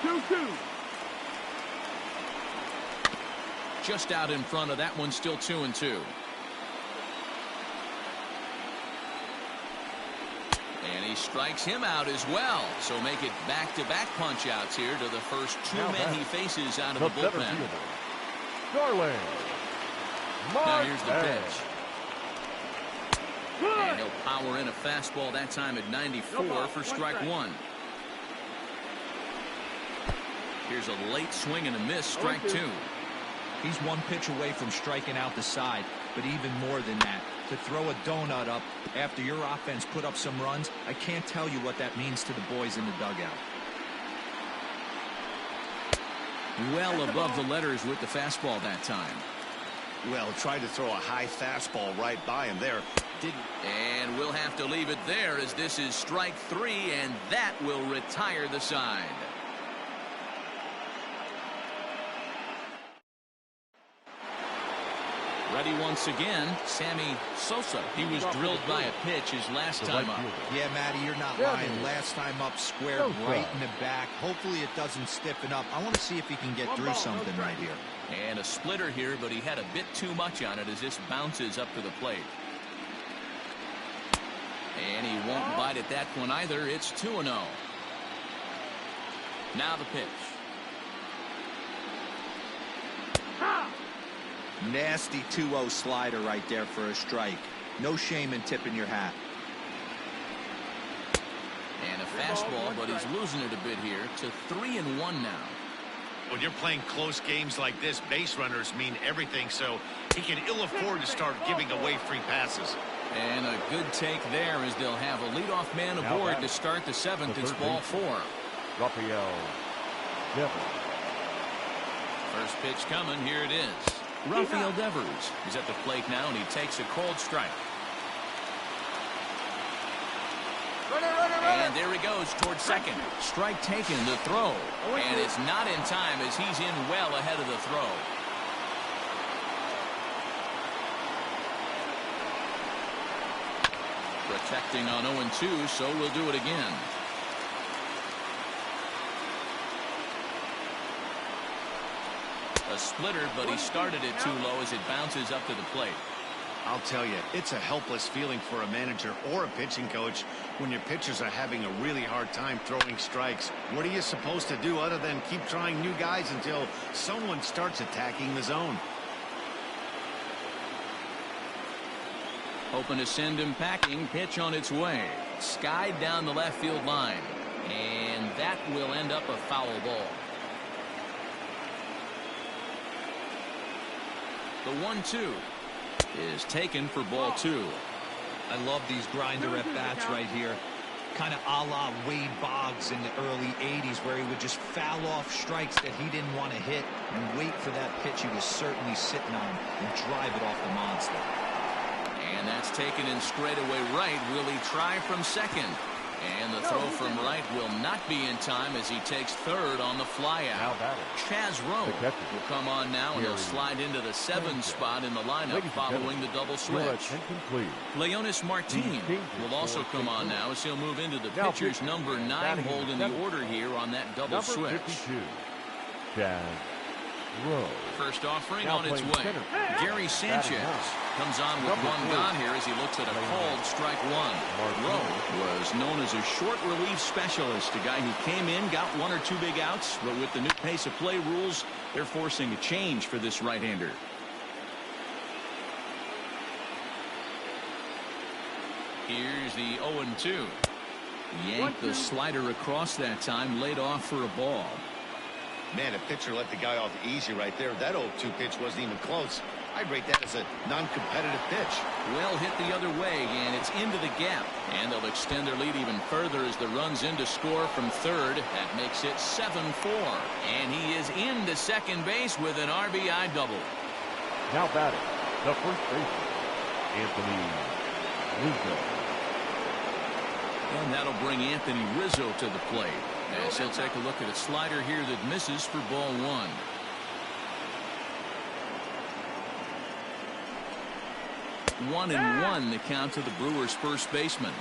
2-2. Just out in front of that one, still 2-2. And he strikes him out as well. So make it back-to-back punch-outs here to the first 2 men he faces out of the bullpen. Darling. Now here's the pitch. And he'll power in a fastball that time at 94 for strike 1. Here's a late swing and a miss, strike 2. He's 1 pitch away from striking out the side, but even more than that, to throw a donut up after your offense put up some runs, I can't tell you what that means to the boys in the dugout. Well above the letters with the fastball that time. Well, tried to throw a high fastball right by him there. Didn't. And we'll have to leave it there as this is strike 3, and that will retire the side. Ready once again, Sammy Sosa. He was drilled by a pitch his last time up. Yeah, Matty, you're not lying. Last time up, squared right in the back. Hopefully it doesn't stiffen up. I want to see if he can get through something right here. And a splitter here, but he had a bit too much on it as this bounces up to the plate. And he won't bite at that one either. It's 2-0. Now the pitch. Nasty 2-0 slider right there for a strike. No shame in tipping your hat. And a fastball, but he's losing it a bit here to 3-1 now. When you're playing close games like this, base runners mean everything, so he can ill afford to start giving away free passes. And a good take there as they'll have a leadoff man aboard to start the 7th. It's ball 4. Rafael Devers. First pitch coming. Here it is. Rafael Devers is at the plate now, and he takes a cold strike. And there he goes towards second. Strike taken, the throw. And it's not in time as he's in well ahead of the throw. Protecting on 0-2, so we'll do it again. A splitter, but he started it too low as it bounces up to the plate. I'll tell you, it's a helpless feeling for a manager or a pitching coach when your pitchers are having a really hard time throwing strikes. What are you supposed to do other than keep trying new guys until someone starts attacking the zone? Hoping to send him packing. Pitch on its way. Skied down the left field line. And that will end up a foul ball. The 1-2 is taken for ball 2. I love these grinder at bats right here. Kind of a la Wade Boggs in the early 80s, where he would just foul off strikes that he didn't want to hit and wait for that pitch he was certainly sitting on and drive it off the monster. And that's taken in straightaway right. Will he try from second? And the throw from right will not be in time as he takes third on the flyout. Chaz Rowe will come on now, and he'll slide into the 7th spot in the lineup following the double switch. Leonis Martin will also come on now as he'll move into the pitcher's number 9 hold in the order here on that double switch. Chaz Rowe. First offering on its way. Gary Sanchez comes on with one gone here as he looks at a called strike 1. Rowe was known as a short relief specialist, a guy who came in, got 1 or 2 big outs, but with the new pace of play rules, they're forcing a change for this right-hander. Here's the 0-2. Yanked the slider across that time, laid off for a ball. Man, a pitcher let the guy off easy right there. That 0-2 pitch wasn't even close. I'd rate that as a non-competitive pitch. Well hit the other way, and it's into the gap. And they'll extend their lead even further as the run's in to score from third. That makes it 7-4. And he is into second base with an RBI double. Now batting, the first baseman, Anthony Rizzo. And that'll bring Anthony Rizzo to the plate, as he'll take a look at a slider here that misses for ball 1. One and one the count to the Brewers' first baseman.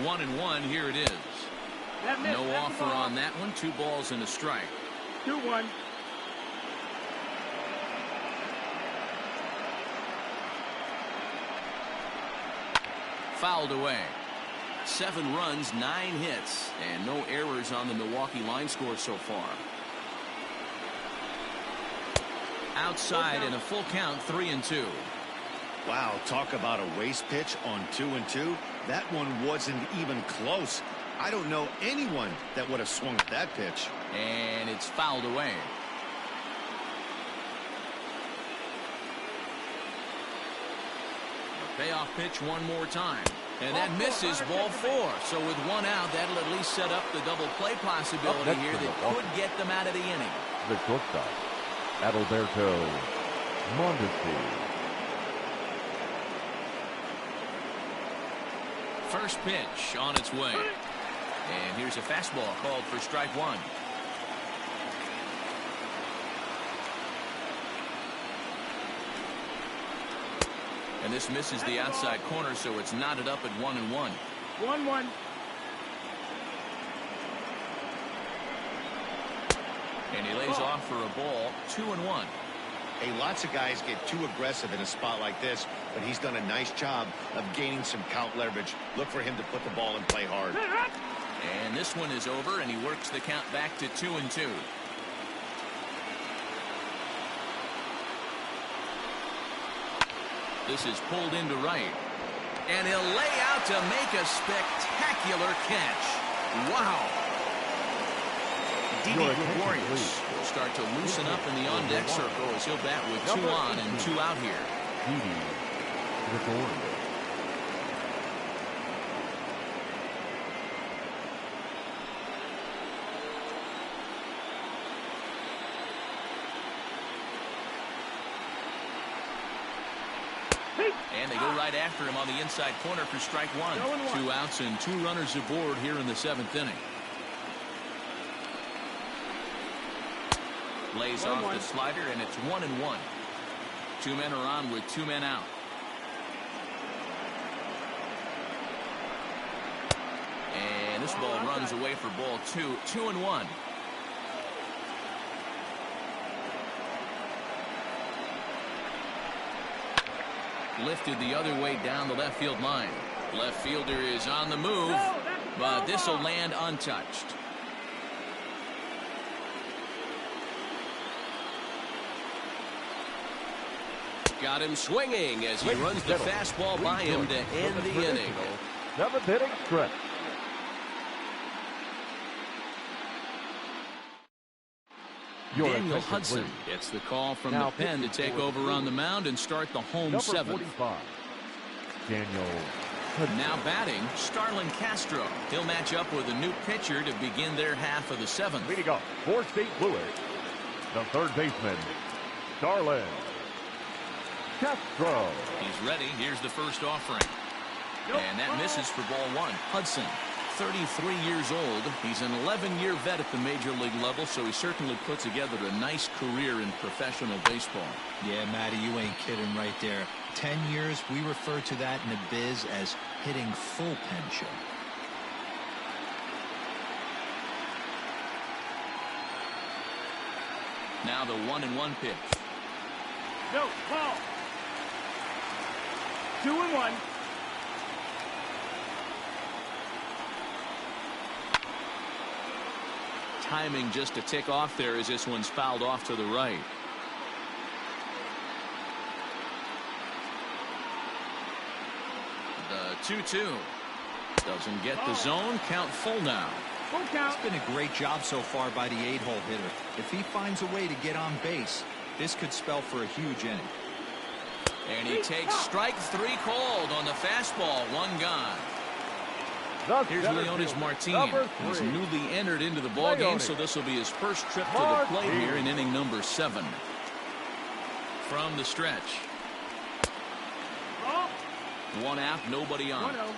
One and one, here it is. No offer on that one. 2 balls and a strike. 2-1. Fouled away. 7 runs, 9 hits, and no errors on the Milwaukee line score so far. Outside and a full count, 3-2. Wow, talk about a waste pitch on 2-2. That one wasn't even close. I don't know anyone that would have swung at that pitch. And it's fouled away. A payoff pitch one more time. And that misses, ball 4. So with 1 out, that'll at least set up the double play possibility here that could get them out of the inning. The shortstop, Adalberto Mondesi. First pitch on its way. And here's a fastball called for strike 1. And this misses the outside corner, so it's knotted up at 1-1. 1-1. And he lays off for a ball, 2-1. Hey, lots of guys get too aggressive in a spot like this, but he's done a nice job of gaining some count leverage. Look for him to put the ball in play hard. And this one is over, and he works the count back to 2-2. This is pulled into right. And he'll lay out to make a spectacular catch. Wow. Didi Gregorius will start to loosen up in the on-deck circle as he'll bat with 2 on and 2 out here. Didi Gregorius. And they go right after him on the inside corner for strike 1. 2 outs and 2 runners aboard here in the 7th inning. Lays off the slider, and it's 1-1. 2 men are on with 2 men out. And this ball runs away for ball 2. 2-1. Lifted the other way down the left field line. Left fielder is on the move, but this will land untouched. Got him swinging as he runs the fastball by him to end the inning. 7th inning stretch. Daniel Hudson gets the call from the pen to take over on the mound and start the home 7th. 45. Daniel Hudson. Now batting, Starlin Castro. He'll match up with a new pitcher to begin their half of the 7th. Leading off for St. Louis, the third baseman, Starlin Castro. He's ready. Here's the first offering. And that misses for ball 1. Hudson, 33 years old. He's an 11-year vet at the major league level, so he certainly put together a nice career in professional baseball. Yeah, Matty, you ain't kidding right there. 10 years, we refer to that in the biz as hitting full pension. Now the 1-1 pitch. No, ball. 2-1. Timing just to tick off there as this one's fouled off to the right. The 2-2 doesn't get the zone. Count full now. Full count. It's been a great job so far by the 8-hole hitter. If he finds a way to get on base, this could spell for a huge inning. And he takes strike 3 called on the fastball. 1 gone. Here's Leonis Martin. He's newly entered into the ballgame, so this will be his first trip to the plate here in inning number 7. From the stretch. 1 out, nobody on. 1-0.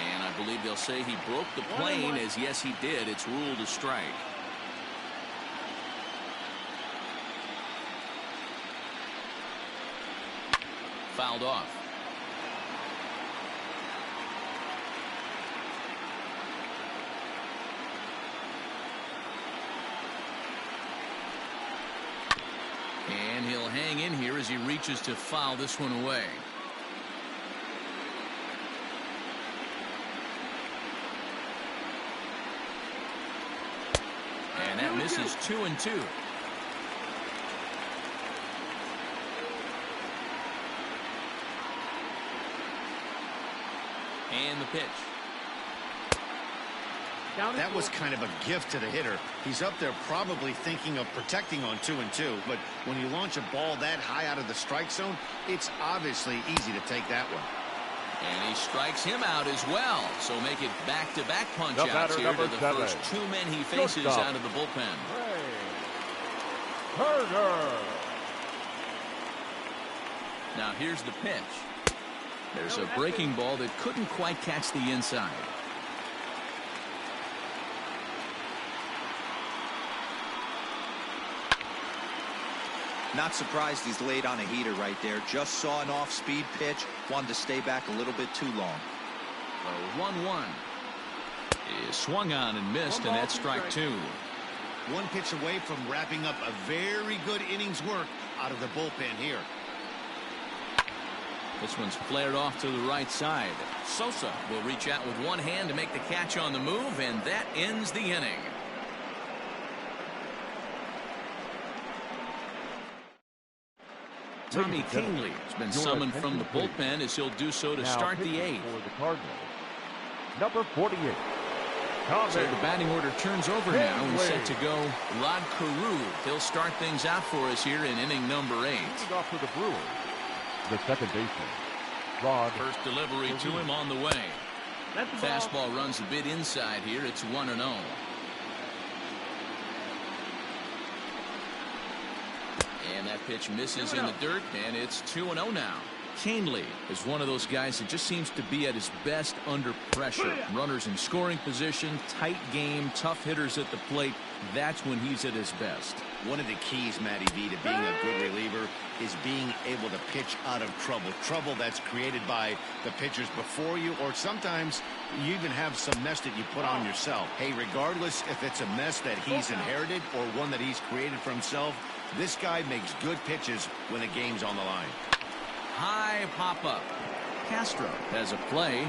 And I believe they'll say he broke the plane, as yes, he did. It's ruled a strike. Fouled off. And he'll hang in here as he reaches to foul this one away. And that misses 2-2. And the pitch. That was kind of a gift to the hitter. He's up there probably thinking of protecting on 2-2, but when you launch a ball that high out of the strike zone, it's obviously easy to take that one. And he strikes him out as well. So make it back-to-back punch-outs here to the first two men he faces out of the bullpen. Now here's the pitch. There's a breaking ball that couldn't quite catch the inside. Not surprised he's laid on a heater right there. Just saw an off-speed pitch. Wanted to stay back a little bit too long. The 1-1 is swung on and missed, and that's strike two. One pitch away from wrapping up a very good innings work out of the bullpen here. This one's flared off to the right side. Sosa will reach out with one hand to make the catch on the move, and that ends the inning. Tommy Kingley has been summoned from the bullpen as he'll do so to start the eighth. For the Cardinals, number 48. So the batting order turns over now and set to go Rod Carew. He'll start things out for us here in inning number 8. Off for the Brewers, the second baseman, Rod. First delivery to him on the way. Fastball runs a bit inside here. It's 1-0. And that pitch misses in the dirt, and it's 2-0 now. Kingley is one of those guys that just seems to be at his best under pressure. Runners in scoring position, tight game, tough hitters at the plate. That's when he's at his best. One of the keys, Matty V, to being a good reliever is being able to pitch out of trouble. Trouble that's created by the pitchers before you, or sometimes you even have some mess that you put on yourself. Hey, regardless if it's a mess that he's inherited or one that he's created for himself, this guy makes good pitches when the game's on the line. High pop-up. Castro has a play.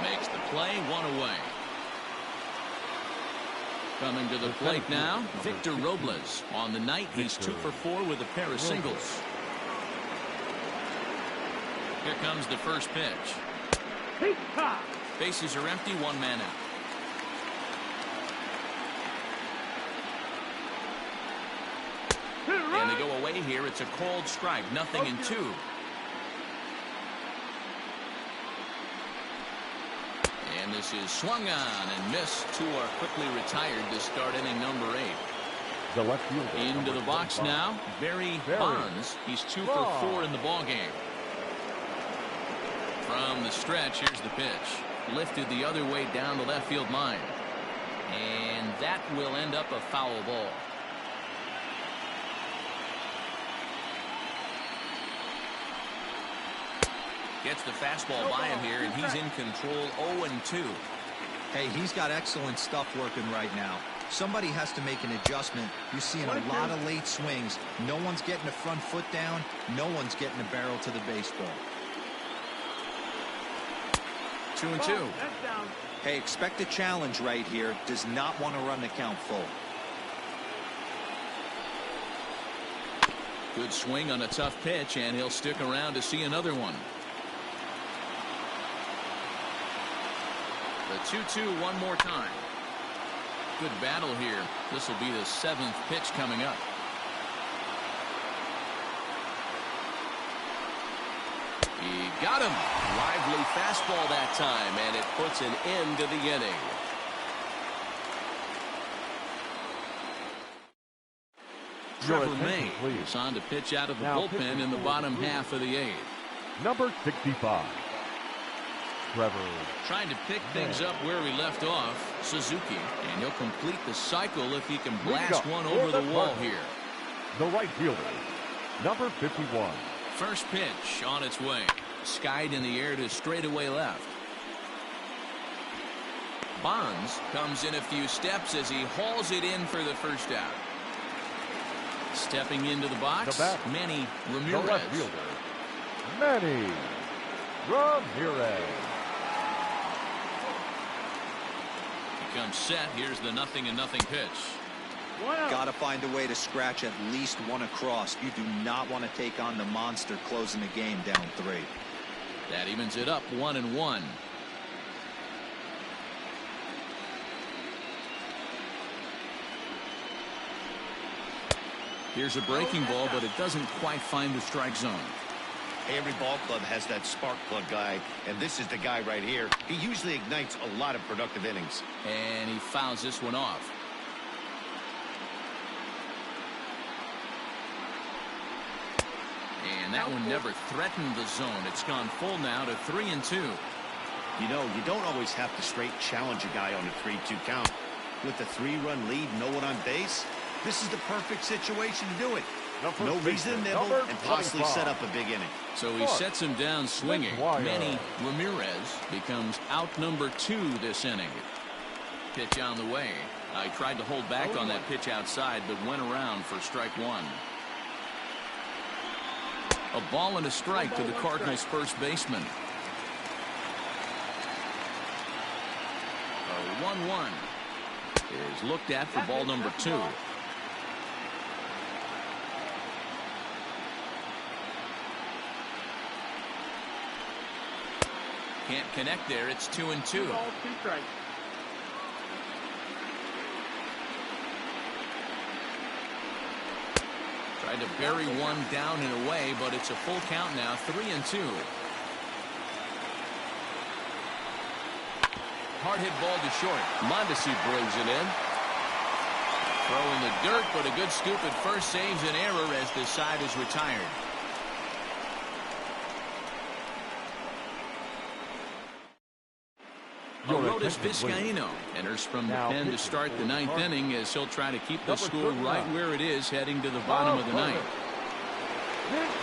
Makes the play, one away. Coming to the plate now, Victor Robles. On the night, he's 2 for 4 with a pair of singles. Here comes the first pitch. Bases are empty, one man out. And they go away here. It's a called strike, 0-2. And this is swung on and missed. Two are quickly retired to start inning number 8. The left fielder. Into the box now, Barry Bonds. He's 2 for 4 in the ballgame. From the stretch, here's the pitch. Lifted the other way down the left field line. And that will end up a foul ball. Gets the fastball by him here, and he's in control. 0-2. Hey, he's got excellent stuff working right now. Somebody has to make an adjustment. You're seeing a lot of late swings. No one's getting the front foot down. No one's getting the barrel to the baseball. 2-2. Hey, expect a challenge right here. Does not want to run the count full. Good swing on a tough pitch, and he'll stick around to see another one. The 2-2 one more time. Good battle here. This will be the 7th pitch coming up. He got him. Lively fastball that time, and it puts an end to the inning. Trevor May is on to pitch out of the bullpen in the bottom half of the 8th. Number 65. Trevor. Trying to pick things up where he left off, Suzuki, and he'll complete the cycle if he can blast one over the wall here. The right fielder, number 51. First pitch on its way. Skied in the air to straightaway left. Bonds comes in a few steps as he hauls it in for the first out. Stepping into the box, Manny Ramirez. The left fielder, Manny Ramirez. He comes set. Here's the 0-0 pitch. Got to find a way to scratch at least one across. You do not want to take on the monster closing the game down 3. That evens it up 1-1. Here's a breaking ball, but it doesn't quite find the strike zone. Every ball club has that spark plug guy, and this is the guy right here. He usually ignites a lot of productive innings. And he fouls this one off. And that one never threatened the zone. It's gone full now to 3-2. You know, you don't always have to straight challenge a guy on a 3-2 count. With the 3-run lead, no one on base, this is the perfect situation to do it. No reason to nibble and possibly set up a big inning. So he sets him down swinging. Manny Ramirez becomes out number 2 this inning. Pitch on the way. I tried to hold back on that pitch outside, but went around for strike 1. A ball and a strike to the Cardinals' first baseman. A 1-1 is looked at for ball number 2. Can't connect there. It's 2-2. Tried to bury one down and away, but it's a full count now. 3-2. Hard hit ball to short. Mondesi brings it in. Throw in the dirt, but a good scoop at first saves an error as the side is retired. Aroldis Vizcaíno enters from the pen to start the 9th inning as he'll try to keep the score right where it is heading to the bottom of the 9th.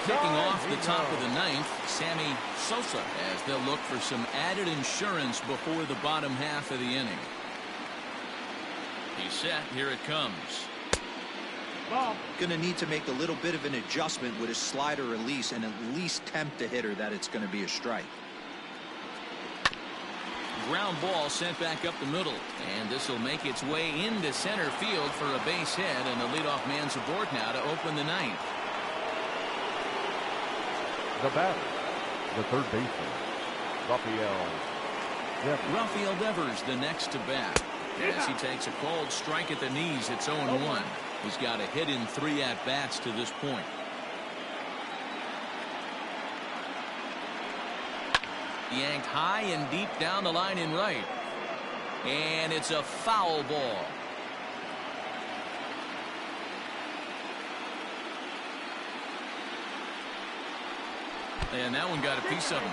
Kicking off the top of the 9th, Sammy Sosa, as they'll look for some added insurance before the bottom half of the inning. He's set. Here it comes. Going to need to make a little bit of an adjustment with his slider release and at least tempt the hitter that it's going to be a strike. Ground ball sent back up the middle, and this will make its way into center field for a base hit, and the leadoff man's aboard now to open the 9th. The batter, the third baseman, Rafael Devers, the next to bat. As he takes a cold strike at the knees, it's 0-1. He's got a hit in 3 at-bats to this point. Yanked high and deep down the line in right. And it's a foul ball. And that one got a piece of him.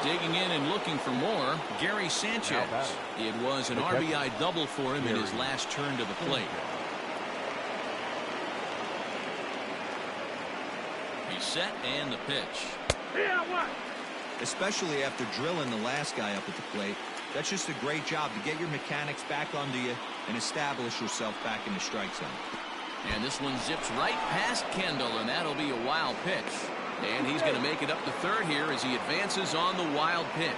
Digging in and looking for more, Gary Sanchez. It was an RBI double for him in his last turn to the plate. He's set and the pitch. Especially after drilling the last guy up at the plate. That's just a great job to get your mechanics back onto you and establish yourself back in the strike zone. And this one zips right past Kendall, and that'll be a wild pitch. And he's going to make it up to third here as he advances on the wild pitch.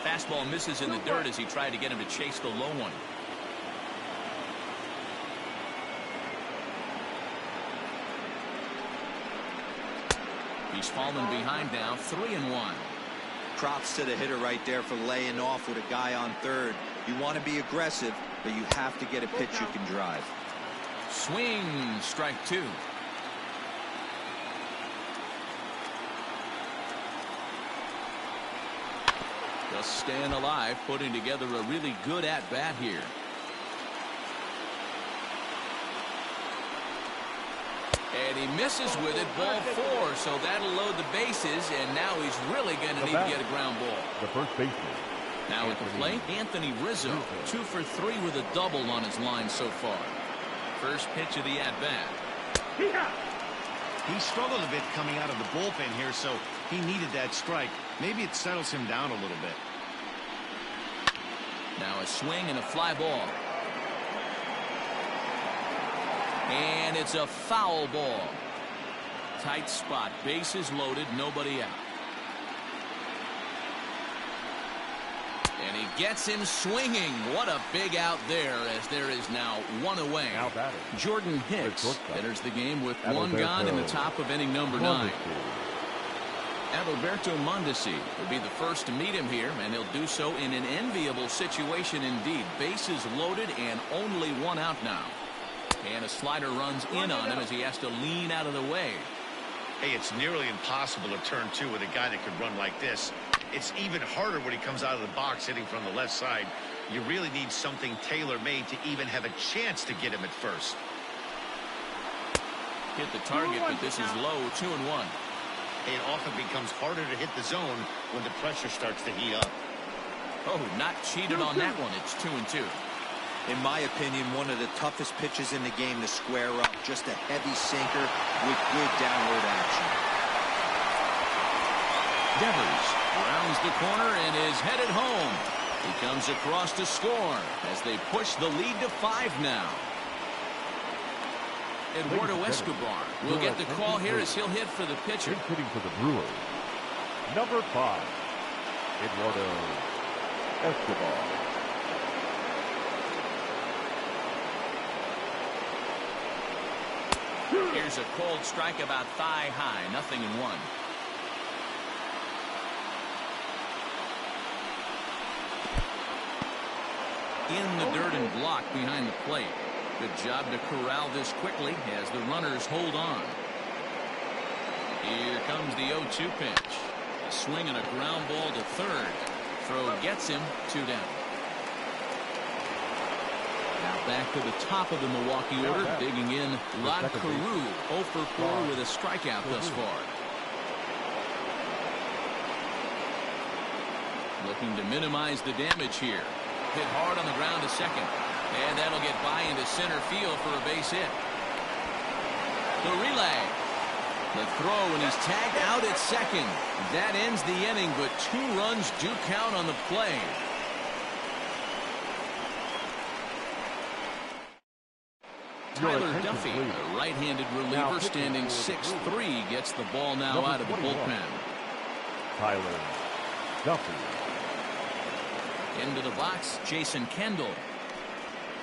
Fastball misses in the dirt as he tried to get him to chase the low one. He's fallen behind now, 3-1. Props to the hitter right there for laying off with a guy on third. You want to be aggressive, but you have to get a pitch you can drive. Swing, strike 2. Just staying alive, putting together a really good at-bat here. And he misses with it, ball 4, so that'll load the bases, and now he's really going to need to get a ground ball. The first baseman. Now at the plate, Anthony Rizzo, 2 for 3 with a double on his line so far. First pitch of the at-bat. He struggled a bit coming out of the bullpen here, so he needed that strike. Maybe it settles him down a little bit. Now a swing and a fly ball. And it's a foul ball. Tight spot, bases loaded, nobody out. And he gets him swinging. What a big out there, as there is now one away. Jordan Hicks enters the game with one gone in the top of inning number 9. Adalberto Mondesi will be the first to meet him here, and he'll do so in an enviable situation indeed. Bases loaded and only one out now. And a slider runs in on him as he has to lean out of the way. Hey, it's nearly impossible to turn two with a guy that can run like this. It's even harder when he comes out of the box hitting from the left side. You really need something tailor-made to even have a chance to get him at first. Hit the target, but this is low, 2-1. It often becomes harder to hit the zone when the pressure starts to heat up. Oh, not cheated on that one. It's 2-2. In my opinion, one of the toughest pitches in the game to square up. Just a heavy sinker with good downward action. Devers rounds the corner and is headed home. He comes across to score as they push the lead to 5 now. Eduardo Escobar will get the call here as he'll hit for the pitcher. Hitting for the Brewers. Number 5, Eduardo Escobar. Here's a cold strike about thigh high, 0-1. In the dirt and block behind the plate. Good job to corral this quickly as the runners hold on. Here comes the 0-2 pitch. A swing and a ground ball to third. Throw gets him, 2 down. Now back to the top of the Milwaukee order, digging in Rod Carew, 0 for 4 with a strikeout thus far. Looking to minimize the damage here. Hit hard on the ground to second. And that'll get by into center field for a base hit. The relay. The throw, and he's tagged out at second. That ends the inning, but 2 runs do count on the play. Tyler Duffy, a right-handed reliever, standing 6'3", gets the ball now out of the bullpen. Tyler Duffy. Into the box, Jason Kendall.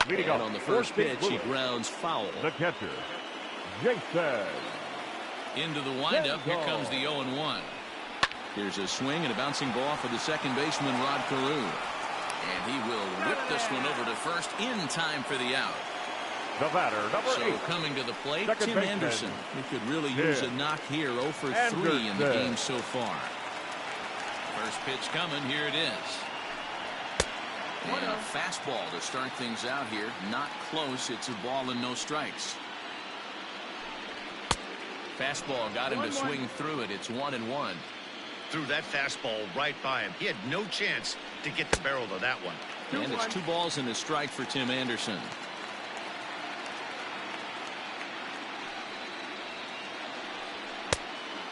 Leading And on the first pitch, he grounds foul. The catcher, Jason. Into the windup, here comes the 0-1. Here's a swing and a bouncing ball for the second baseman, Rod Carew. And he will whip this one over to first in time for the out. The batter, number 8. So coming to the plate, Second Tim baseman. Anderson. He could really use a knock here, 0 for 3 in the game so far. First pitch coming, here it is. And a fastball to start things out here. Not close. It's a ball and no strikes. Fastball got him to swing through it. It's 1-1. Threw that fastball right by him. He had no chance to get the barrel of that one. And it's 2 balls and a strike for Tim Anderson.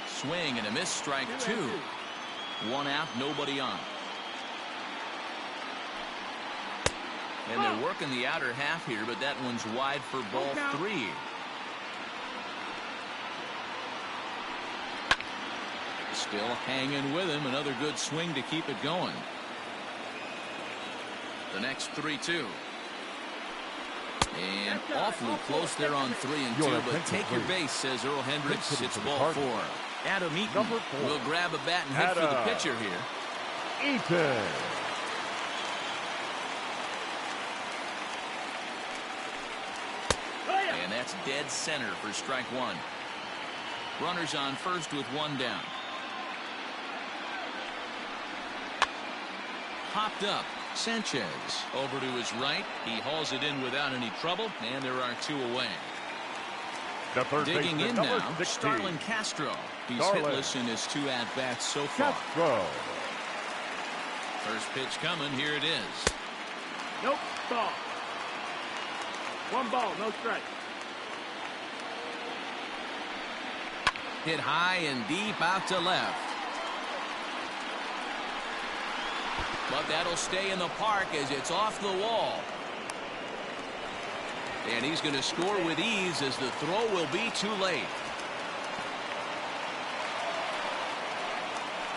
Swing and a miss, strike 2. 1 out, nobody on. And they're working the outer half here, but that one's wide for ball 3. Still hanging with him. Another good swing to keep it going. The next 3-2. And awfully close there on 3 and 2, but take your base, says Earl Hendricks. It's ball 4. Adam Eaton will grab a bat and hit for the pitcher here. Eaton. And that's dead center for strike 1. Runners on first with 1 down. Popped up. Sanchez over to his right. He hauls it in without any trouble, and there are 2 away. The third Digging in number now, 16. Starlin Castro. He's Starlin. hitless in his 2 at-bats so far. Castro. First pitch coming. Here it is. Nope. Ball. 1 ball, no strike. Hit high and deep out to left. But that'll stay in the park as it's off the wall. And he's going to score with ease as the throw will be too late.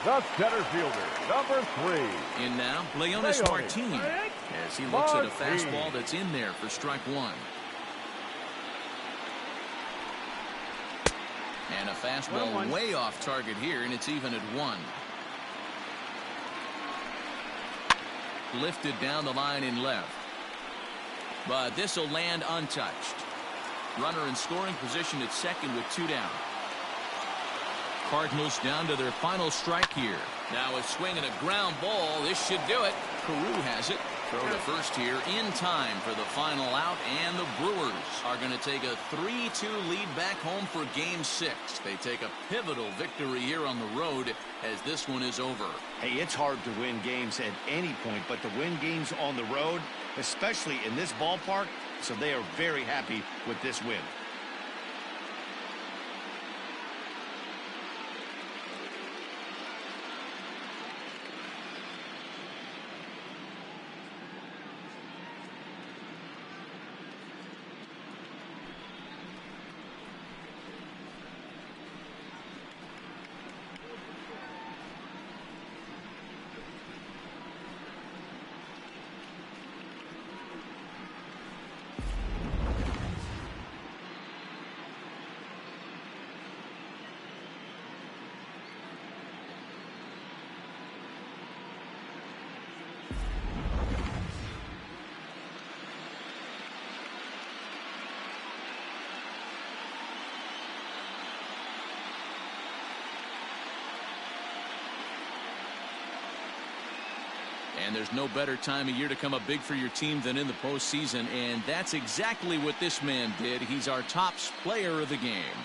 The center fielder, number 3. In now, Leonis Martin, as he looks at a fastball that's in there for strike 1. And a fastball way off target here, and it's even at 1. Lifted down the line in left. But this will land untouched. Runner in scoring position at second with 2 down. Cardinals down to their final strike here. Now a swing and a ground ball. This should do it. Carew has it. Throw to first here in time for the final out, and the Brewers are going to take a 3-2 lead back home for Game 6. They take a pivotal victory here on the road as this one is over. Hey, it's hard to win games at any point, but to win games on the road, especially in this ballpark, so they are very happy with this win. And there's no better time of year to come up big for your team than in the postseason, and that's exactly what this man did. He's our top player of the game.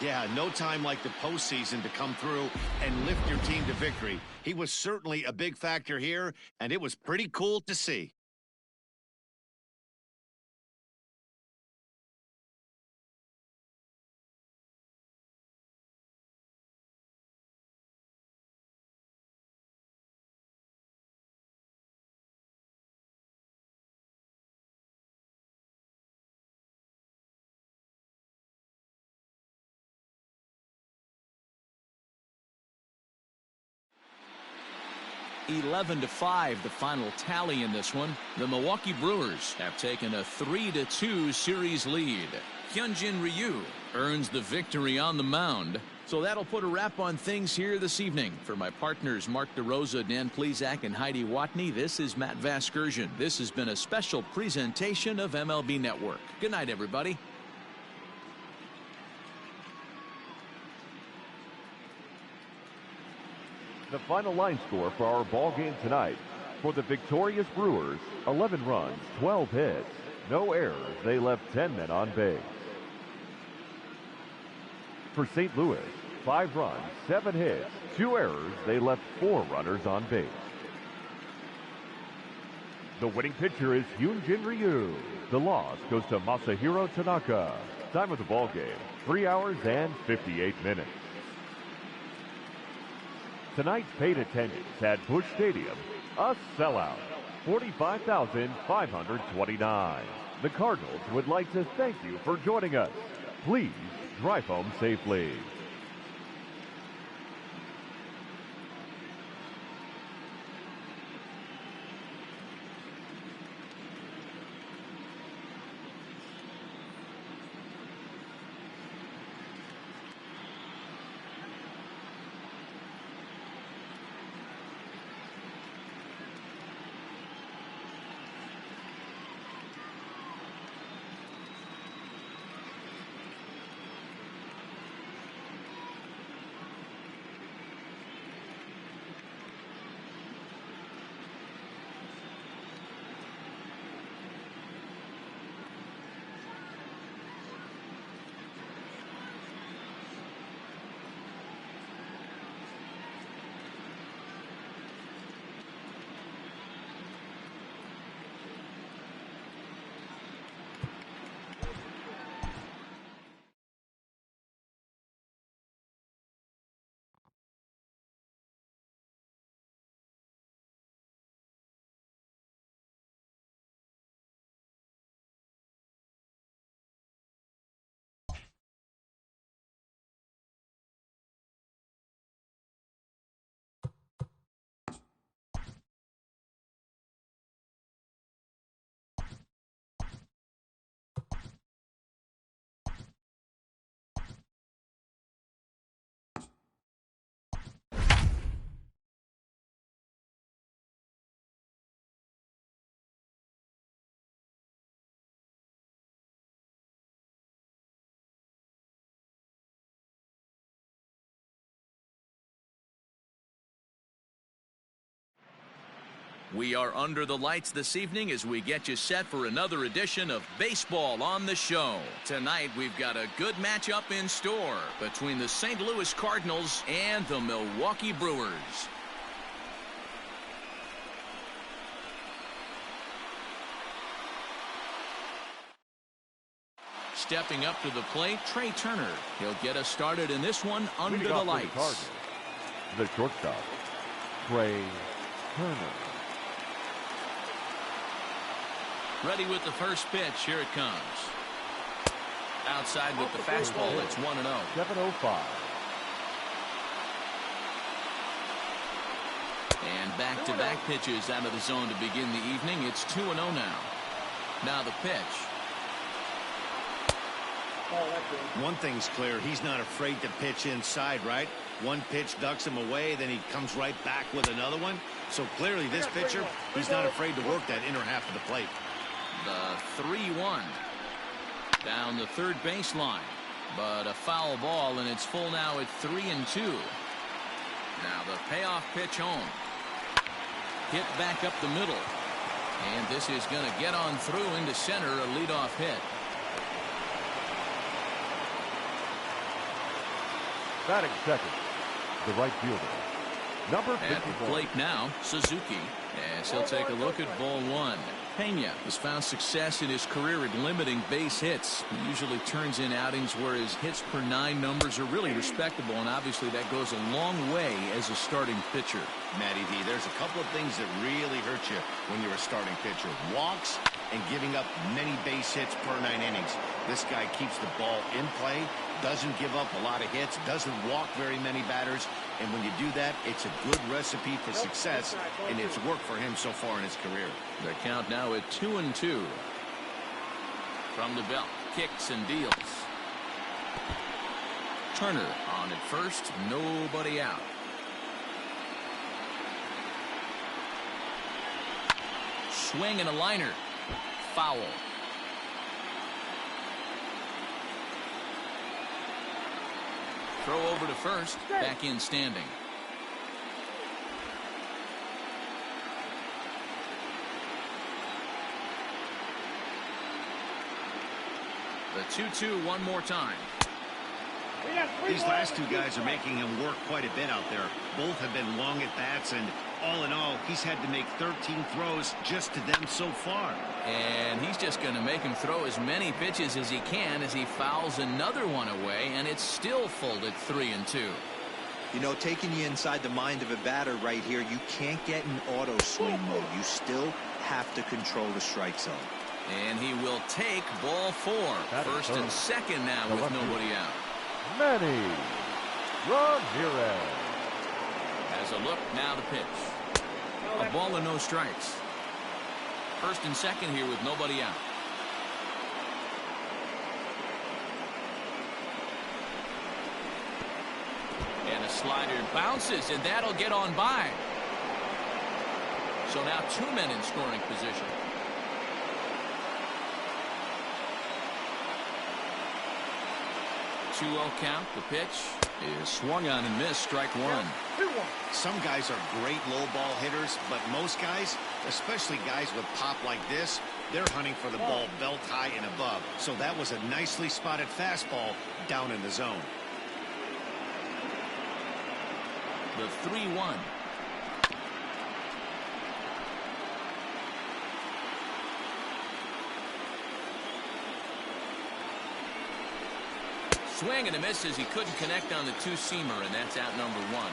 Yeah, no time like the postseason to come through and lift your team to victory. He was certainly a big factor here, and it was pretty cool to see. (11-5) the final tally in this one. The Milwaukee Brewers have taken a 3-2 series lead. Hyunjin Ryu earns the victory on the mound. So that'll put a wrap on things here this evening. For my partners Mark DeRosa, Dan Plesac, and Heidi Watney, this is Matt Vasgersian. This has been a special presentation of MLB Network. Good night, everybody. The final line score for our ball game tonight. For the victorious Brewers, 11 runs, 12 hits, no errors. They left 10 men on base. For St. Louis, 5 runs, 7 hits, 2 errors. They left 4 runners on base. The winning pitcher is Hyunjin Ryu. The loss goes to Masahiro Tanaka. Time of the ball game, 3 hours and 58 minutes. Tonight's paid attendance at Busch Stadium, a sellout, 45,529. The Cardinals would like to thank you for joining us. Please drive home safely. We are under the lights this evening as we get you set for another edition of Baseball on the Show. Tonight, we've got a good matchup in store between the St. Louis Cardinals and the Milwaukee Brewers. Stepping up to the plate, Trey Turner. He'll get us started in this one under the lights. The shortstop, Trey Turner. Ready with the first pitch. Here it comes. Outside with the fastball. It's 1-0. 7:05. And back-to-back pitches out of the zone to begin the evening. It's 2-0 now. Now the pitch. One thing's clear, he's not afraid to pitch inside, right? One pitch ducks him away, then he comes right back with another one. So clearly this pitcher, he's not afraid to work that inner half of the plate. The 3-1 down the third baseline, but a foul ball, and it's full now at 3-2. Now the payoff pitch home. Hit back up the middle, and this is going to get on through into center, a leadoff hit. Batting second, the right fielder, number 54. At the plate now, Suzuki, as he'll take a look at ball one. Pena has found success in his career at limiting base hits. He usually turns in outings where his hits per 9 numbers are really respectable, and obviously that goes a long way as a starting pitcher. Matty V, there's a couple of things that really hurt you when you're a starting pitcher. Walks and giving up many base hits per 9 innings. This guy keeps the ball in play, doesn't give up a lot of hits, doesn't walk very many batters, and when you do that, it's a good recipe for success, and it's worked for him so far in his career. The count now at 2-2. From the belt, kicks and deals. Turner on at first, nobody out. Swing and a liner. Foul. Throw over to first, back in standing. The 2-2 one more time. These last two guys are making him work quite a bit out there. Both have been long at bats, and all in all, he's had to make 13 throws just to them so far. And he's just going to make him throw as many pitches as he can as he fouls another one away, and it's still full at 3-2. You know, taking you inside the mind of a batter right here, you can't get in auto swing mode. You still have to control the strike zone. And he will take ball 4. First and second now with nobody out. Manny Ramirez. Has a look, now the pitch. A ball and no strikes. First and second here with nobody out. And a slider bounces, and that'll get on by. So now 2 men in scoring position. Count. The pitch is swung on and missed. Strike one. Some guys are great low ball hitters, but most guys, especially guys with pop like this, they're hunting for the ball belt high and above. So that was a nicely spotted fastball down in the zone. The 3-1. Swing and a miss as he couldn't connect on the two-seamer, and that's out number 1.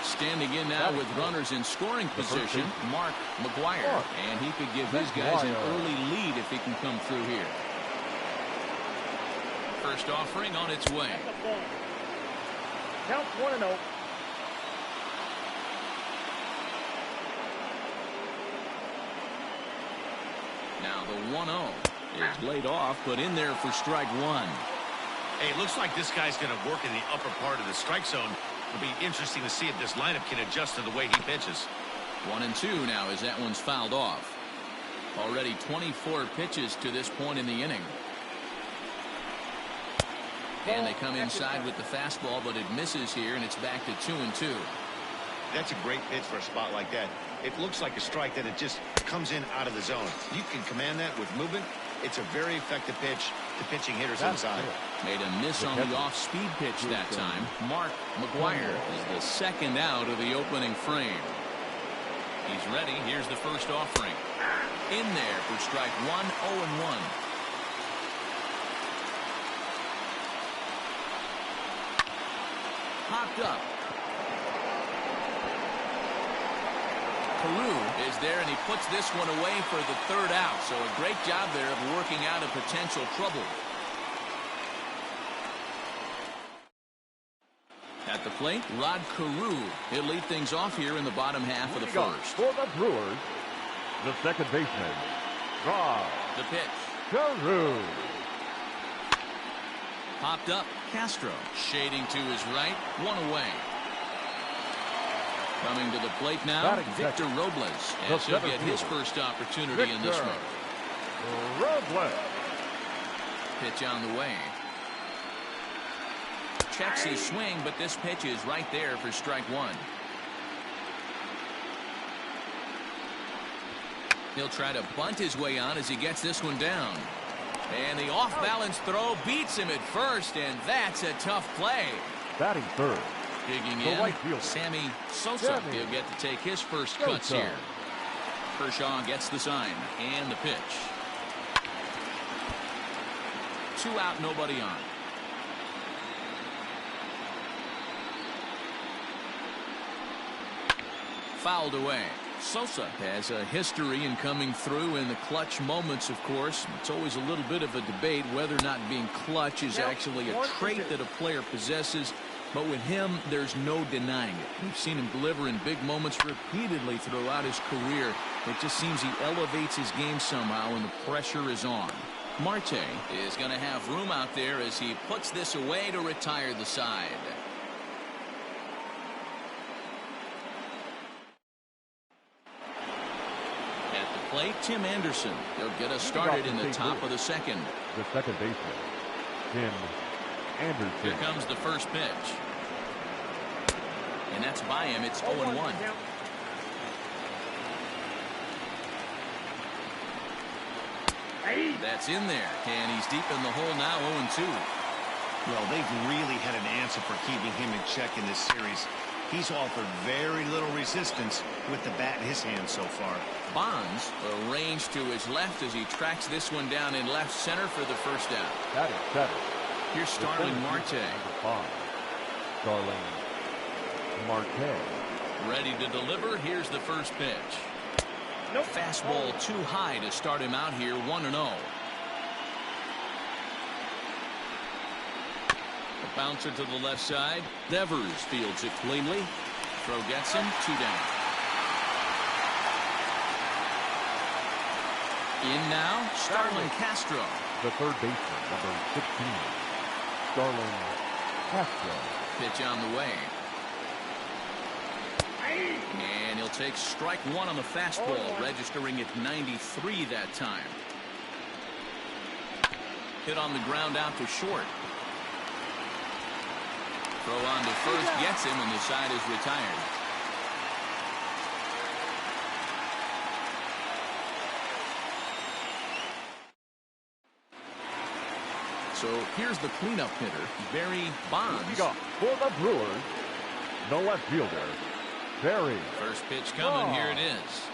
Standing in now with runners in scoring position, Mark McGuire, and he could give his guys an early lead if he can come through here. First offering on its way. Count 1-0. Now the 1-0 is laid off, but in there for strike one. Hey, it looks like this guy's going to work in the upper part of the strike zone. It'll be interesting to see if this lineup can adjust to the way he pitches. 1-2 now as that one's fouled off. Already 24 pitches to this point in the inning. And they come inside with the fastball, but it misses here, and it's back to 2-2. That's a great pitch for a spot like that. it looks like a strike that it just comes in out of the zone. You can command that with movement. It's a very effective pitch to pitching hitters inside. Made a miss on the off-speed pitch that time. Mark McGuire is the second out of the opening frame. He's ready. Here's the first offering. In there for strike one, 0-1. Popped up. Carew is there, and he puts this one away for the third out. So a great job there of working out a potential trouble. At the plate, Rod Carew. He'll lead things off here in the bottom half of the first. For the Brewers, the second baseman, Rod. The pitch. Carew. Popped up. Castro shading to his right. One away. Coming to the plate now, Victor Robles, as he'll get his first opportunity in this one. Robles. Pitch on the way. Checks his swing, but this pitch is right there for strike one. He'll try to bunt his way on as he gets this one down. And the off-balance throw beats him at first, and that's a tough play. Batting third. Digging in, Sammy Sosa. He'll get to take his first cuts here. Kershaw gets the sign and the pitch. 2 out, nobody on. Fouled away. Sosa has a history in coming through in the clutch moments, of course. It's always a little bit of a debate whether or not being clutch is actually a trait that a player possesses. But with him, there's no denying it. We've seen him deliver in big moments repeatedly throughout his career. It just seems he elevates his game somehow when the pressure is on. Marte is going to have room out there as he puts this away to retire the side. At the plate, Tim Anderson. He'll get us started in the top of the second. The second baseman, Tim Anderson. Here comes the first pitch. And that's by him. It's 0-1. That's in there. And he's deep in the hole now, 0-2. Well, they've really had an answer for keeping him in check in this series. He's offered very little resistance with the bat in his hand so far. Bonds arranged to his left as he tracks this one down in left center for the first out. That is 7. Here's Starling Marte. Starling Marte. Ready to deliver. Here's the first pitch. Fastball too high to start him out here, 1-0. A bouncer to the left side. Devers fields it cleanly. Throw gets him, 2 down. In now, Starling Castro. The third baseman, number 16. Starling Castro. Pitch on the way. And he'll take strike one on the fastball, registering at 93 that time. Hit on the ground out to short. Throw on to first, gets him, and the side is retired. So here's the cleanup hitter, Barry Bonds. For the Brewers, the left fielder, Barry. First pitch coming, here it is.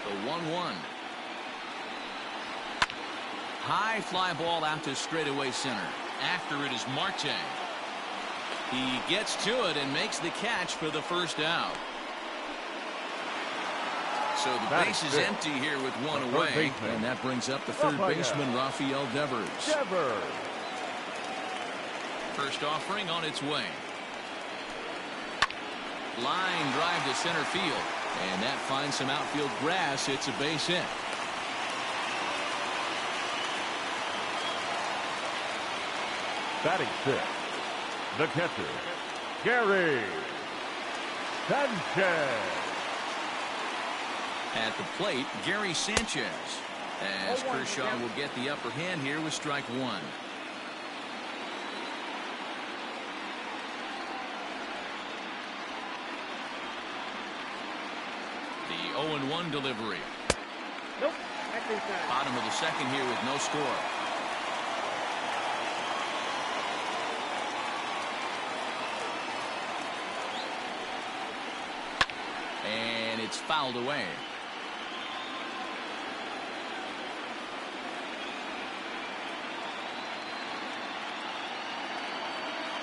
The 1-1. High fly ball out to straightaway center. After it is Marte. He gets to it and makes the catch for the first out. So the base is empty here with one away. And that brings up the third baseman, Rafael Devers. First offering on its way. Line drive to center field. And that finds some outfield grass. It's a base hit. Batting sixth, the catcher, Gary Sanchez. At the plate, Gary Sanchez. As Kershaw will get the upper hand here with strike one. The 0-1 delivery. Nope. That's inside. Bottom of the second here with no score. And it's fouled away.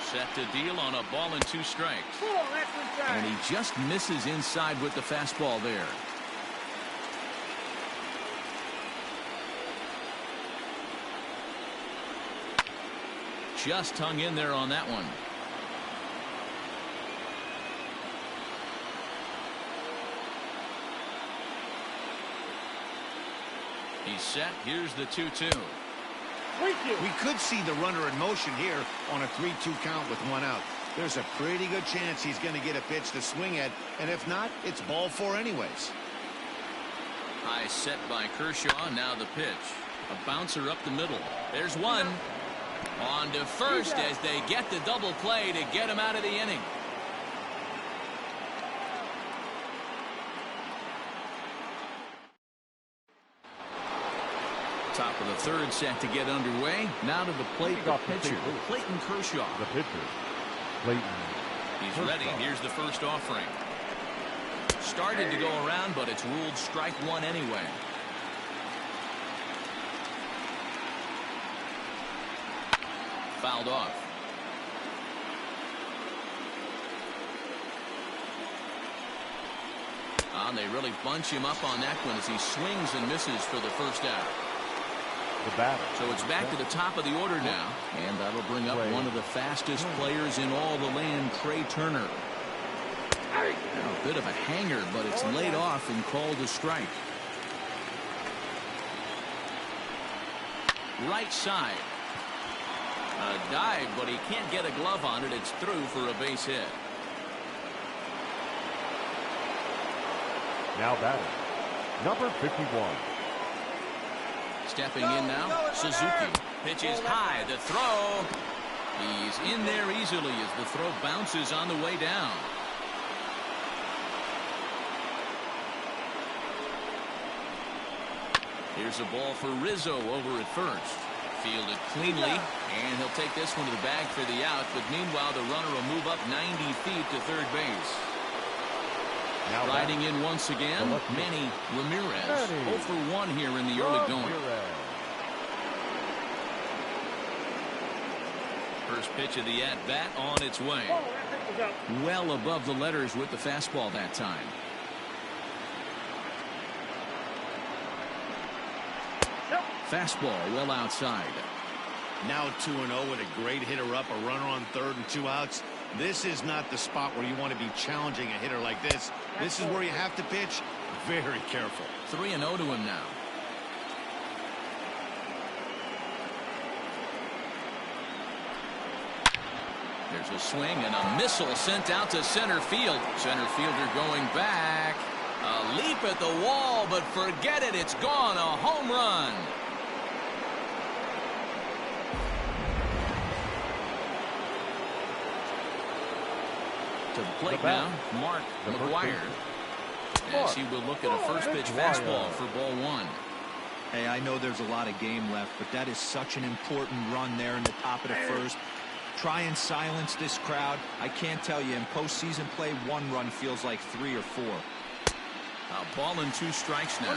Set to deal on a ball and 2 strikes. And he just misses inside with the fastball there. Just hung in there on that one. He's set. Here's the 2-2. We could see the runner in motion here on a 3-2 count with 1 out. There's a pretty good chance he's going to get a pitch to swing at, and if not, it's ball 4 anyways. High set by Kershaw. Now the pitch. A bouncer up the middle. There's one. On to first as they get the double play to get him out of the inning. Top of the third set to get underway. Now to the plate, the pitcher, Clayton Kershaw. The pitcher, Clayton. He's ready. Here's the first offering. Started to go around, but it's ruled strike one anyway. Fouled off. And they really bunch him up on that one as he swings and misses for the first out. So it's back to the top of the order now, and that'll bring up one of the fastest players in all the land, Trey Turner. A bit of a hanger, but it's laid off and called a strike. Right side. A dive, but he can't get a glove on it. It's through for a base hit. Now batting, number 51. Stepping in now, Suzuki. Pitch is high. The throw. He's in there easily as the throw bounces on the way down. Here's a ball for Rizzo over at first. Fielded cleanly, and he'll take this one to the bag for the out, but meanwhile the runner will move up 90 feet to third base. Now riding in once again, Manny Ramirez. 0 for 1 here in the early going. First pitch of the at-bat on its way. Well above the letters with the fastball that time. Fastball well outside. Now 2-0 with a great hitter up, a runner on third and 2 outs. This is not the spot where you want to be challenging a hitter like this. This is where you have to pitch very careful. 3-0 to him now. There's a swing and a missile sent out to center field. Center fielder going back. A leap at the wall, but forget it. It's gone. A home run. To the plate now, Mark McGuire. As he will look at a first pitch fastball for ball 1. Hey, I know there's a lot of game left, but that is such an important run there in the top of the first. Try and silence this crowd. I can't tell you, in postseason play, 1 run feels like 3 or 4. A ball and 2 strikes now.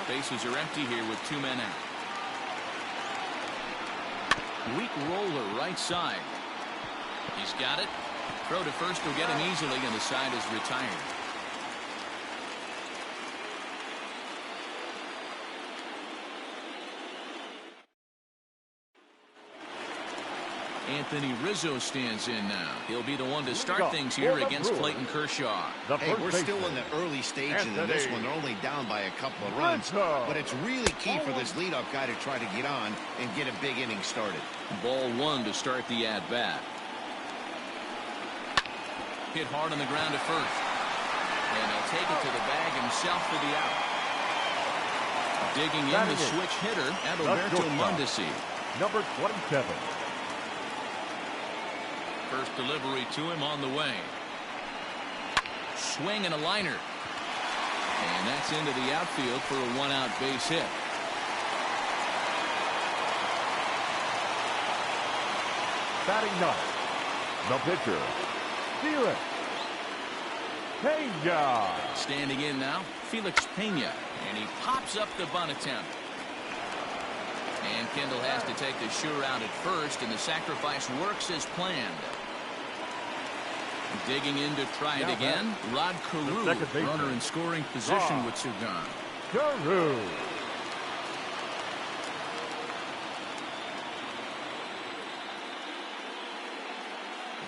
Bases are empty here with 2 men out. Weak roller right side. He's got it. Throw to first will get him easily, and the side is retired. Anthony Rizzo stands in now. He'll be the one to start things here against Clayton Kershaw. Hey, we're still in the early stages of this one. They're only down by a couple of runs, but it's really key for this leadoff guy to try to get on and get a big inning started. Ball 1 to start the at-bat. Hit hard on the ground at first. And he'll take it to the bag himself for the out. Digging in the switch hitter, Adalberto Mondesi. Number 27. First delivery to him on the way. Swing and a liner. And that's into the outfield for a one-out base hit. Batting ninth, the pitcher, Felix Pena. Standing in now, Felix Pena. And he pops up the bunt attempt. And Kendall has to take the sure out at first, and the sacrifice works as planned. Digging in to try it again, Rod Carew, runner in scoring position with Sugan. Carew.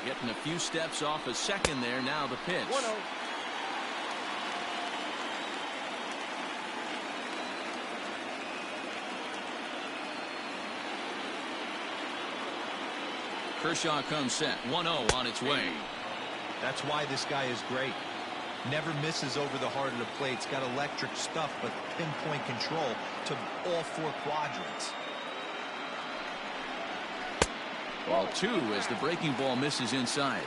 Getting a few steps off a second there. Now the pitch. 1-0. Kershaw comes set. 1-0 on its way. That's why this guy is great. Never misses over the heart of the plate. He's got electric stuff, but pinpoint control to all four quadrants. Ball 2 as the breaking ball misses inside.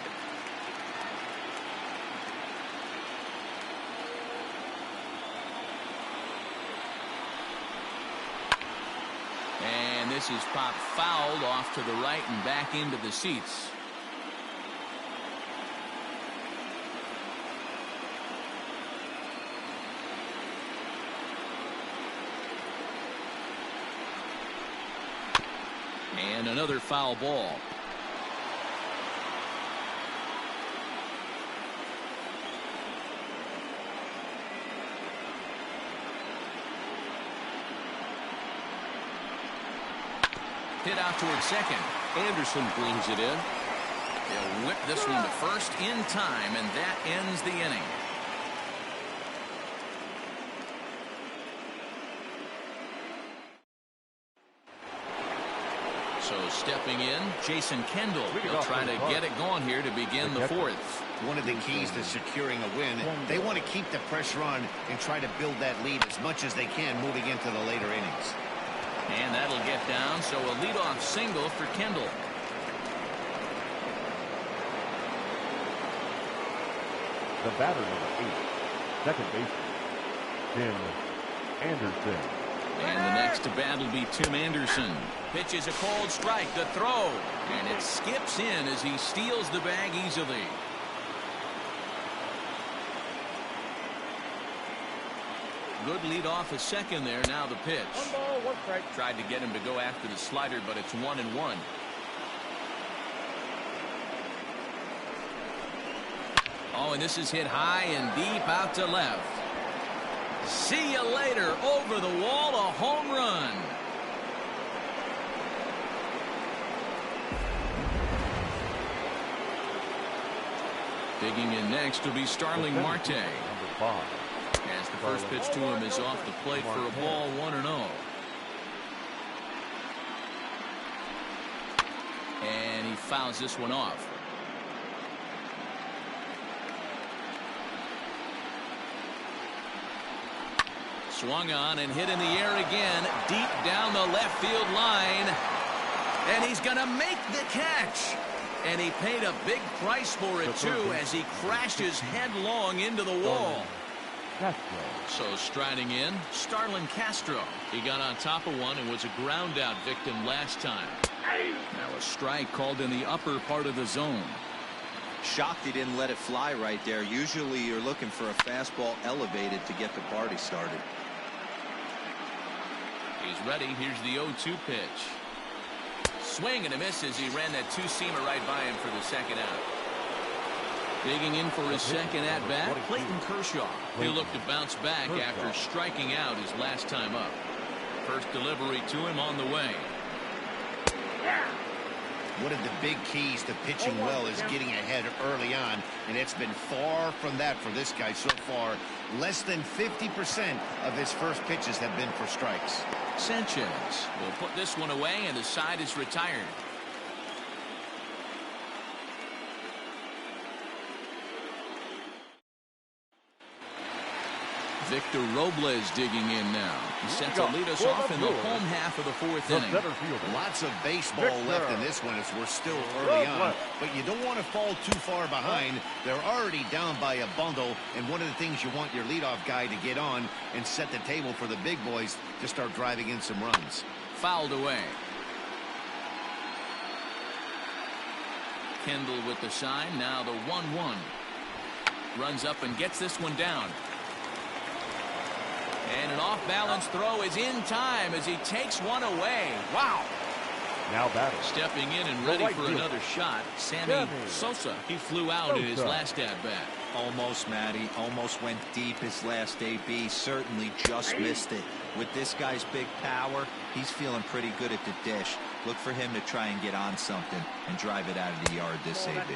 And this is popped fouled off to the right and back into the seats. And another foul ball. Hit out towards second. Anderson brings it in. They'll whip this one to first in time, and that ends the inning. So stepping in, Jason Kendall. He'll try to get it going here to begin the fourth. One of the keys to securing a win, they want to keep the pressure on and try to build that lead as much as they can moving into the later innings. And that'll get down, so a leadoff single for Kendall. The batter, number 8, second baseman, Tim Anderson. And the next to bat will be Tim Anderson. Pitches a cold strike, the throw. And it skips in as he steals the bag easily. Good lead off a second there. Now the pitch. 1 ball, 1 strike. Tried to get him to go after the slider, but it's 1-1. Oh, and this is hit high and deep out to left. See you later. Over the wall, a home run. Digging in next will be Starling Marte. Number 5. As the first pitch to him is off the plate for a ball, 1-0. And he fouls this one off. Swung on and hit in the air again, deep down the left field line. And he's going to make the catch. And he paid a big price for it, too, as he crashes headlong into the wall. So striding in, Starlin Castro. He got on top of one and was a ground out victim last time. Now a strike called in the upper part of the zone. Shocked he didn't let it fly right there. Usually you're looking for a fastball elevated to get the party started. He's ready. Here's the 0-2 pitch. Swing and a miss as he ran that two-seamer right by him for the second out. Digging in for his second at-bat, Clayton Kershaw. He'll look to bounce back after striking out his last time up. First delivery to him on the way. One of the big keys to pitching well is getting ahead early on, and it's been far from that for this guy so far. Less than 50% of his first pitches have been for strikes. Sanchez will put this one away, and the side is retired. Victor Robles digging in now. He's set to lead us off in the home half of the fourth inning. Lots of baseball left in this one as we're still early on, but you don't want to fall too far behind. They're already down by a bundle, and one of the things you want your leadoff guy to get on and set the table for the big boys to start driving in some runs. Fouled away. Kendall with the sign. Now the 1-1. Runs up and gets this one down. And an off-balance throw is in time as he takes one away. Wow. Now batting. Stepping in and ready for another shot, Sammy Sosa. He flew out in his last at-bat. Almost, Matty. Almost went deep his last AB. Certainly just missed it. With this guy's big power, he's feeling pretty good at the dish. Look for him to try and get on something and drive it out of the yard this AB.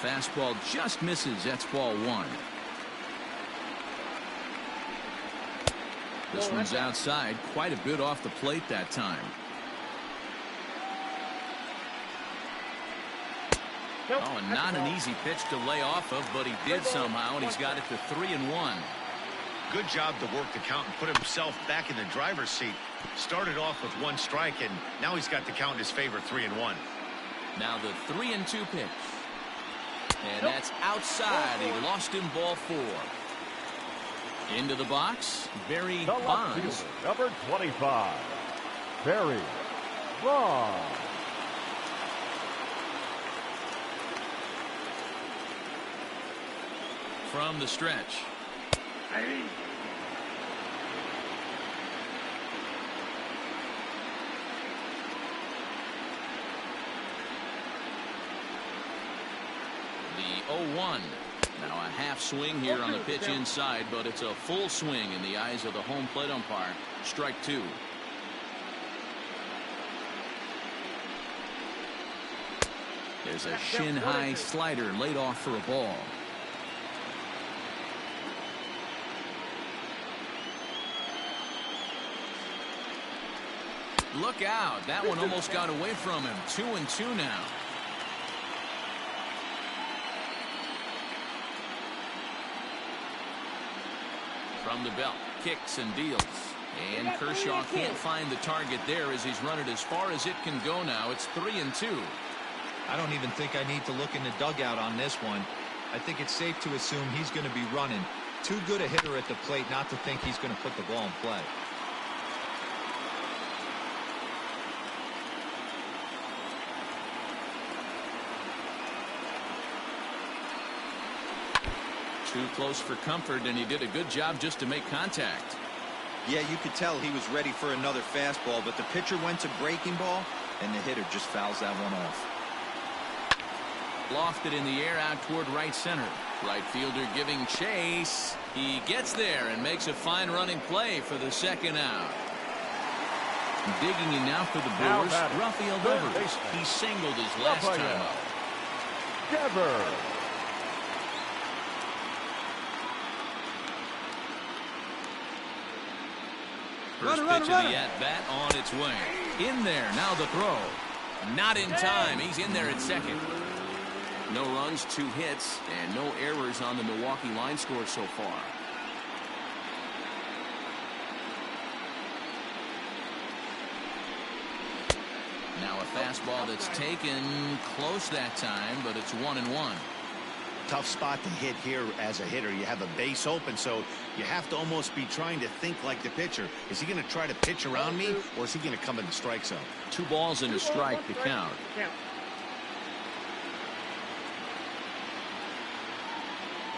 Fastball just misses. That's ball one. This one's outside, quite a bit off the plate that time. Oh, and not an easy pitch to lay off of, but he did somehow, and he's got it to 3-1. Good job to work the count and put himself back in the driver's seat. Started off with one strike, and now he's got the count in his favor, 3-1. Now the 3-2 pitch. And that's outside. He lost in ball four. Into the box, Barry Bonds. Number 25, Barry Bonds. From the stretch. The 0-1. Now a half swing here on the pitch inside, but it's a full swing in the eyes of the home plate umpire. Strike two. There's a shin-high slider laid off for a ball. Look out. That one almost got away from him. 2-2 now. From the belt, kicks and deals. And Kershaw can't find the target there as he's run it as far as it can go now. It's 3-2. I don't even think I need to look in the dugout on this one. I think it's safe to assume he's going to be running. Too good a hitter at the plate not to think he's going to put the ball in play. Too close for comfort, and he did a good job just to make contact. Yeah, you could tell he was ready for another fastball, but the pitcher went to breaking ball, and the hitter just fouls that one off. Lofted in the air out toward right center. Right fielder giving chase. He gets there and makes a fine running play for the second out. Digging in now for the Brewers, Rafael Devers. He singled his last time up. Devers. First pitch of the at-bat on its way. In there, now the throw. Not in time. He's in there at second. No runs, 2 hits, and no errors on the Milwaukee line score so far. Now a fastball that's taken close that time, but it's 1-1. Tough spot to hit here as a hitter. You have a base open, so you have to almost be trying to think like the pitcher. Is he going to try to pitch around me, or is he going to come in the strike zone? 2 balls and a strike to count.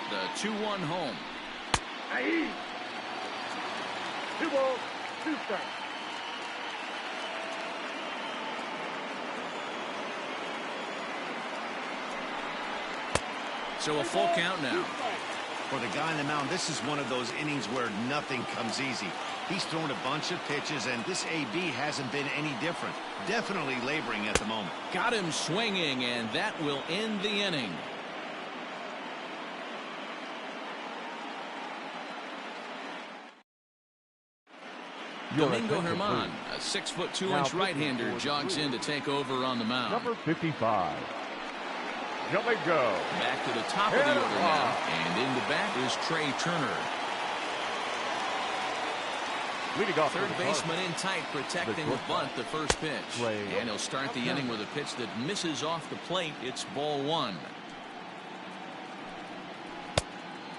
The 2-1 home. 2 balls, 2 strikes. So a full count now. For the guy on the mound, this is one of those innings where nothing comes easy. He's thrown a bunch of pitches, and this AB hasn't been any different. Definitely laboring at the moment. Got him swinging, and that will end the inning. Domingo Germán, a 6'2" right-hander, jogs in to take over on the mound. Number 55. Domingo. Back to the top of the order now, and in the bat is Trey Turner. Leading off Third baseman in tight, protecting the bunt, the first pitch. And he'll start the inning with a pitch that misses off the plate. It's ball one.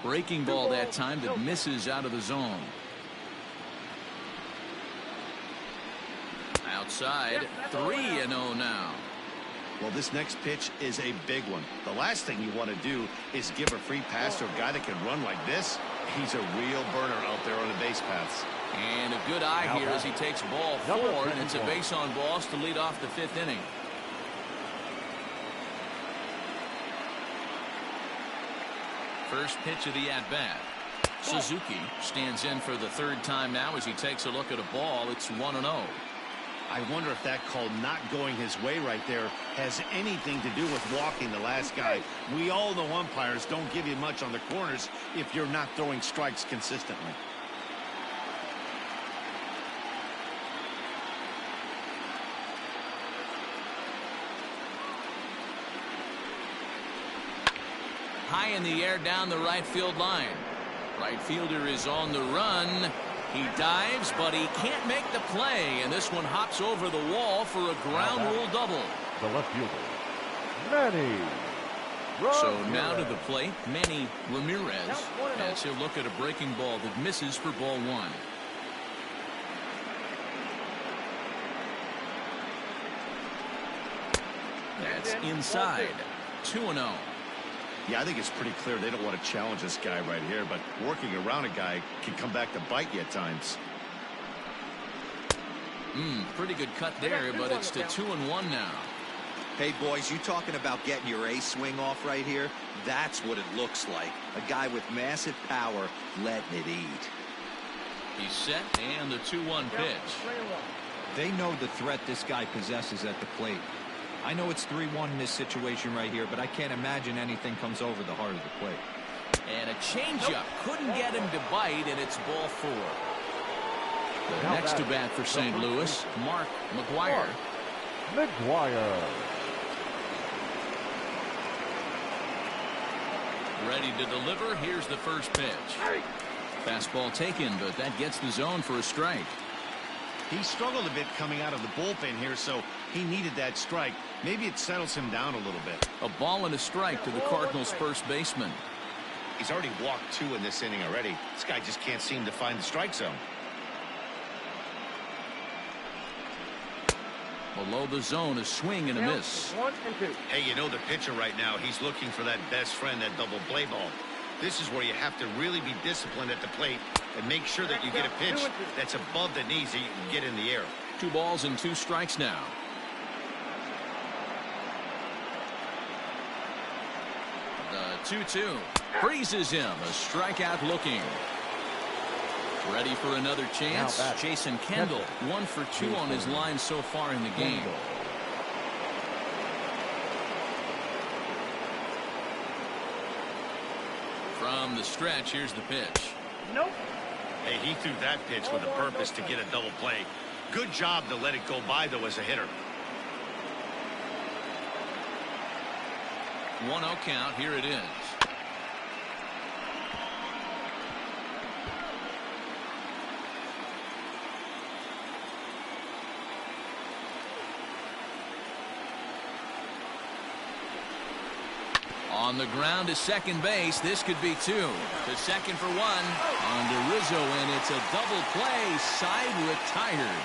Breaking ball that time that misses out of the zone. Outside, 3-0 now. Well, this next pitch is a big one. The last thing you want to do is give a free pass to a guy that can run like this. He's a real burner out there on the base paths. And a good eye here as he takes ball 4, and it's a base on balls to lead off the 5th inning. First pitch of the at-bat. Suzuki stands in for the 3rd time now as he takes a look at a ball. It's 1-0. I wonder if that call not going his way right there has anything to do with walking the last guy. We all know umpires don't give you much on the corners if you're not throwing strikes consistently. High in the air down the right field line. Right fielder is on the run. He dives, but he can't make the play, and this one hops over the wall for a ground rule double. The left fielder, Manny Ramirez. So now to the plate, Manny Ramirez, as he'll look at a breaking ball that misses for ball 1. That's inside. 2-0. Yeah, I think it's pretty clear they don't want to challenge this guy right here, but working around a guy can come back to bite you at times. Pretty good cut there, but it's to 2-1 now. Hey, boys, you talking about getting your ace swing off right here? That's what it looks like. A guy with massive power letting it eat. He's set, and the 2-1 pitch. They know the threat this guy possesses at the plate. I know it's 3-1 in this situation right here, but I can't imagine anything comes over the heart of the plate. And a changeup couldn't get him to bite, and it's ball 4. The next to bat for St. Louis, Mark McGwire. Ready to deliver. Here's the first pitch. Fastball taken, but that gets the zone for a strike. He struggled a bit coming out of the bullpen here, so he needed that strike. Maybe it settles him down a little bit. A ball and a strike to the Cardinals' first baseman. He's already walked 2 in this inning already. This guy just can't seem to find the strike zone. Below the zone, a swing and a miss. 1 and 2. Hey, you know the pitcher right now, he's looking for that best friend, that double play ball. This is where you have to really be disciplined at the plate and make sure that you get a pitch that's above the knees that you can get in the air. 2 balls and 2 strikes now. The 2-2 freezes him. A strikeout looking. Ready for another chance. Jason Kendall, 1 for 2 on his line so far in the game. From the stretch, here's the pitch. Nope. Hey, he threw that pitch with a purpose to get a double play. Good job to let it go by, though, as a hitter. 1-0 count. Here it is. On the ground to second base. This could be 2. To second for 1. On to Rizzo, and it's a double play. Side retired.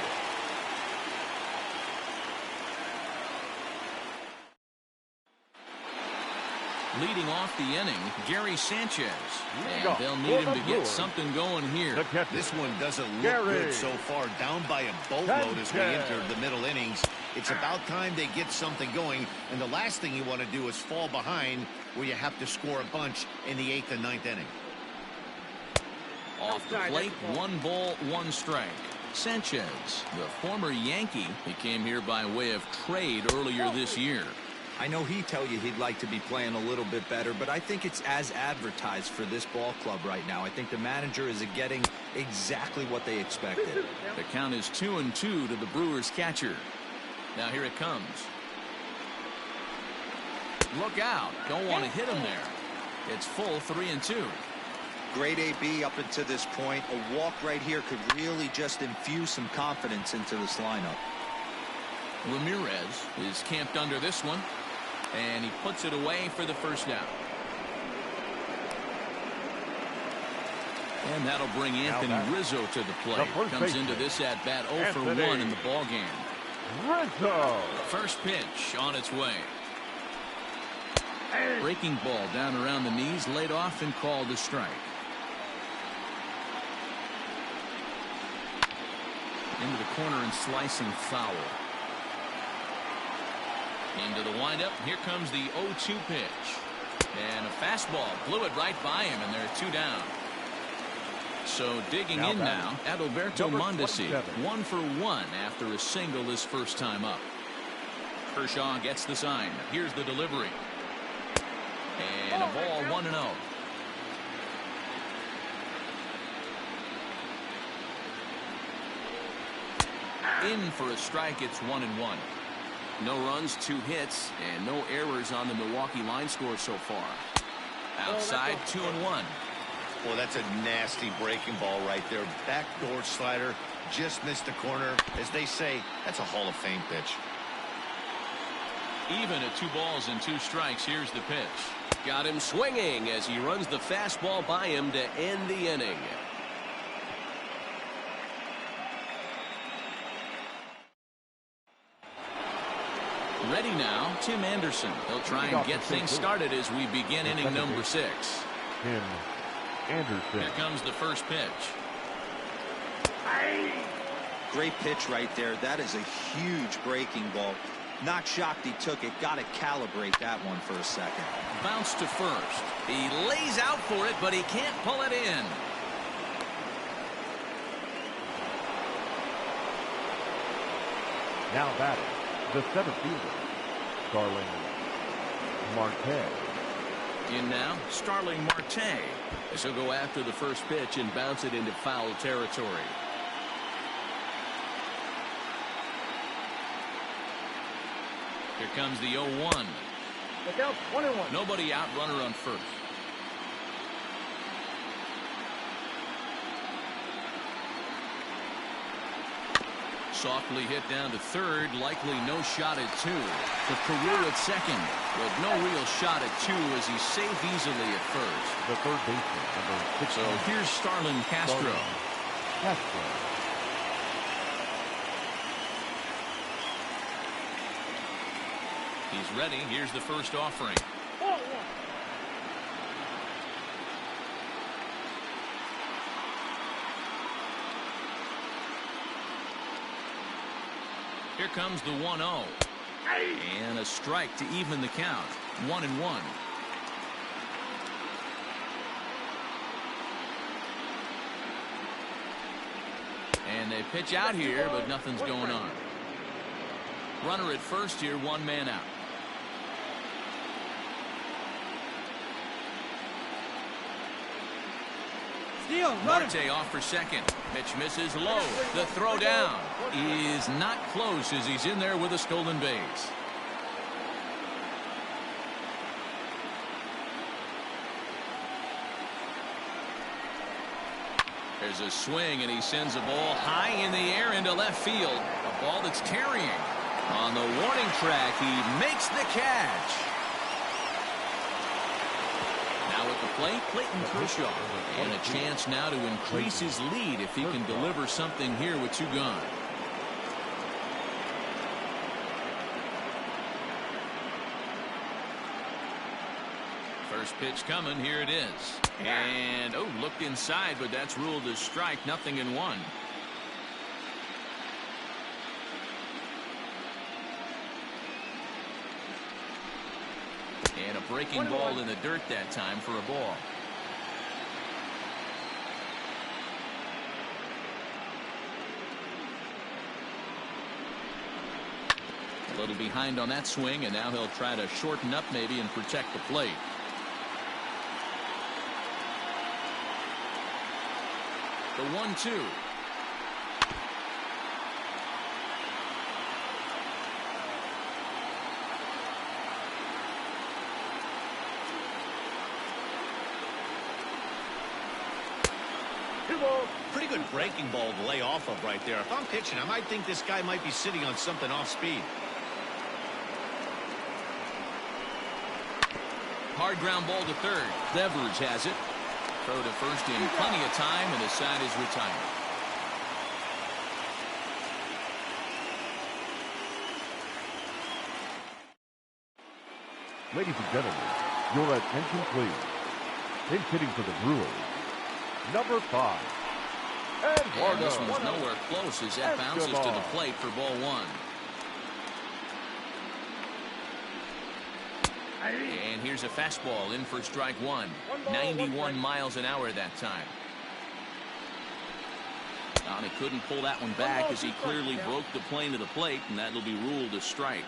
Leading off the inning, Gary Sanchez. And they'll need him to get something going here. This one doesn't look good so far. Down by a boatload as we enter the middle innings. It's about time they get something going. And the last thing you want to do is fall behind where you have to score a bunch in the 8th and 9th inning. Off the plate, 1 ball, 1 strike. Sanchez, the former Yankee, he came here by way of trade earlier this year. I know he'd tell you he'd like to be playing a little bit better, but I think it's as advertised for this ball club right now. I think the manager is getting exactly what they expected. The count is 2-2 to the Brewers catcher. Now here it comes. Look out. Don't want to hit him there. It's full 3-2. Great AB up until this point. A walk right here could really just infuse some confidence into this lineup. Ramirez is camped under this one, and he puts it away for the first down. And that'll bring Anthony Rizzo to the plate. Comes into this at bat 0 for 1 in the ball game. Rizzo. First pitch on its way. Breaking ball down around the knees, laid off and called a strike. Into the corner and slicing foul. Into the windup. Here comes the 0-2 pitch. And a fastball blew it right by him, and there are 2 down. So digging in now, Adalberto Mondesi, 1 for 1 after a single his first time up. Kershaw gets the sign. Here's the delivery. And a ball 1-0. In for a strike, it's 1-1. No runs, 2 hits, and no errors on the Milwaukee line score so far. Outside, 2-1. Well, that's a nasty breaking ball right there. Backdoor slider, just missed the corner. As they say, that's a Hall of Fame pitch. Even at 2 balls and 2 strikes, here's the pitch. Got him swinging as he runs the fastball by him to end the inning. Ready now, Tim Anderson. He'll try and get things started as we begin inning number 6. Tim Anderson. Here comes the first pitch. Great pitch right there. That is a huge breaking ball. Not shocked he took it. Got to calibrate that one for a second. Bounce to first. He lays out for it, but he can't pull it in. Now batting, the center fielder, Starling Marte. In now, Starling Marte. As he'll go after the first pitch and bounce it into foul territory. Here comes the 0-1. Look out, 1-1. Nobody out, runner on first. Softly hit down to third, likely no shot at 2. The Carew at second, but no real shot at 2 as he's safe easily at first. The third baseman, number 6. So here's Starlin Castro. Castro. He's ready. Here's the first offering. Here comes the 1-0. And a strike to even the count. 1-1. And they pitch out here, but nothing's going on. Runner at first here, 1 man out. Marte off for second. Pitch misses low. The throw down is not close as he's in there with a stolen base. There's a swing, and he sends a ball high in the air into left field. A ball that's carrying. On the warning track, he makes the catch. Now at the plate, Clayton Kershaw. And a chance now to increase his lead if he can deliver something here with 2 gone. First pitch coming. Here it is. And, oh, looked inside, but that's ruled as strike. 0-1. And a breaking ball in the dirt that time for a ball. A little behind on that swing, and now he'll try to shorten up maybe and protect the plate. The 1-2. balls. Pretty good breaking ball to lay off of right there. If I'm pitching, I might think this guy might be sitting on something off speed. Hard ground ball to third. Devers has it. Throw to first in plenty of time, and the side is retired. Ladies and gentlemen, your attention please. In hitting for the Brewers, number 5. And this one's nowhere close as that bounces to the plate for ball 1. And here's a fastball in for strike 1. 91 miles an hour that time. He couldn't pull that one back as he clearly broke the plane of the plate, and that'll be ruled a strike.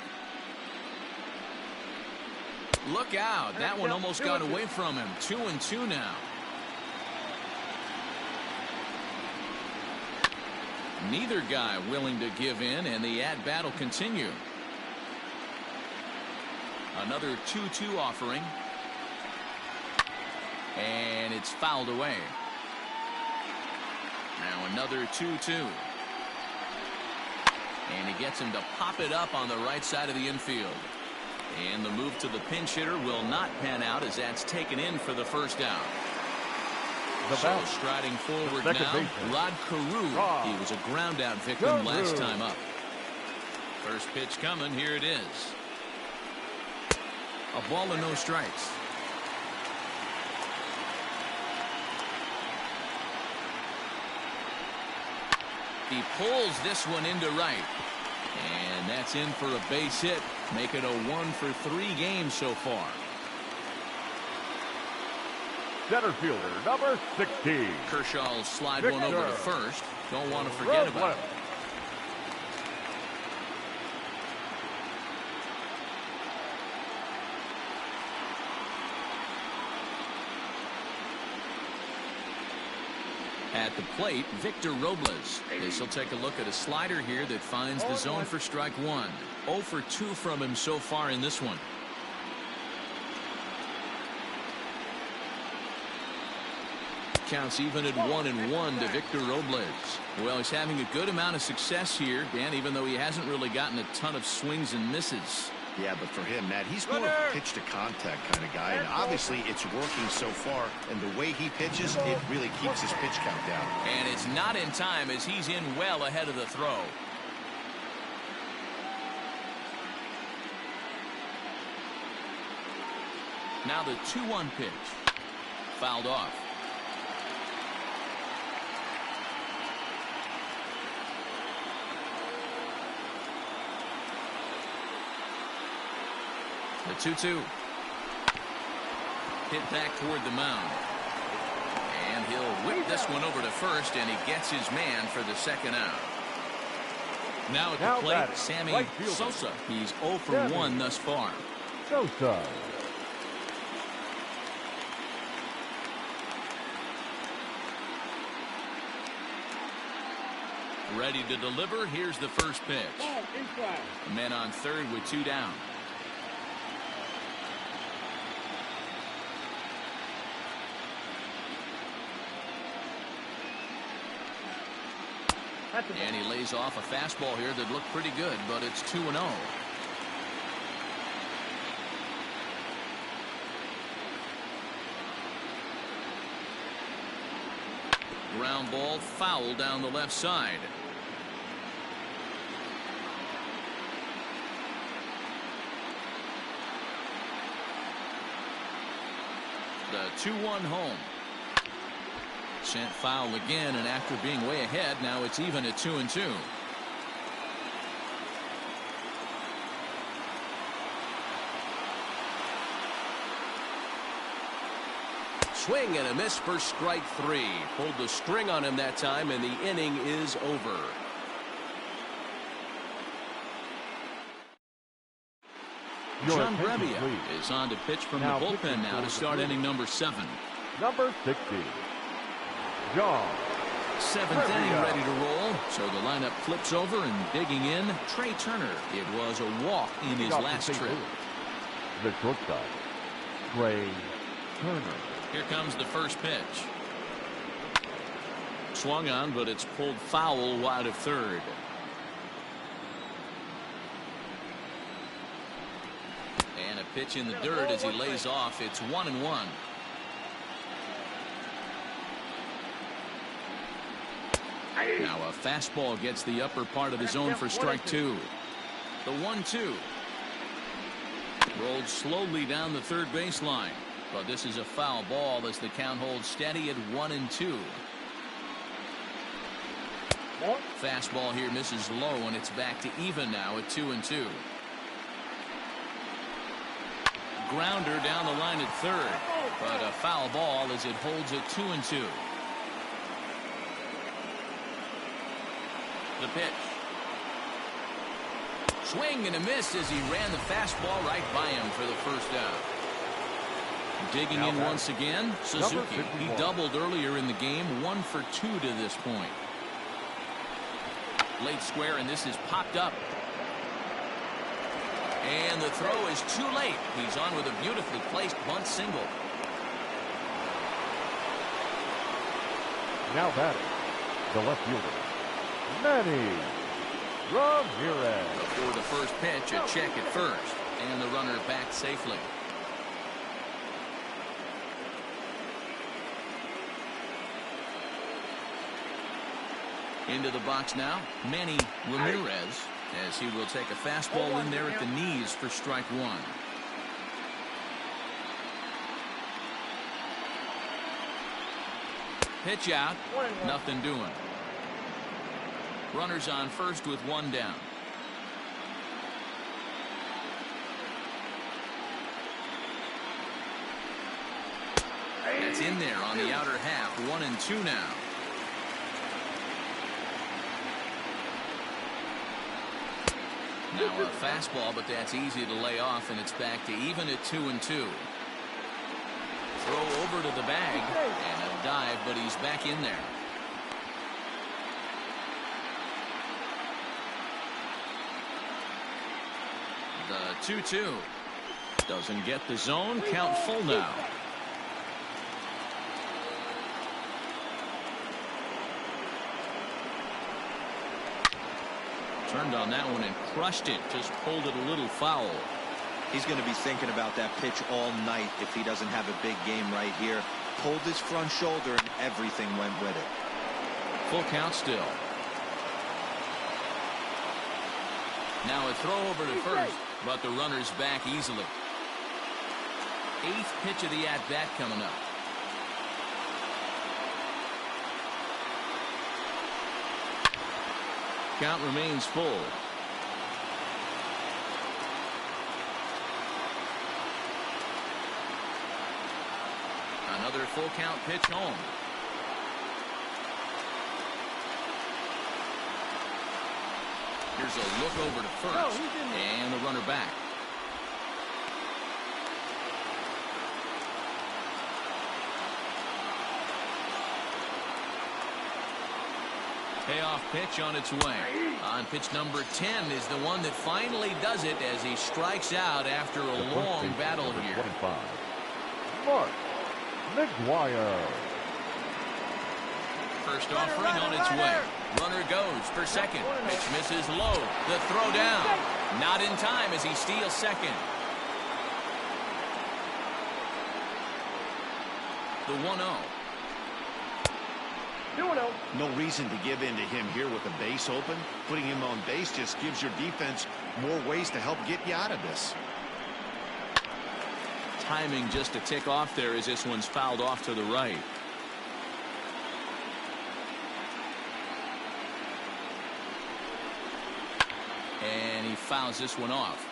Look out. That one almost got away from him. 2-2 now. Neither guy willing to give in, and the at-bat will continue. Another 2-2 offering. And it's fouled away. Now another 2-2. And he gets him to pop it up on the right side of the infield. And the move to the pinch hitter will not pan out as that's taken in for the first out. So striding forward now, Rod Carew. He was a ground out victim last time up. First pitch coming. Here it is. A ball and no strikes. He pulls this one into right. And that's in for a base hit. Make it a 1-for-3 game so far. Center fielder, number 16. Kershaw will slide one over to first. Don't want to forget about it. At the plate, Victor Robles. This will take a look at a slider here that finds the zone for strike 1. 0 for 2 from him so far in this one. Counts even at 1-1 to Victor Robles. Well, he's having a good amount of success here, Dan, even though he hasn't really gotten a ton of swings and misses. Yeah, but for him, Matt, he's more of a pitch-to-contact kind of guy, and obviously it's working so far, and the way he pitches, it really keeps his pitch count down. And it's not in time as he's in well ahead of the throw. Now the 2-1 pitch. Fouled off. The 2-2. Hit back toward the mound. And he'll whip this one over to first, and he gets his man for the second out. Now at the plate, Sammy Sosa. He's 0 for 1 thus far. Sosa. Ready to deliver. Here's the first pitch. Men on third with 2 down. And he lays off a fastball here that looked pretty good, but it's 2-0. Ground ball foul down the left side. The 2-1 home. Sent foul again, and after being way ahead, now it's even at 2-2. Swing and a miss for strike 3. Pulled the string on him that time, and the inning is over. John Brebbia is on to pitch from the bullpen now to start inning number 7. Number 60. John. 7th inning ready to roll. So the lineup flips over and digging in. Trey Turner. It was a walk in his last trip. The shortstop, Trey Turner. Here comes the first pitch. swung on, but it's pulled foul wide of third. And a pitch in the dirt as he lays off. It's 1-1. Now a fastball gets the upper part of the zone for strike two. The 1-2. Rolled slowly down the third baseline. But this is a foul ball as the count holds steady at 1-2. Fastball here misses low, and it's back to even now at 2-2. Grounder down the line at third, but a foul ball as it holds at 2-2. The pitch. Swing and a miss as he ran the fastball right by him for the first out. Digging in once again, Suzuki. He doubled earlier in the game, 1 for 2 to this point. Late square, and this is popped up. And the throw is too late. He's on with a beautifully placed bunt single. Now batting, the left fielder, Manny Ramirez. Before the first pitch, a check at first, and the runner back safely. Into the box now, Manny Ramirez, as he will take a fastball in there at the knees for strike one. Pitch out, nothing doing. Runners on first with one down. That's in there on the outer half, 1-2 now. Now a fastball, but that's easy to lay off, and it's back to even at 2-2. Throw over to the bag, and a dive, but he's back in there. The 2-2. Doesn't get the zone, count full now. Turned on that one and crushed it. Just pulled it a little foul. He's going to be thinking about that pitch all night if he doesn't have a big game right here. Pulled his front shoulder and everything went with it. Full count still. Now a throw over to first, but the runner's back easily. 8th pitch of the at-bat coming up. Count remains full. Another full count pitch home. Here's a look over to first, and the runner back. Payoff pitch on its way. On pitch number 10 is the one that finally does it as he strikes out after a long battle here. 25. Mark McGuire. First offering on its way. Runner goes for second. Pitch misses low. The throw down. Not in time as he steals second. The 1-0. No reason to give in to him here with the base open. Putting him on base just gives your defense more ways to help get you out of this. Timing just a tick off there as this one's fouled off to the right. And he fouls this one off.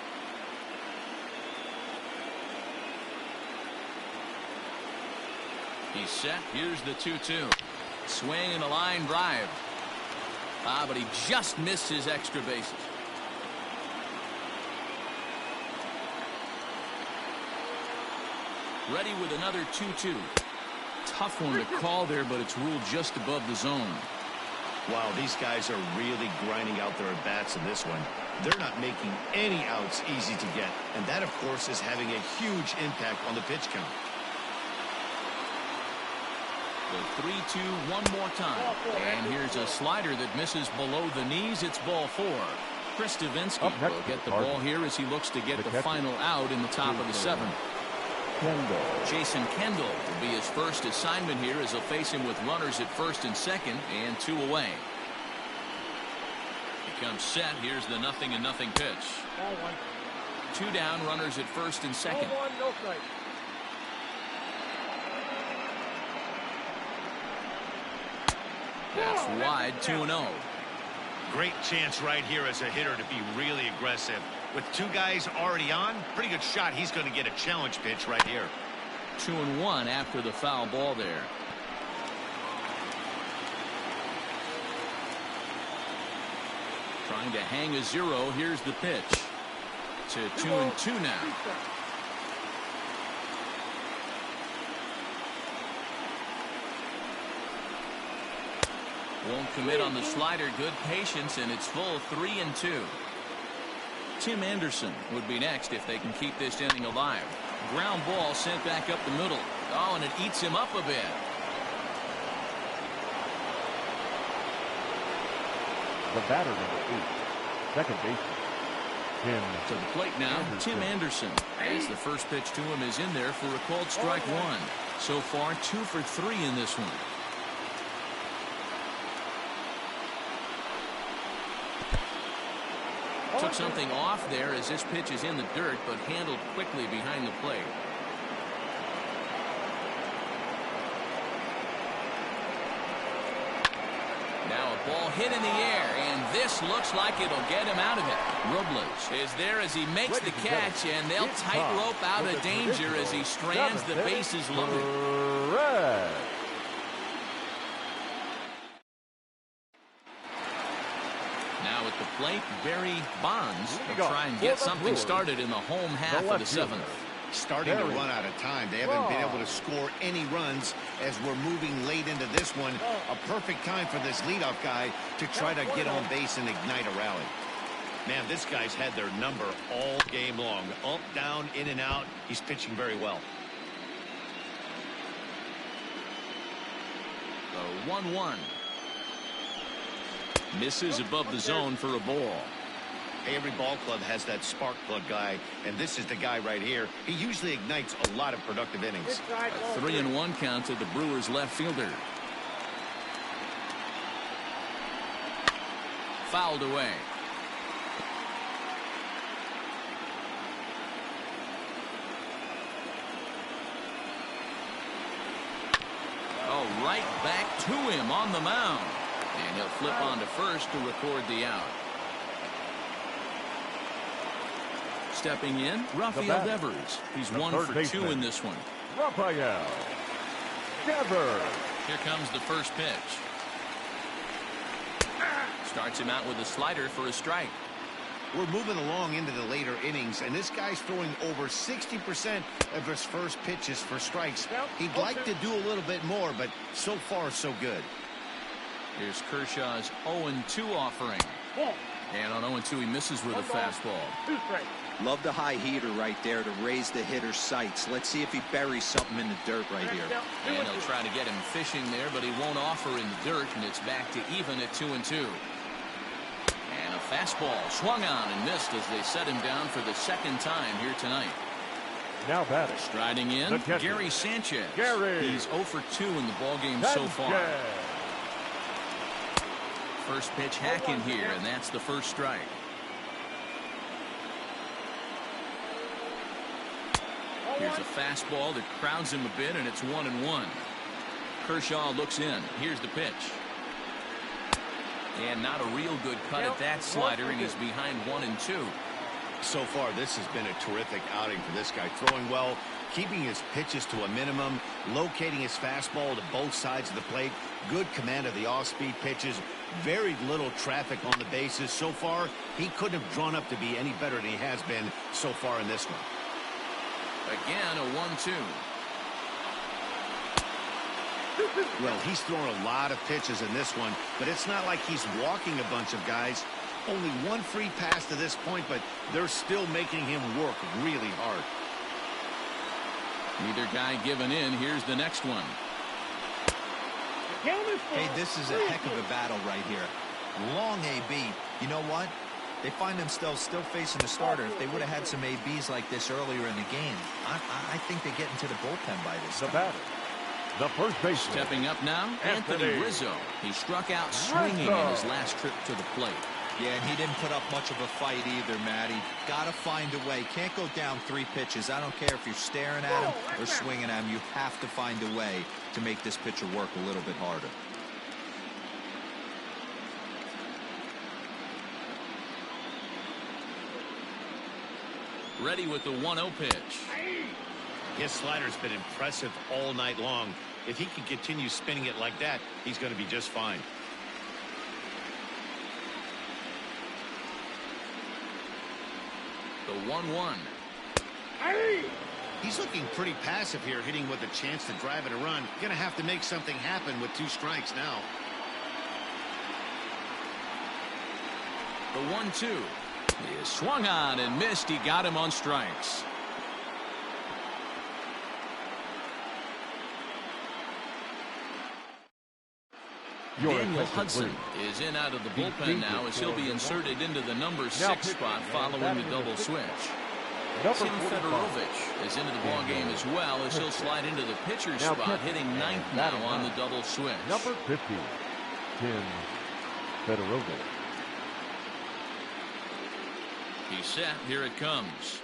He's set. Here's the 2-2. Swing and a line drive. But he just missed his extra bases. Ready with another 2-2. Tough one to call there, but it's ruled just above the zone. Wow, these guys are really grinding out their at-bats in this one. They're not making any outs easy to get, and that, of course, is having a huge impact on the pitch count. The 3-2 one more time. And here's a slider that misses below the knees. It's ball 4. Chris Davinsky will get the ball here as he looks to get the final out in the top of the 7th. Jason Kendall will be his first assignment here as he'll face him with runners at first and second and 2 away. He comes set. Here's the 0-0 pitch. 2 down, runners at first and second. That's wide, 2-0. Great chance right here as a hitter to be really aggressive. With 2 guys already on, pretty good shot. He's going to get a challenge pitch right here. 2-1 after the foul ball there. Trying to hang a 0. Here's the pitch. To 2-2 now. Won't commit on the slider. Good patience, and it's full 3-2. Tim Anderson would be next if they can keep this inning alive. Ground ball sent back up the middle. Oh, and it eats him up a bit. The batter, number 8, second baseman, Tim. To the plate now, Tim Anderson. As the first pitch to him is in there for a called strike 1. So far, 2 for 3 in this one. Took something off there as this pitch is in the dirt, but handled quickly behind the plate. Now a ball hit in the air, and this looks like it'll get him out of it. Robles is there as he makes the catch, and they'll tightrope out of danger as he strands the bases loaded. Now at the plate, Barry Bonds will try and get something started in the home half of the 7th. Starting to run out of time. They haven't been able to score any runs as we're moving late into this one. A perfect time for this leadoff guy to try to get on base and ignite a rally. Man, this guy's had their number all game long. Up, down, in and out. He's pitching very well. The 1-1. Misses above the zone for a ball. Every ball club has that spark plug guy, and this is the guy right here. He usually ignites a lot of productive innings. A 3-1 count to the Brewers left fielder. Fouled away. Oh, right back to him on the mound. And he'll flip on to first to record the out. Stepping in, Rafael Devers. He's 1 for 2 in this one. Rafael Devers. Here comes the first pitch. Starts him out with a slider for a strike. We're moving along into the later innings, and this guy's throwing over 60% of his first pitches for strikes. He'd like to do a little bit more, but so far, so good. Here's Kershaw's 0-2 offering. And on 0-2, he misses with a fastball. Love the high heater right there to raise the hitter's sights. Let's see if he buries something in the dirt right here. And he'll try to get him fishing there, but he won't offer in the dirt, and it's back to even at 2-2. And a fastball swung on and missed as they set him down for the 2nd time here tonight. Now batting. Striding in, Gary Sanchez. He's 0 for 2 in the ballgame so far. First pitch hack in here, and that's the first strike. Here's a fastball that crowds him a bit, and it's 1-1. Kershaw looks in. Here's the pitch. And not a real good cut at that slider, and he's behind 1-2. So far, this has been a terrific outing for this guy. Throwing well, keeping his pitches to a minimum, locating his fastball to both sides of the plate, good command of the off-speed pitches, very little traffic on the bases. So far, he couldn't have drawn up to be any better than he has been so far in this one. Again, a 1-2. Well, he's thrown a lot of pitches in this one, but it's not like he's walking a bunch of guys. Only one free pass to this point, but they're still making him work really hard. Neither guy giving in. Here's the next one. Hey, this is a heck of a battle right here. Long AB. You know what? They find themselves still facing the starter. If they would have had some ABs like this earlier in the game, I think they get into the bullpen by this time. The first baseman. Stepping up now, Anthony Rizzo. He struck out swinging in his last trip to the plate. Yeah, and he didn't put up much of a fight either, Matty. Got to find a way. Can't go down 3 pitches. I don't care if you're staring at him or swinging at him. You have to find a way to make this pitcher work a little bit harder. Ready with the 1-0 pitch. His slider's been impressive all night long. If he can continue spinning it like that, he's going to be just fine. The 1-1. He's looking pretty passive here, hitting with a chance to drive in a run. Going to have to make something happen with 2 strikes now. The 1-2. He swung on and missed. He got him on strikes. Daniel Hudson is in out of the bullpen now as he'll be inserted into the number 6 spot following the double switch. Tim Fedorovich is into the ball game as well as he'll slide into the pitcher's spot, hitting 9th now on the double switch. Number 50, Tim Fedorovich. He's set. Here it comes.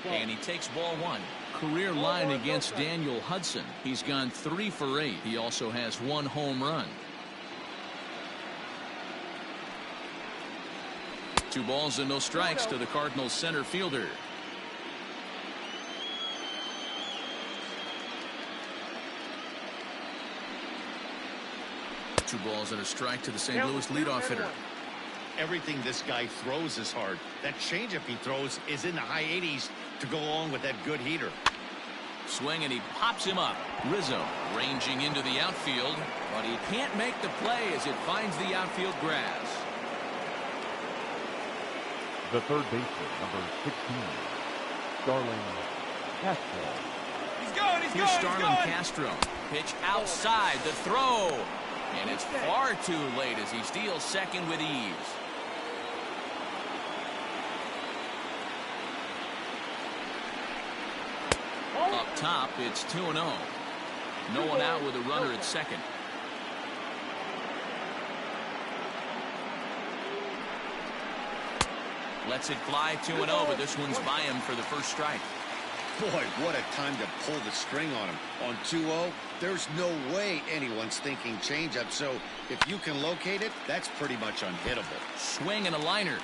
And he takes ball 1. Career line against Daniel Hudson. He's gone 3 for 8. He also has 1 home run. 2 balls and no strikes to the Cardinals center fielder. Two balls and a strike to the St. Louis leadoff hitter. Everything this guy throws is hard. That changeup he throws is in the high 80s to go along with that good heater. Swing and he pops him up. Rizzo ranging into the outfield, but he can't make the play as it finds the outfield grass. The third baseman, number 16, Starling Castro. Here's Starlin Castro. Pitch outside the throw. And it's far too late as he steals second with ease. Up top, it's 2-0. No one out with a runner at second. Lets it fly 2-0, but this one's by him for the first strike. Boy, what a time to pull the string on him. On 2-0, there's no way anyone's thinking changeup. So if you can locate it, that's pretty much unhittable. Swing and a liner.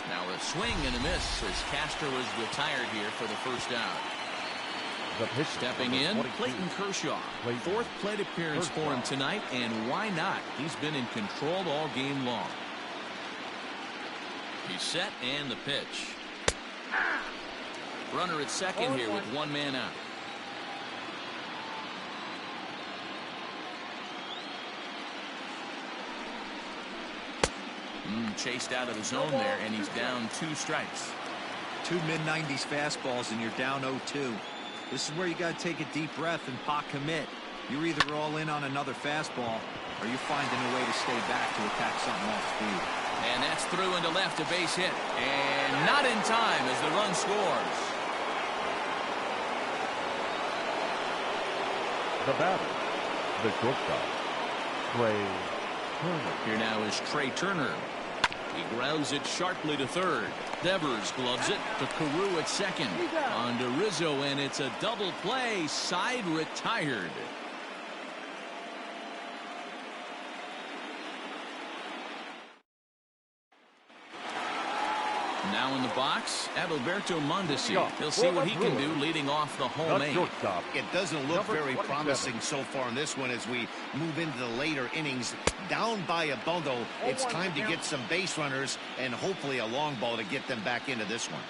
Now a swing and a miss as Castro is retired here for the first out. Stepping in, Clayton Kershaw. 4th plate appearance for him tonight, and why not? He's been in control all game long. He's set, and the pitch. Runner at second here with 1 man out. Chased out of the zone there, and he's down 2 strikes. 2 mid-90s fastballs, and you're down 0-2. This is where you got to take a deep breath and pot commit. You're either all in on another fastball or you're finding a way to stay back to attack something off speed. And that's through into left, a base hit. And not in time as the run scores. The batter, the shortstop, Trey Turner. Here now is Trey Turner. He grounds it sharply to third. Devers gloves it to Carew at second. On to Rizzo, and it's a double play. Side retired. Now in the box, Adalberto Mondesi. He'll see what he can do leading off the home eight. It doesn't look very promising so far in this one as we move into the later innings. Down by a bundle, it's time to get some base runners and hopefully a long ball to get them back into this one.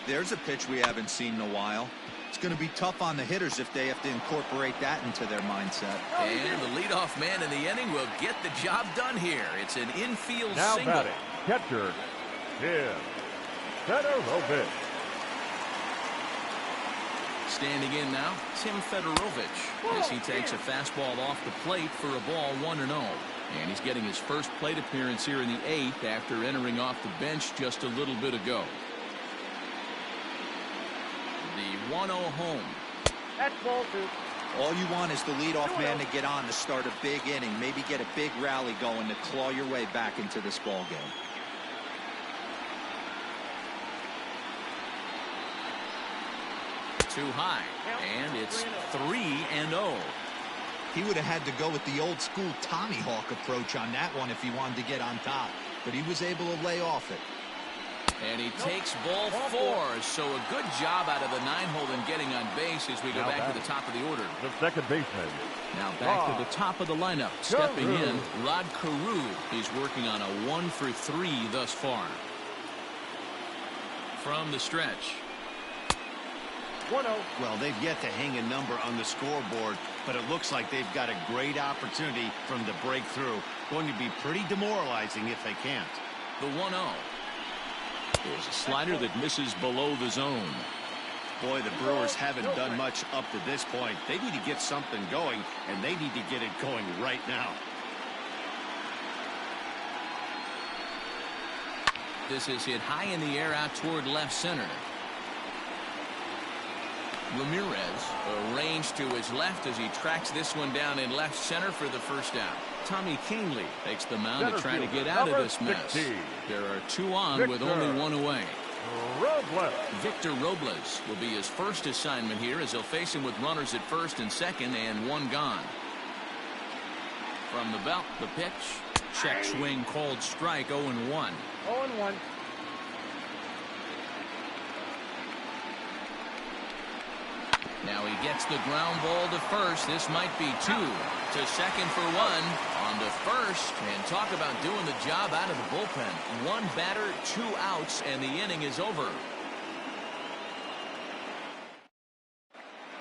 There's a pitch we haven't seen in a while. It's going to be tough on the hitters if they have to incorporate that into their mindset. And the leadoff man in the inning will get the job done here. It's an infield now single. Batting, catcher, Tim Fedorovich. Standing in now, Tim Fedorovich, as he takes a fastball off the plate for a ball 1-0. And he's getting his first plate appearance here in the 8th after entering off the bench just a little bit ago. The 1-0 home. That's ball 2. All you want is the leadoff man to get on to start a big inning, maybe get a big rally going to claw your way back into this ball game. Too high, and it's 3-0. He would have had to go with the old school Tommy Hawk approach on that one if he wanted to get on top, but he was able to lay off it. And he takes ball 4, so a good job out of the 9-hole in getting on base as we go back to the top of the order. The second baseman. Now back to the top of the lineup. Stepping in, Rod Carew is working on a 1-for-3 thus far. From the stretch. 1-0. Well, they've yet to hang a number on the scoreboard, but it looks like they've got a great opportunity from the breakthrough. Going to be pretty demoralizing if they can't. The 1-0. There's a slider that misses below the zone. Boy, the Brewers haven't done much up to this point. They need to get something going, and they need to get it going right now. This is hit high in the air out toward left center. Ramirez arranged to his left as he tracks this one down in left center for the first out. Tommy Kingley takes the mound to try to get out of this mess. There are 2 on with only 1 away. Victor Robles will be his first assignment here as he'll face him with runners at first and second and 1 gone. From the belt, the pitch. Check swing called strike. 0-1. 0-1. Now he gets the ground ball to first. This might be 2. To second for 1. On to first. And talk about doing the job out of the bullpen. 1 batter, 2 outs, and the inning is over.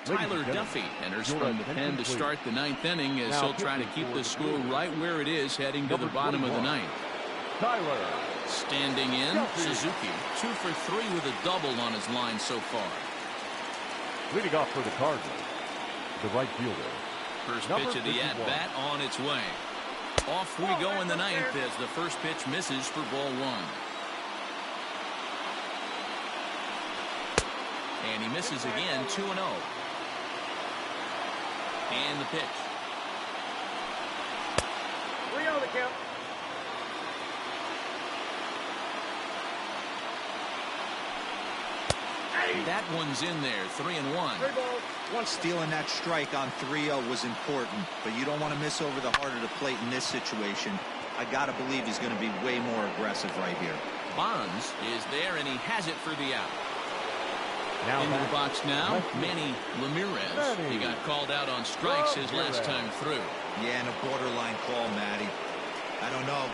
Tyler Duffy enters from the pen to start the 9th inning as he'll try to keep the score right where it is heading to the bottom of the 9th. Tyler. Standing in, Suzuki 2 for 3 with a double on his line so far. Leading off for the Cardinals, the right fielder. First pitch of the at-bat on its way. Off we go in the 9th as the first pitch misses for ball 1. And he misses again, 2-0. And the pitch. 3-0 the count. That one's in there, 3-1. 3 balls. Stealing that strike on 3-0 was important, but you don't want to miss over the heart of the plate in this situation. I got to believe he's going to be way more aggressive right here. Bonds is there, and he has it for the out. Now Into the box now, Manny Ramirez. Manny. He got called out on strikes his last time through. Yeah, and a borderline call, Matty. I don't know.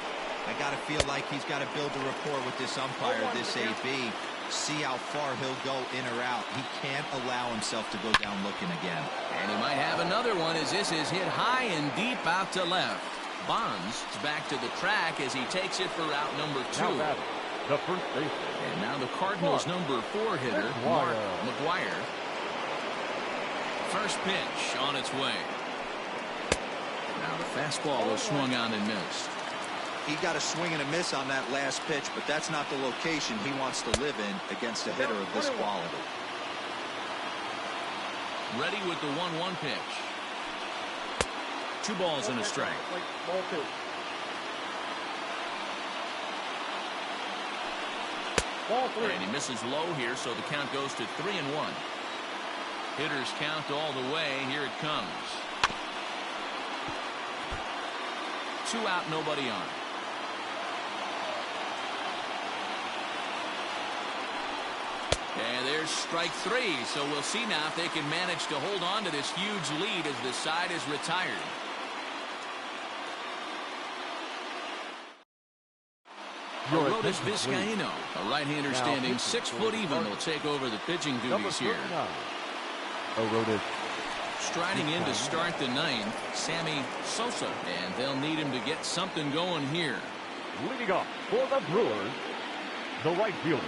I got to feel like he's got to build a rapport with this umpire, this AB. See how far he'll go in or out. He can't allow himself to go down looking again. And he might have another one as this is hit high and deep out to left. Bonds is back to the track as he takes it for out number 2. Now the first baseman. And now the Cardinals' number 4 hitter, Mark McGuire. First pitch on its way. Now the fastball was swung on and missed. He got a swing and a miss on that last pitch, but that's not the location he wants to live in against a hitter of this quality. Ready with the 1-1 pitch. 2 balls and a strike. Ball 2. Ball 3. And he misses low here, so the count goes to 3-1. Hitters count all the way. Here it comes. 2 out, nobody on. And there's strike 3, so we'll see now if they can manage to hold on to this huge lead as the side is retired. Aroldis Vizcaíno, a right-hander standing 6 foot even, will take over the pitching duties here. Aroldis. Striding in to start the 9th, Sammy Sosa, and they'll need him to get something going here. Leading off for the Brewers, the right fielder,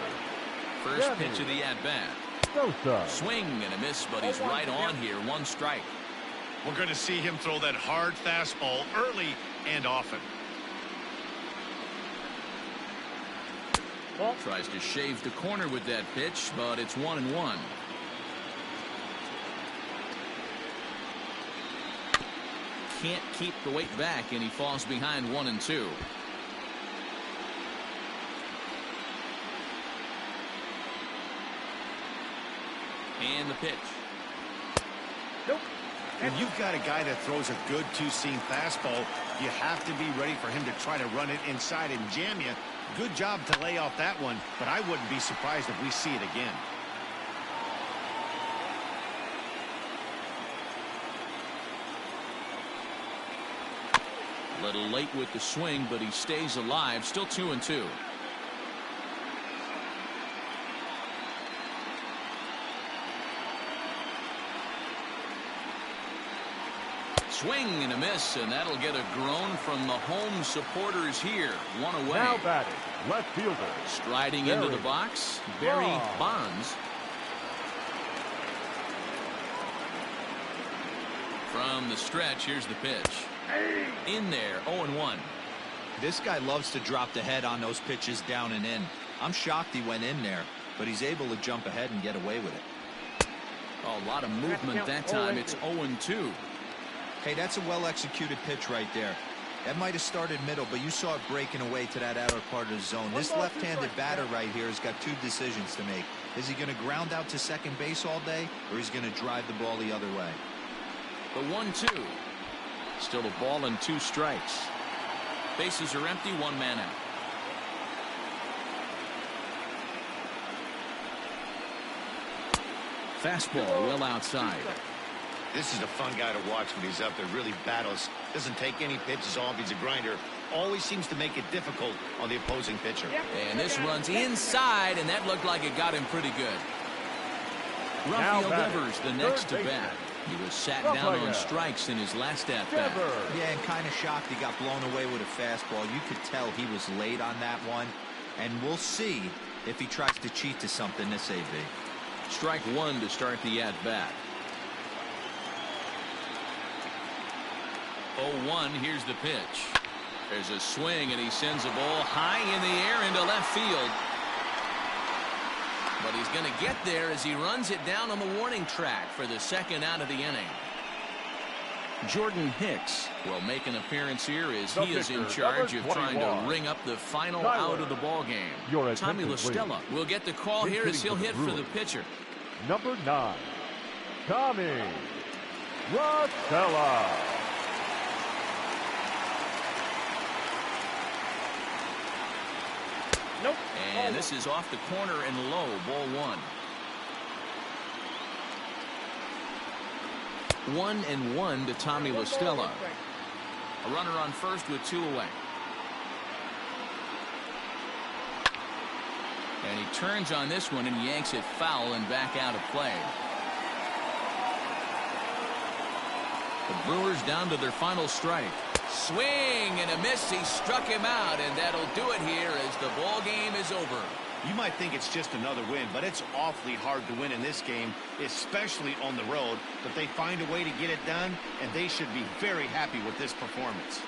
First pitch of the at-bat. Swing and a miss, but he's right on here. 1 strike. We're going to see him throw that hard fastball early and often. Tries to shave the corner with that pitch, but it's 1-1. Can't keep the weight back, and he falls behind 1-2. And the pitch. Nope. When you've got a guy that throws a good two-seam fastball, you have to be ready for him to try to run it inside and jam you. Good job to lay off that one, but I wouldn't be surprised if we see it again. A little late with the swing, but he stays alive. Still 2-2. Swing and a miss, and that'll get a groan from the home supporters here. 1 away. Now batting, left fielder. Striding into the box, Barry Bonds. From the stretch, here's the pitch. In there, 0-1. This guy loves to drop the head on those pitches down and in. I'm shocked he went in there, but he's able to jump ahead and get away with it. Oh, a lot of movement that time. It's 0-2. Hey, that's a well-executed pitch right there. That might have started middle, but you saw it breaking away to that outer part of the zone. This left-handed batter right here has got 2 decisions to make. Is he going to ground out to second base all day, or is he going to drive the ball the other way? The 1-2. Still a ball and 2 strikes. Bases are empty, 1 man out. Fastball well outside. This is a fun guy to watch when he's up there. Really battles. Doesn't take any pitches off. He's a grinder. Always seems to make it difficult on the opposing pitcher. And this runs inside, and that looked like it got him pretty good. Rafael Devers, the next to bat. He was sat down on strikes in his last at-bat. Yeah, and kind of shocked he got blown away with a fastball. You could tell he was late on that one. And we'll see if he tries to cheat to something this AB. Strike 1 to start the at-bat. 0-1, here's the pitch. There's a swing, and he sends a ball high in the air into left field. But he's going to get there as he runs it down on the warning track for the 2nd out of the inning. Jordan Hicks will make an appearance here as he is in charge of trying to ring up the final out of the ball game. Tommy LaStella will get the call here as he'll hit for the pitcher. Number 9, Tommy LaStella. Nope. And this is off the corner and low, ball 1. 1-1 to Tommy LaStella. A runner on first with 2 away. And he turns on this one and yanks it foul and back out of play. The Brewers down to their final strike. Swing and a miss. He struck him out, and that'll do it here as the ball game is over. You might think it's just another win, but it's awfully hard to win in this game, especially on the road. But they find a way to get it done, and they should be very happy with this performance.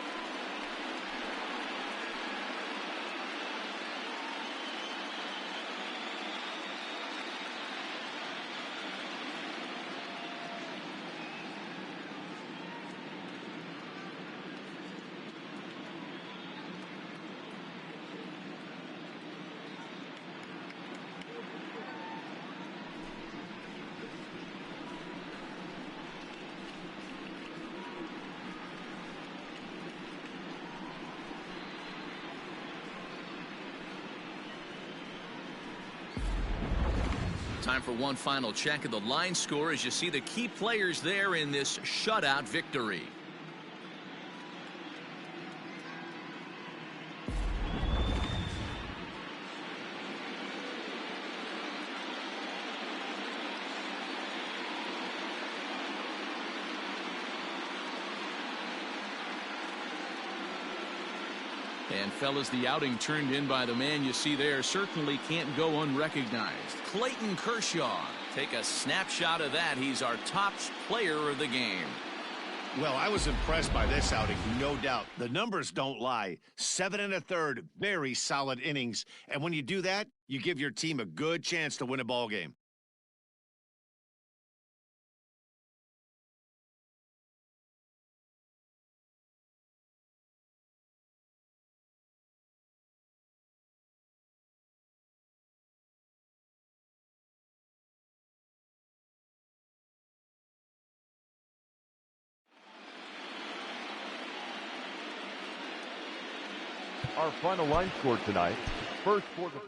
Time for one final check of the line score as you see the key players there in this shutout victory. And fellas, the outing turned in by the man you see there certainly can't go unrecognized. Clayton Kershaw. Take a snapshot of that. He's our top player of the game. Well, I was impressed by this outing, no doubt. The numbers don't lie. 7 1/3, very solid innings. And when you do that, you give your team a good chance to win a ball game. Our final line score tonight. First for the